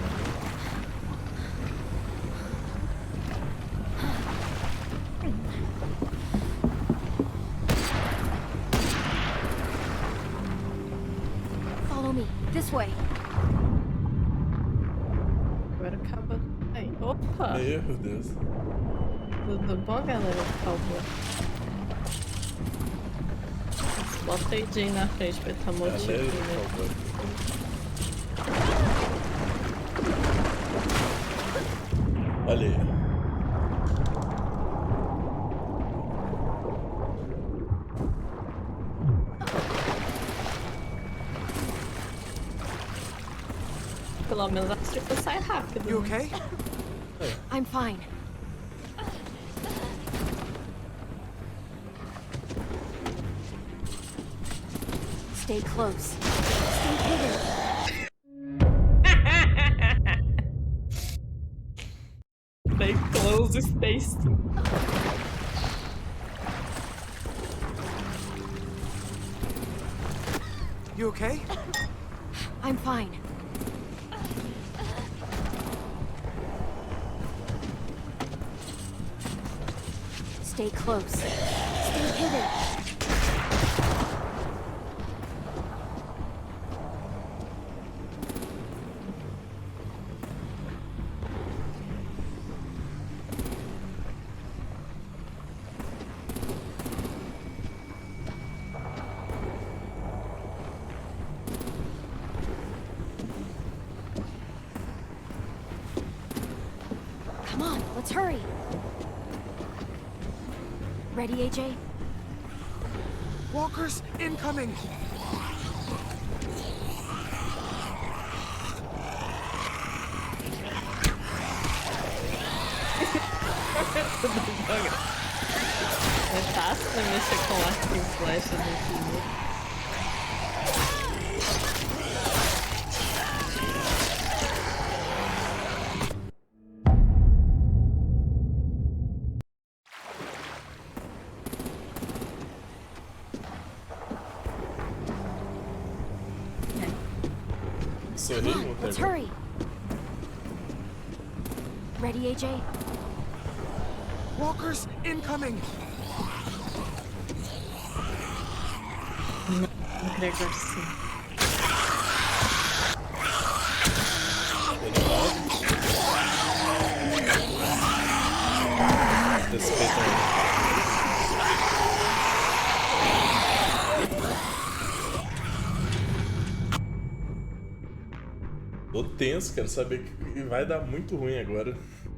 [SPEAKER 3] Follow me. This way.
[SPEAKER 2] Agora acaba. Aí, opa!
[SPEAKER 1] Meu Deus.
[SPEAKER 2] Tudo bom, galera? Calma. Bota aí Jay na frente pra estar motivo,
[SPEAKER 1] Galera,
[SPEAKER 2] né?
[SPEAKER 1] por favor. Olha aí.
[SPEAKER 2] Pelo menos a tripa sai rápido.
[SPEAKER 5] You
[SPEAKER 2] né?
[SPEAKER 5] okay?
[SPEAKER 3] I'm fine. Stay close. Stay hidden.
[SPEAKER 2] Stay close, space.
[SPEAKER 5] You okay?
[SPEAKER 3] I'm fine. Stay close. Stay hidden. Come on, let's hurry. Ready, AJ?
[SPEAKER 5] Walkers incoming!
[SPEAKER 2] É fácil né, mexer com arco e flecha desse jeito.
[SPEAKER 3] Come on, let's hurry. Ready, AJ?
[SPEAKER 5] Walkers incoming!
[SPEAKER 2] McGregor, sim.
[SPEAKER 1] Respeita aí. Tô tenso, quero saber que vai dar muito ruim agora.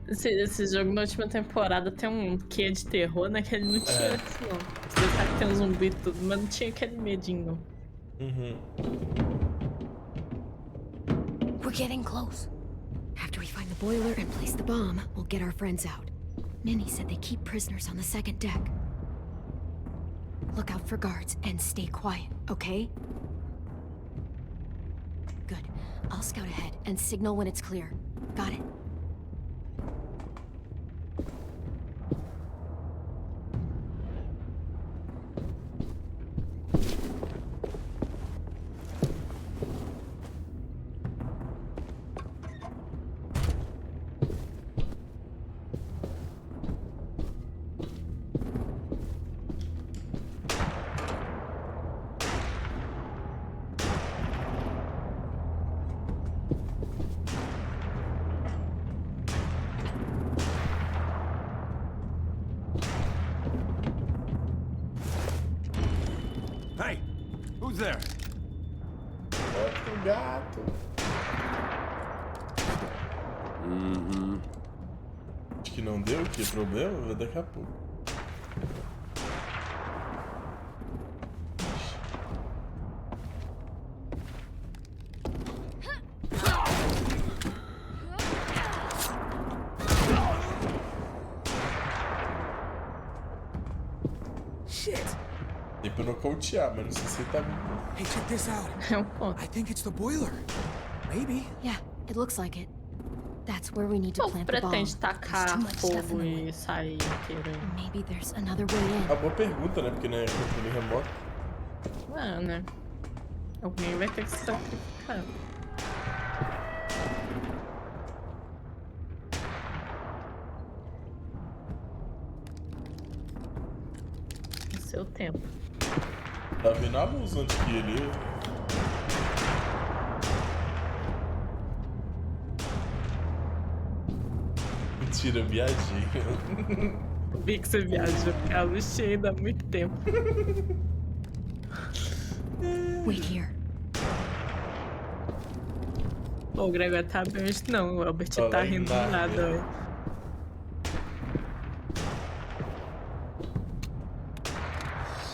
[SPEAKER 2] Esse jogo na última temporada tem um quê de terror, né? Que ele não tinha isso, não. Você sabe que tem um zumbi e tudo, mas não tinha aquele medinho, não.
[SPEAKER 1] Uhum.
[SPEAKER 3] We're getting close. After we find the boiler and place the bomb, we'll get our friends out. Minnie said they keep prisoners on the second deck. Look out for guards and stay quiet, okay? Good. I'll scout ahead and signal when it's clear. Got it?
[SPEAKER 5] Who's there?
[SPEAKER 1] Outro gato. Acho que não deu, que problema? Vai daqui a pouco. Tem pra nocautear, mas não sei se ele tá vivo.
[SPEAKER 5] Hey, check this out.
[SPEAKER 2] É um ponto.
[SPEAKER 5] I think it's the boiler. Maybe.
[SPEAKER 3] Yeah, it looks like it. That's where we need to
[SPEAKER 2] Ou
[SPEAKER 3] plant the bomb.
[SPEAKER 2] pretende tacar
[SPEAKER 3] There's too much stuff
[SPEAKER 2] fogo
[SPEAKER 3] in the way.
[SPEAKER 2] e sair inteiro aí?
[SPEAKER 3] Maybe there's another way in.
[SPEAKER 1] É uma boa pergunta, né? Porque não é controle remoto.
[SPEAKER 2] Ah, né? Alguém vai ter que se sacrificar. No seu tempo.
[SPEAKER 1] Tá vendo a luz antes que ele... Mentira, eu viajei.
[SPEAKER 2] Vi que você viaja, porque a luz cheia dá muito tempo.
[SPEAKER 3] Wait here.
[SPEAKER 2] Pô, o Gregório tá bem hoje não, o Albert
[SPEAKER 1] Olha
[SPEAKER 2] tá
[SPEAKER 1] aí,
[SPEAKER 2] rindo
[SPEAKER 1] nada.
[SPEAKER 2] nada, ó.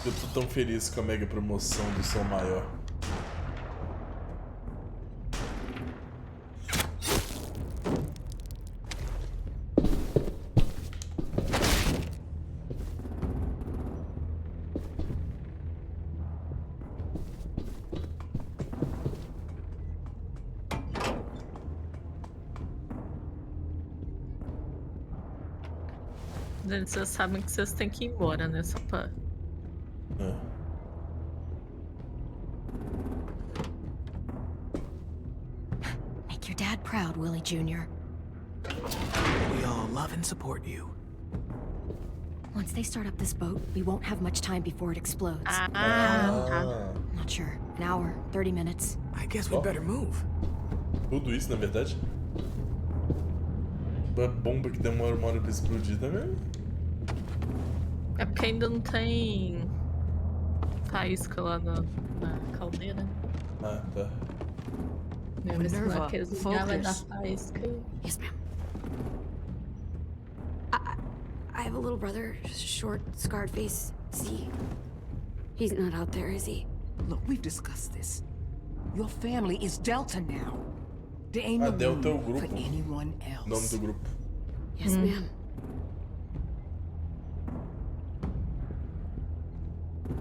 [SPEAKER 1] Eu tô tão feliz com a mega promoção do som maior.
[SPEAKER 2] Gente, vocês sabem que vocês têm que ir embora, né? Só pra...
[SPEAKER 1] É.
[SPEAKER 3] Make your dad proud, Willie Jr.
[SPEAKER 5] We all love and support you.
[SPEAKER 3] Once they start up this boat, we won't have much time before it explodes.
[SPEAKER 2] Ah,
[SPEAKER 1] Ah,
[SPEAKER 3] Not sure. An hour, 30 minutes.
[SPEAKER 5] I guess we'd better move.
[SPEAKER 1] tudo isso, na verdade? Uma bomba que demora uma hora pra explodir também.
[SPEAKER 2] é porque ainda não tem faísca lá na caldeira.
[SPEAKER 1] Ah, tá.
[SPEAKER 2] Lembra se
[SPEAKER 9] Minerva,
[SPEAKER 2] naqueles lugares vai dar
[SPEAKER 9] focus.
[SPEAKER 2] faísca aí.
[SPEAKER 3] Yes, ma'am. I have a little brother, short, scarred face. See? He's not out there, is he?
[SPEAKER 13] Look, we've discussed this. Your family is Delta now. There ain't
[SPEAKER 1] Ah,
[SPEAKER 13] no
[SPEAKER 1] Delta é o
[SPEAKER 13] room for
[SPEAKER 1] grupo.
[SPEAKER 13] anyone else.
[SPEAKER 1] Nome do grupo.
[SPEAKER 3] Yes, ma'am.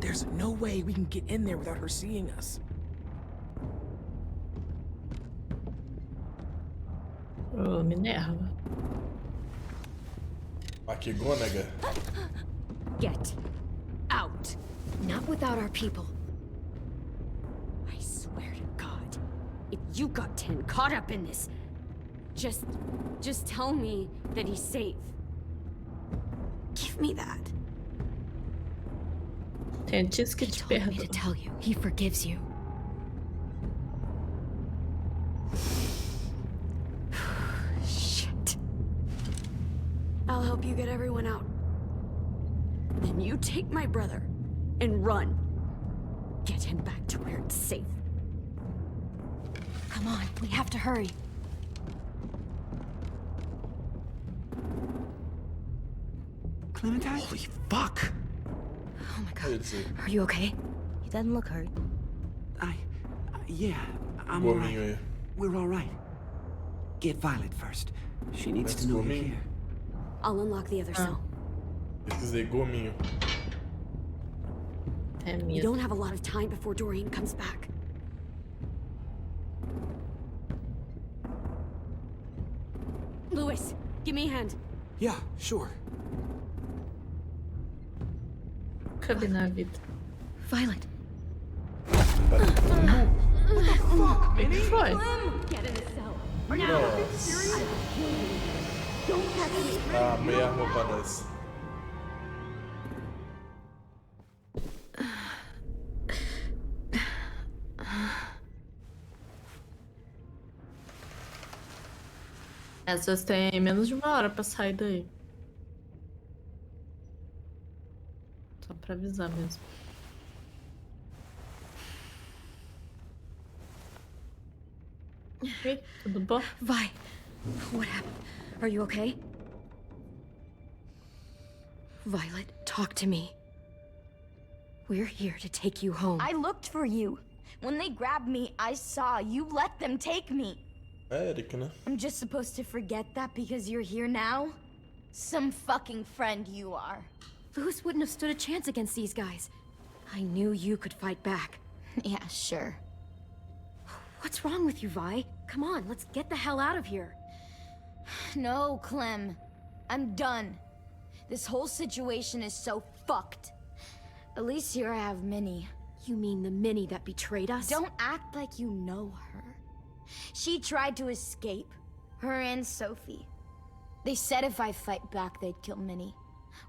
[SPEAKER 5] There's no way we can get in there without her seeing us.
[SPEAKER 2] Ô, Minerva.
[SPEAKER 1] Aqui, Gônaga.
[SPEAKER 3] Get out. Not without our people. I swear to God, if you got 10 caught up in this, just tell me that he's safe. Give me that.
[SPEAKER 2] Tem diz que
[SPEAKER 3] He
[SPEAKER 2] te
[SPEAKER 3] told me
[SPEAKER 2] perdoa.
[SPEAKER 3] to tell you. He forgives you. Shit. I'll help you get everyone out. Then you take my brother and run. Get him back to where it's safe. Come on, we have to hurry.
[SPEAKER 5] Clementine?
[SPEAKER 6] Holy fuck!
[SPEAKER 3] Oh my
[SPEAKER 1] Aí,
[SPEAKER 3] God.
[SPEAKER 1] esse
[SPEAKER 3] Are you okay?
[SPEAKER 4] He doesn't look hurt.
[SPEAKER 14] Yeah, I'm
[SPEAKER 1] gominho
[SPEAKER 14] alright.
[SPEAKER 1] aí.
[SPEAKER 14] We're alright. Get Violet first. She needs
[SPEAKER 1] That's
[SPEAKER 14] to know you're
[SPEAKER 1] gominho.
[SPEAKER 14] here.
[SPEAKER 3] I'll unlock the other cell.
[SPEAKER 1] Pesquisei gominho.
[SPEAKER 2] É
[SPEAKER 3] We
[SPEAKER 2] mesmo.
[SPEAKER 3] don't have a lot of time before Doreen comes back. Lewis, give me a hand.
[SPEAKER 5] Yeah, sure.
[SPEAKER 2] Nunca vi na vida.
[SPEAKER 3] Violet.
[SPEAKER 2] O que foi?
[SPEAKER 3] Get in the cell.
[SPEAKER 1] Nossa.
[SPEAKER 3] Don't catch me.
[SPEAKER 1] Ah, a mulher armou pra nós.
[SPEAKER 2] Essas têm menos de uma hora pra sair daí. Só pra avisar mesmo. Ei, tudo bom?
[SPEAKER 3] Vi, what happened? Are you okay? Violet, talk to me. We're here to take you home.
[SPEAKER 15] I looked for you. When they grabbed me, I saw you let them take me.
[SPEAKER 1] Eric, né?
[SPEAKER 15] I'm just supposed to forget that because you're here now? Some fucking friend you are.
[SPEAKER 3] Louis wouldn't have stood a chance against these guys. I knew you could fight back.
[SPEAKER 15] Yeah, sure.
[SPEAKER 3] What's wrong with you, Vi? Come on, let's get the hell out of here.
[SPEAKER 15] No, Clem. I'm done. This whole situation is so fucked. At least here I have Minnie.
[SPEAKER 3] You mean the Minnie that betrayed us?
[SPEAKER 15] Don't act like you know her. She tried to escape. Her and Sophie. They said if I fight back, they'd kill Minnie.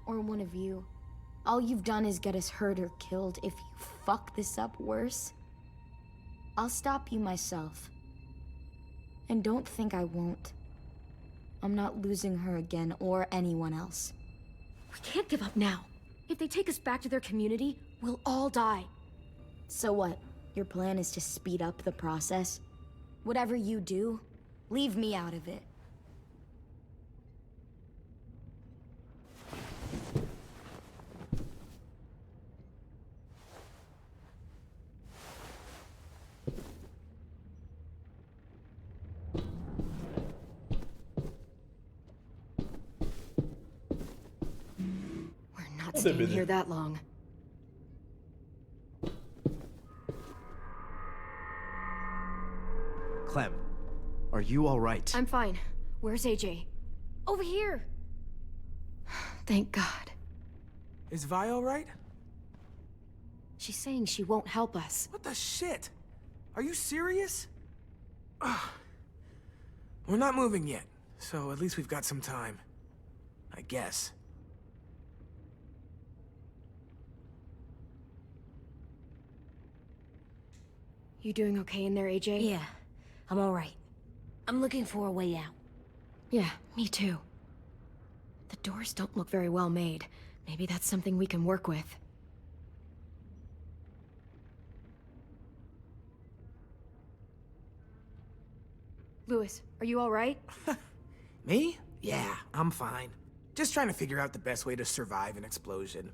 [SPEAKER 15] Or one of you. All you've done is get us hurt or killed. If you fuck this up worse, I'll stop you myself. And don't think I won't. I'm not losing her again or anyone else.
[SPEAKER 3] We can't give up now. If they take us back to their community, we'll all die.
[SPEAKER 15] So what? Your plan is to speed up the process? Whatever you do, leave me out of it.
[SPEAKER 3] Not staying here that long.
[SPEAKER 5] Clem, are you all right?
[SPEAKER 3] I'm fine. Where's AJ? Over here. Thank God.
[SPEAKER 5] Is Vi all right?
[SPEAKER 3] She's saying she won't help us.
[SPEAKER 5] What the shit? Are you serious? Ugh. We're not moving yet, so at least we've got some time. I guess.
[SPEAKER 3] You doing okay in there, AJ?
[SPEAKER 4] Yeah, I'm all right. I'm looking for a way out.
[SPEAKER 3] Yeah, me too. The doors don't look very well made. Maybe that's something we can work with. Louis, are you all right?
[SPEAKER 5] Me? Yeah, I'm fine. Just trying to figure out the best way to survive an explosion.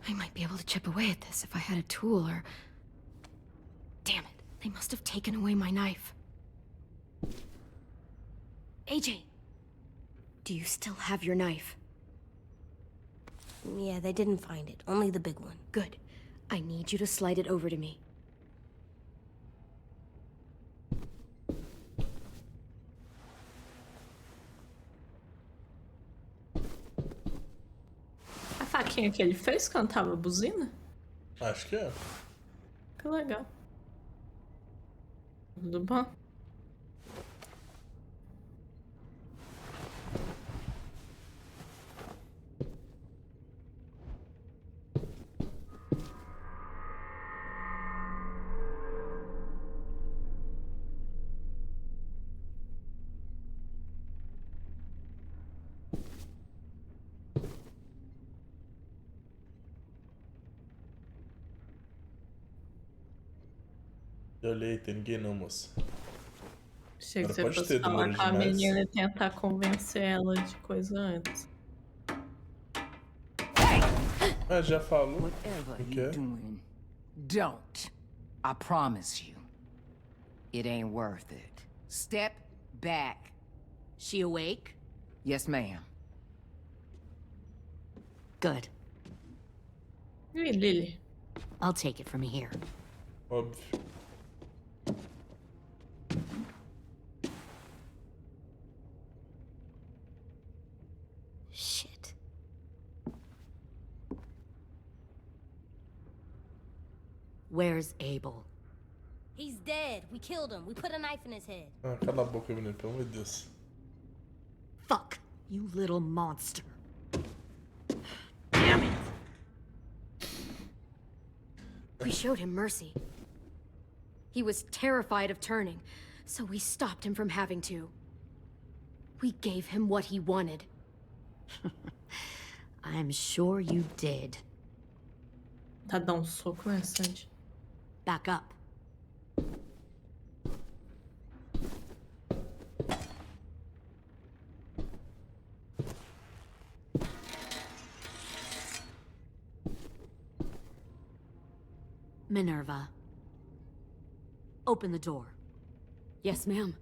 [SPEAKER 3] I might be able to chip away at this if I had a tool or... Damn it, they must have taken away my knife. AJ, do you still have your knife?
[SPEAKER 4] Yeah, they didn't find it. Only the big one.
[SPEAKER 3] Good. I need you to slide it over to me.
[SPEAKER 2] A faquinha que ele fez cantava buzina?
[SPEAKER 1] Acho que é.
[SPEAKER 2] Que legal. Tudo bom?
[SPEAKER 1] Eu olhei, tem ninguém não, moça.
[SPEAKER 2] Achei que
[SPEAKER 1] Agora
[SPEAKER 2] você
[SPEAKER 1] pode
[SPEAKER 2] fosse
[SPEAKER 1] ter,
[SPEAKER 2] falar
[SPEAKER 1] demorou
[SPEAKER 2] com a
[SPEAKER 1] demais.
[SPEAKER 2] menina e tentar convencer ela de coisa antes.
[SPEAKER 1] Ah, já falou.
[SPEAKER 13] Whatever
[SPEAKER 1] O
[SPEAKER 13] you're
[SPEAKER 1] quê?
[SPEAKER 13] doing, don't. I promise you. It ain't worth it. Step back.
[SPEAKER 10] She awake?
[SPEAKER 13] Yes, ma'am.
[SPEAKER 10] Good.
[SPEAKER 2] E Lily?
[SPEAKER 10] I'll take it from here.
[SPEAKER 1] Óbvio.
[SPEAKER 15] Shit.
[SPEAKER 10] Where's Abel?
[SPEAKER 4] He's dead. We killed him. We put a knife in his head.
[SPEAKER 1] Ah, cala a boca, menino, pelo amor de Deus.
[SPEAKER 10] Fuck, you little monster.
[SPEAKER 3] We showed him mercy. He was terrified of turning, so we stopped him from having to. We gave him what he wanted.
[SPEAKER 8] I'm sure you did.
[SPEAKER 2] Tá dando soco, né, Sandy?
[SPEAKER 8] Back up. Minerva. Open the door.
[SPEAKER 15] Yes, ma'am.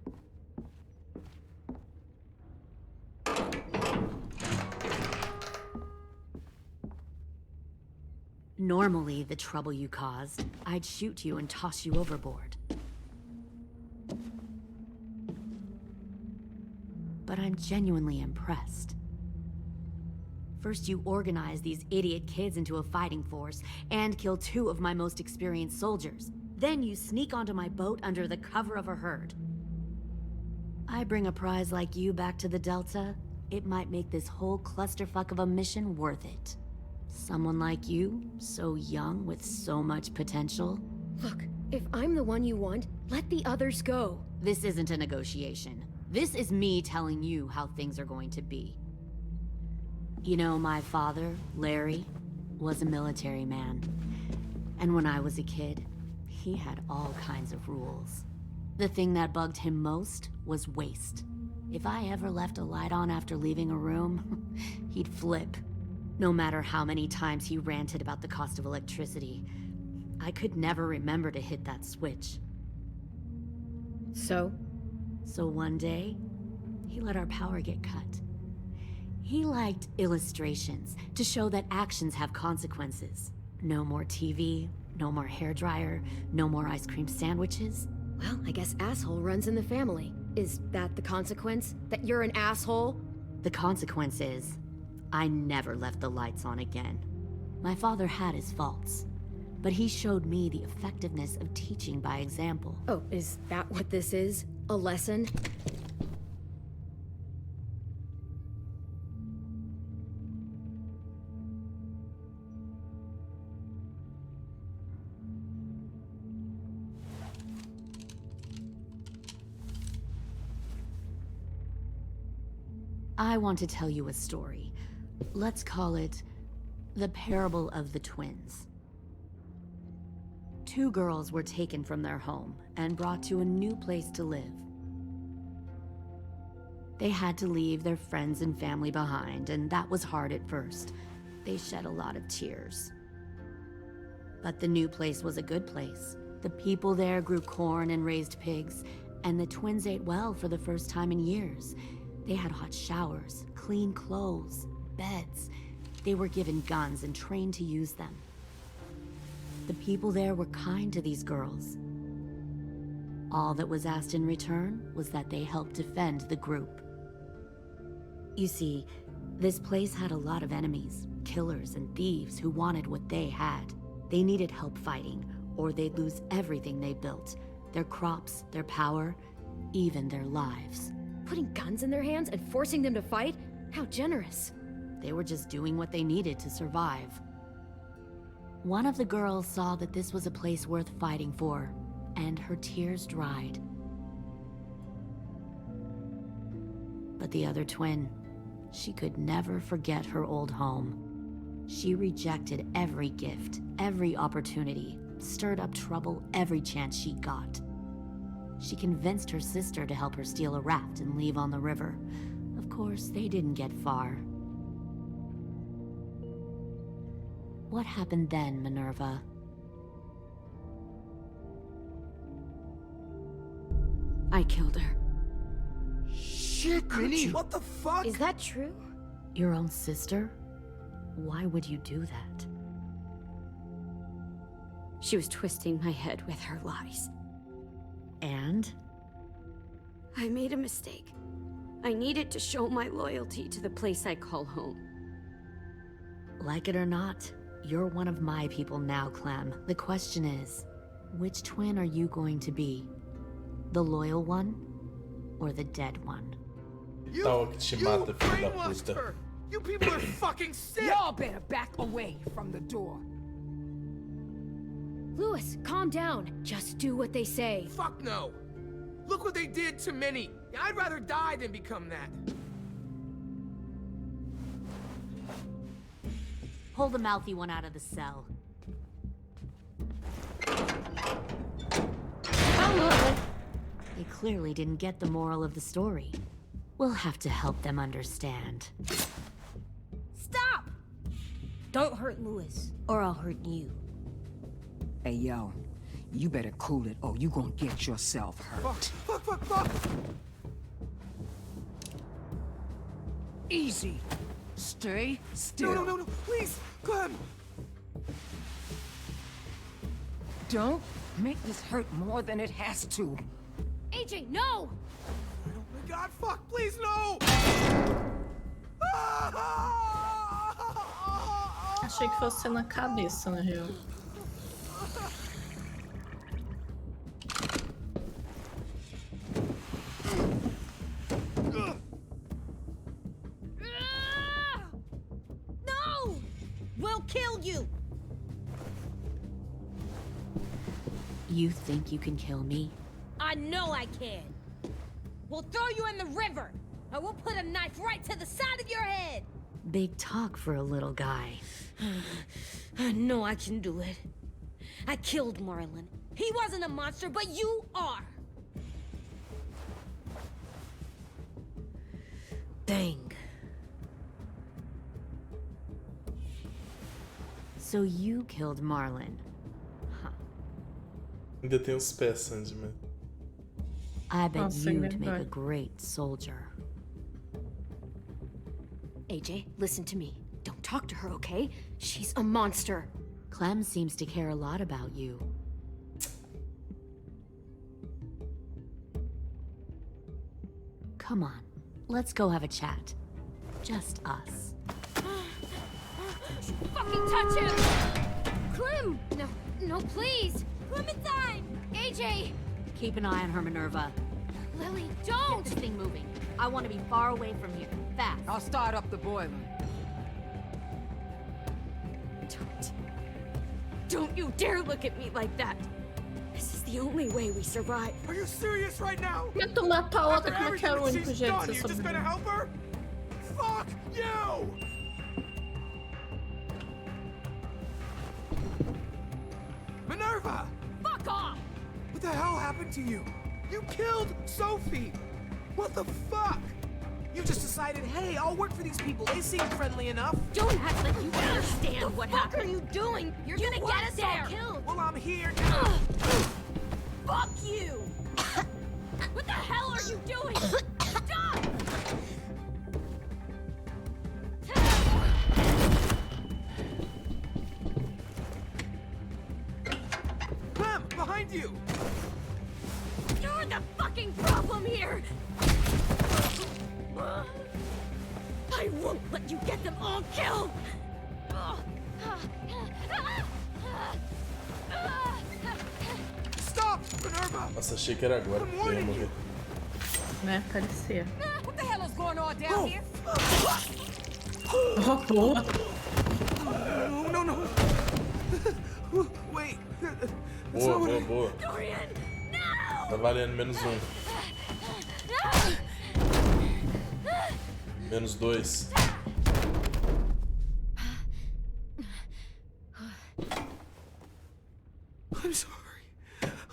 [SPEAKER 8] Normally, the trouble you caused, I'd shoot you and toss you overboard. But I'm genuinely impressed. First, you organize these idiot kids into a fighting force and kill 2 of my most experienced soldiers. Then you sneak onto my boat under the cover of a herd. I bring a prize like you back to the Delta, it might make this whole clusterfuck of a mission worth it. Someone like you, so young with so much potential.
[SPEAKER 15] Look, if I'm the one you want, let the others go.
[SPEAKER 8] This isn't a negotiation. This is me telling you how things are going to be. You know, my father, Larry, was a military man. And when I was a kid, he had all kinds of rules. The thing that bugged him most was waste. If I ever left a light on after leaving a room, he'd flip. No matter how many times he ranted about the cost of electricity, I could never remember to hit that switch.
[SPEAKER 15] So
[SPEAKER 8] one day, he let our power get cut. He liked illustrations to show that actions have consequences. No more TV, no more hairdryer, no more ice cream sandwiches.
[SPEAKER 15] Well, I guess asshole runs in the family. Is that the consequence? That you're an asshole?
[SPEAKER 8] The consequence is, I never left the lights on again. My father had his faults, but he showed me the effectiveness of teaching by example.
[SPEAKER 15] Oh, is that what this is? A lesson?
[SPEAKER 8] I want to tell you a story. Let's call it the parable of the twins. 2 girls were taken from their home and brought to a new place to live. They had to leave their friends and family behind, and that was hard at first. They shed a lot of tears. But the new place was a good place. The people there grew corn and raised pigs, and the twins ate well for the first time in years. They had hot showers, clean clothes, beds. They were given guns and trained to use them. The people there were kind to these girls. All that was asked in return was that they help defend the group. You see, this place had a lot of enemies, killers and thieves who wanted what they had. They needed help fighting, or they'd lose everything they built. Their crops, their power, even their lives.
[SPEAKER 15] Putting guns in their hands and forcing them to fight? How generous.
[SPEAKER 8] They were just doing what they needed to survive. One of the girls saw that this was a place worth fighting for, and her tears dried. But the other twin, she could never forget her old home. She rejected every gift, every opportunity, stirred up trouble every chance she got. She convinced her sister to help her steal a raft and leave on the river. Of course, they didn't get far. What happened then, Minerva?
[SPEAKER 15] I killed her.
[SPEAKER 5] Shit, Minnie, what the fuck?
[SPEAKER 15] Is that true?
[SPEAKER 8] Your own sister? Why would you do that?
[SPEAKER 15] She was twisting my head with her lies.
[SPEAKER 8] And?
[SPEAKER 15] I made a mistake. I needed to show my loyalty to the place I call home.
[SPEAKER 8] Like it or not, you're one of my people now, Clem. The question is, which twin are you going to be? The loyal one, or the dead one?
[SPEAKER 5] You brainwashed her! You people are fucking sick!
[SPEAKER 13] Y'all better back away from the door.
[SPEAKER 15] Louis, calm down. Just do what they say.
[SPEAKER 5] Fuck no! Look what they did to Minnie. I'd rather die than become that.
[SPEAKER 8] Pull the mouthy one out of the cell. They clearly didn't get the moral of the story. We'll have to help them understand.
[SPEAKER 4] Stop! Don't hurt Louis, or I'll hurt you.
[SPEAKER 13] Hey, yo. You better cool it, or you gonna get yourself hurt.
[SPEAKER 5] Fuck!
[SPEAKER 13] Easy. Stay still.
[SPEAKER 5] No, please, Clem!
[SPEAKER 13] Don't make this hurt more than it has to.
[SPEAKER 9] AJ, no!
[SPEAKER 5] Oh my god, fuck, please, no!
[SPEAKER 2] Achei que fosse na cabeça, na real.
[SPEAKER 4] No! We'll kill you!
[SPEAKER 8] You think you can kill me?
[SPEAKER 4] I know I can. We'll throw you in the river, and we'll put a knife right to the side of your head.
[SPEAKER 8] Big talk for a little guy.
[SPEAKER 4] I know I can do it. I killed Marlon. He wasn't a monster, but you are. Dang.
[SPEAKER 8] So you killed Marlon.
[SPEAKER 1] Ainda tem os pés, Sandy, mas...
[SPEAKER 8] I bet
[SPEAKER 2] Nossa,
[SPEAKER 8] you'd make a
[SPEAKER 2] verdade.
[SPEAKER 8] great soldier.
[SPEAKER 15] AJ, listen to me. Don't talk to her, okay? She's a monster.
[SPEAKER 8] Clem seems to care a lot about you. Come on, let's go have a chat. Just us.
[SPEAKER 9] Fucking touch him! Clem! No, please! Clementine! AJ!
[SPEAKER 8] Keep an eye on her, Minerva.
[SPEAKER 9] Lily,
[SPEAKER 8] Get
[SPEAKER 9] don't!
[SPEAKER 8] this thing moving. I want to be far away from here. Fast.
[SPEAKER 13] I'll start up the boiler.
[SPEAKER 15] Don't you dare look at me like that! This is the only way we survive.
[SPEAKER 5] Are you serious right now?
[SPEAKER 2] Mas tu matar a outra,
[SPEAKER 5] After
[SPEAKER 2] como é que era o
[SPEAKER 5] everything
[SPEAKER 2] único
[SPEAKER 5] she's
[SPEAKER 2] jeito
[SPEAKER 5] done,
[SPEAKER 2] de
[SPEAKER 5] you
[SPEAKER 2] você
[SPEAKER 5] just gonna
[SPEAKER 2] sobreviver?
[SPEAKER 5] help her? Fuck you! Minerva!
[SPEAKER 9] Fuck off!
[SPEAKER 5] What the hell happened to you? You killed Sophie! What the fuck? You just decided, hey, I'll work for these people. They seem friendly enough.
[SPEAKER 9] Don't act like you understand what
[SPEAKER 15] What
[SPEAKER 9] happened.
[SPEAKER 15] are you doing?
[SPEAKER 9] You're gonna get us
[SPEAKER 15] there.
[SPEAKER 9] all killed.
[SPEAKER 5] Well, I'm here now.
[SPEAKER 9] Fuck you! What the hell are you doing? Stop!
[SPEAKER 5] Clem, behind you!
[SPEAKER 9] You're the fucking problem here! I won't let you get them all killed!
[SPEAKER 5] Stop, Minerva!
[SPEAKER 1] Nossa, achei que era agora que eu ia morrer.
[SPEAKER 2] Né? Parecia.
[SPEAKER 13] What the hell is going on down here?
[SPEAKER 2] Oh, boa!
[SPEAKER 5] No. Wait. That's
[SPEAKER 1] Boa,
[SPEAKER 5] not what
[SPEAKER 1] boa,
[SPEAKER 5] I-
[SPEAKER 1] boa.
[SPEAKER 9] Dorian! No!
[SPEAKER 1] Tá valendo menos um. Menos dois.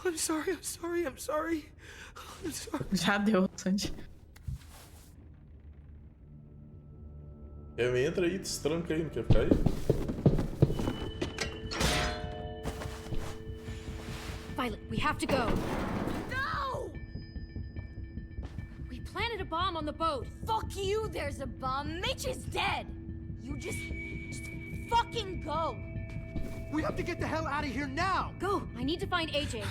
[SPEAKER 5] I'm sorry.
[SPEAKER 2] Já deu, Sandy.
[SPEAKER 1] Entra aí, destranca aí, não quer ficar aí?
[SPEAKER 9] Violet, we have to go. No! We planted a bomb on the boat.
[SPEAKER 15] Fuck you, there's a bomb. Mitch is dead. You just fucking go.
[SPEAKER 14] We have to get the hell out of here now!
[SPEAKER 9] Go! I need to find AJ.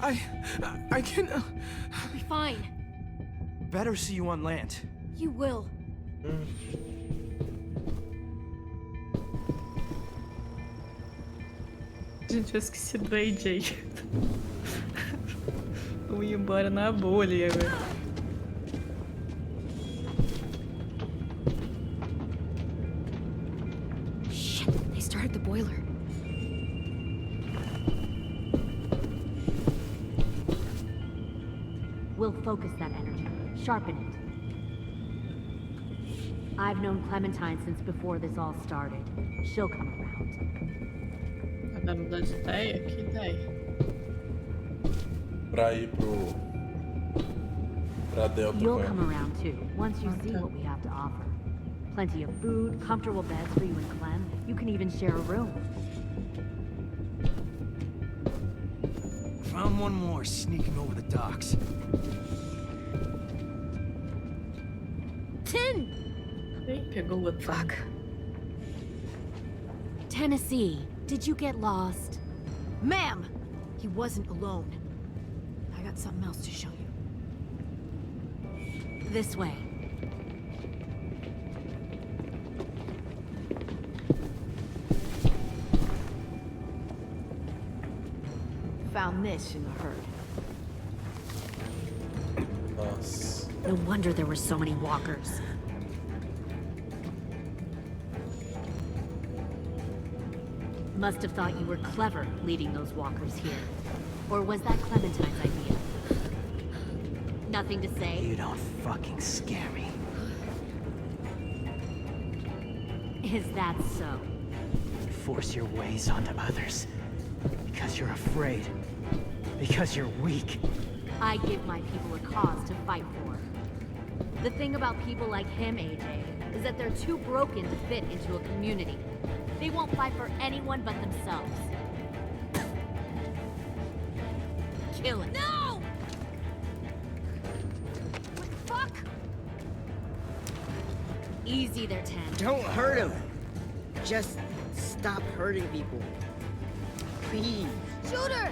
[SPEAKER 5] I can...
[SPEAKER 9] We'll be fine.
[SPEAKER 14] Better see you on land.
[SPEAKER 9] You will.
[SPEAKER 2] Gente, eu esqueci do AJ. Eu ia embora na boa ali agora.
[SPEAKER 15] Shit, they started the boiler.
[SPEAKER 8] We'll focus that energy. Sharpen it.
[SPEAKER 16] I've known Clementine since before this all started. She'll come around.
[SPEAKER 2] Vai mudar de ideia? Que ideia?
[SPEAKER 1] Pra ir pra Delta.
[SPEAKER 16] You'll come around too, once you see what we have to offer. Plenty of food, comfortable beds for you and Clem. You can even share a room.
[SPEAKER 14] Found one more sneaking over the docks.
[SPEAKER 16] 10!
[SPEAKER 2] Pegou o outro.
[SPEAKER 16] Fuck. Tennessee, did you get lost?
[SPEAKER 10] Ma'am! He wasn't alone. I got something else to show you.
[SPEAKER 16] This way.
[SPEAKER 10] Found this in the herd.
[SPEAKER 1] Nossa.
[SPEAKER 16] No wonder there were so many walkers. Must have thought you were clever leading those walkers here. Or was that Clementine's idea? Nothing to say?
[SPEAKER 6] You don't fucking scare me.
[SPEAKER 16] Is that so?
[SPEAKER 6] You force your ways onto others. Because you're afraid. Because you're weak.
[SPEAKER 16] I give my people a cause to fight for. The thing about people like him, AJ, is that they're too broken to fit into a community. They won't fight for anyone but themselves. Kill it. No! What the fuck? Easy there, 10.
[SPEAKER 11] Don't hurt him. Just stop hurting people. Please.
[SPEAKER 15] Shoot her!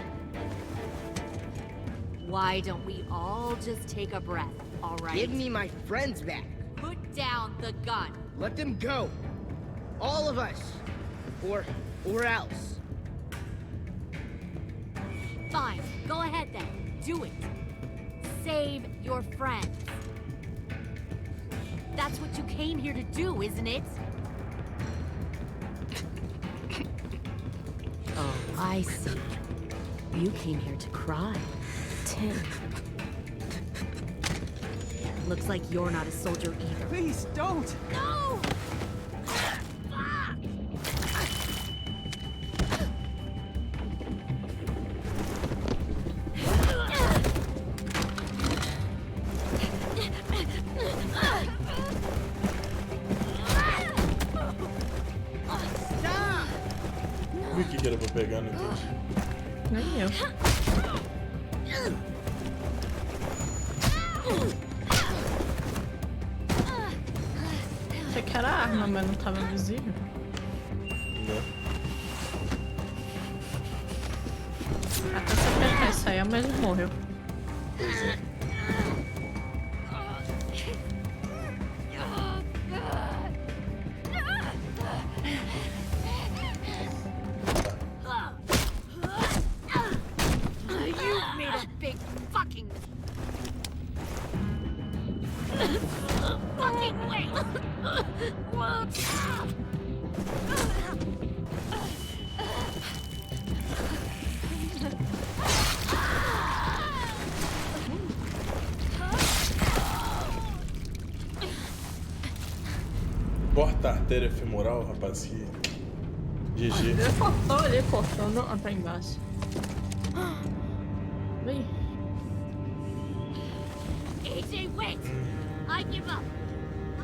[SPEAKER 16] Why don't we all just take a breath, all right?
[SPEAKER 11] Give me my friends back.
[SPEAKER 16] Put down the gun.
[SPEAKER 11] Let them go. All of us. Or else.
[SPEAKER 16] Fine, go ahead then. Do it. Save your friends. That's what you came here to do, isn't it? Oh, I see. You came here to cry. Tim. Looks like you're not a soldier either.
[SPEAKER 6] Please, don't!
[SPEAKER 16] No!
[SPEAKER 1] Vi que era pra pegar, né?
[SPEAKER 2] Nem eu. Achei que era arma, mas não tava visível.
[SPEAKER 1] Não.
[SPEAKER 2] Até se apertar isso aí, a mesmo morreu.
[SPEAKER 1] Pois é. Corta a artéria femoral, rapazinho. GG.
[SPEAKER 2] Ele cortou ali, cortando até embaixo. Vem.
[SPEAKER 16] AJ, wait! I give up.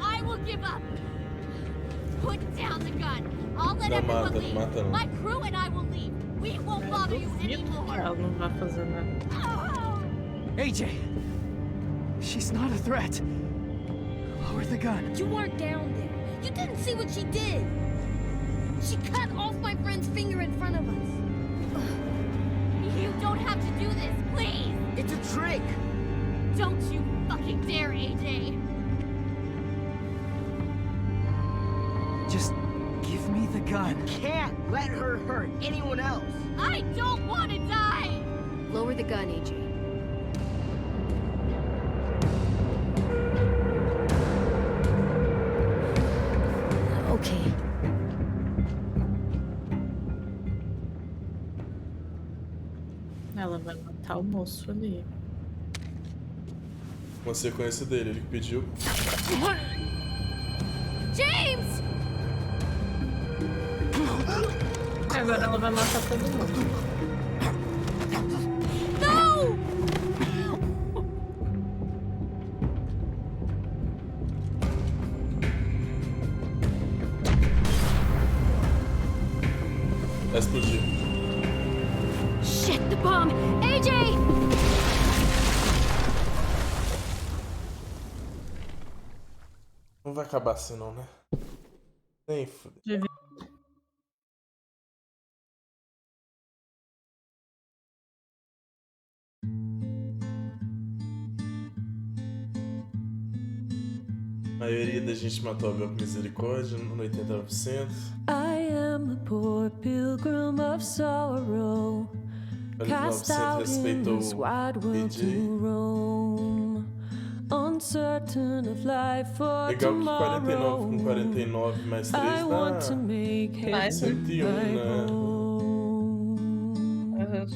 [SPEAKER 16] I will give up. Put down the gun. I'll let everyone leave. My crew and I will leave. We won't bother you anymore.
[SPEAKER 2] Ela não vai fazer nada.
[SPEAKER 6] AJ! She's not a threat. Lower the gun.
[SPEAKER 15] You weren't down there. You didn't see what she did. She cut off my friend's finger in front of us.
[SPEAKER 16] You don't have to do this, please!
[SPEAKER 11] It's a trick!
[SPEAKER 16] Don't you fucking dare, AJ!
[SPEAKER 6] Just give me the gun.
[SPEAKER 11] You can't let her hurt anyone else.
[SPEAKER 16] I don't want to die!
[SPEAKER 3] Lower the gun, AJ. Okay.
[SPEAKER 2] Ela vai matar o moço ali.
[SPEAKER 1] Uma sequência dele, ele que pediu.
[SPEAKER 9] James!
[SPEAKER 2] Agora ela vai matar todo mundo.
[SPEAKER 9] No!
[SPEAKER 1] Vai explodir.
[SPEAKER 9] Shit, the bomb! AJ!
[SPEAKER 1] Não vai acabar assim não, né? Nem foder. A maioria da gente matou a com misericórdia, no 89%.
[SPEAKER 17] I am a poor pilgrim of sorrow, cast out in this wide world to roam, uncertain of life for
[SPEAKER 1] Legal que 49
[SPEAKER 17] tomorrow.
[SPEAKER 1] com 49 mais 3
[SPEAKER 17] I want to
[SPEAKER 1] dá
[SPEAKER 17] make heaven
[SPEAKER 1] 101,
[SPEAKER 17] my
[SPEAKER 1] né?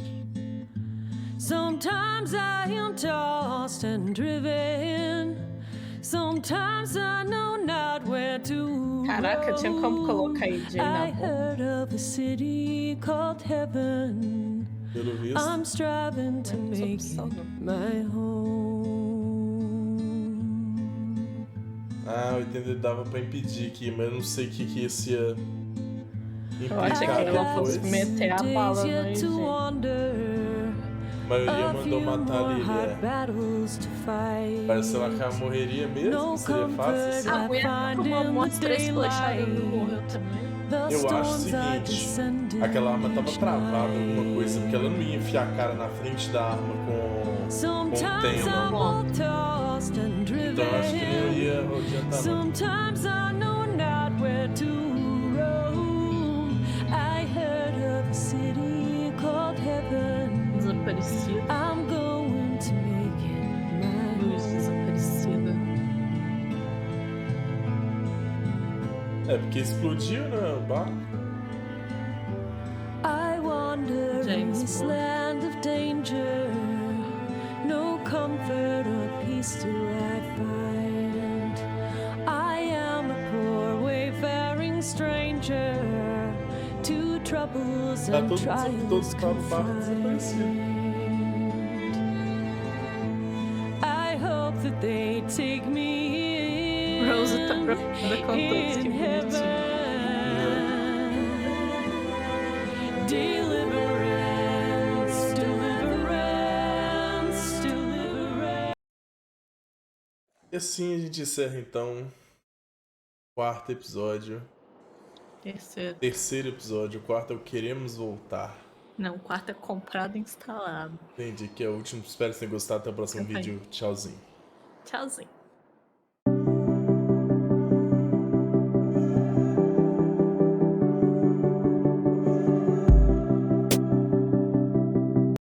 [SPEAKER 17] Sometimes I am tossed and driven. Sometimes I know not where to.
[SPEAKER 2] Caraca, tinha como colocar AJ na
[SPEAKER 17] I heard of a city called heaven.
[SPEAKER 1] Pelo visto.
[SPEAKER 17] I'm striving to make it my home.
[SPEAKER 1] Ah, 80 dava pra impedir aqui, mas eu não sei o que esse ia
[SPEAKER 2] Eu achei que
[SPEAKER 1] implicar
[SPEAKER 2] ela fosse
[SPEAKER 1] depois.
[SPEAKER 2] meter a bala no AJ.
[SPEAKER 1] A maioria mandou matar a Lilia. Parece que ela morreria mesmo, que seria fácil.
[SPEAKER 2] A mulher tomou umas 3 flechadas e morreu também.
[SPEAKER 1] Eu acho o seguinte, aquela arma tava travada, alguma coisa, porque ela não ia enfiar a cara na frente da arma com o tempo. Então eu acho que não ia adiantar
[SPEAKER 17] não.
[SPEAKER 2] Desaparecida. Luz desaparecida.
[SPEAKER 1] É porque explodiu, né, o barco.
[SPEAKER 17] I wander in this land of danger. No comfort or peace do I find. I am a poor wayfaring stranger to troubles and trials confined. I hope that they take me in.
[SPEAKER 2] Rosa tá preocupada com todos, que bonitinho.
[SPEAKER 17] Deliverance, deliverance, deliverance.
[SPEAKER 1] E assim a gente encerra então o 4º episódio. Terceiro episódio. O 4º é o Queremos Voltar.
[SPEAKER 2] Não, o 4º é comprado e instalado.
[SPEAKER 1] Entendi, que é o último. Espero que vocês tenham gostado. Até o próximo vídeo. Tchauzinho.
[SPEAKER 2] Tchauzinho.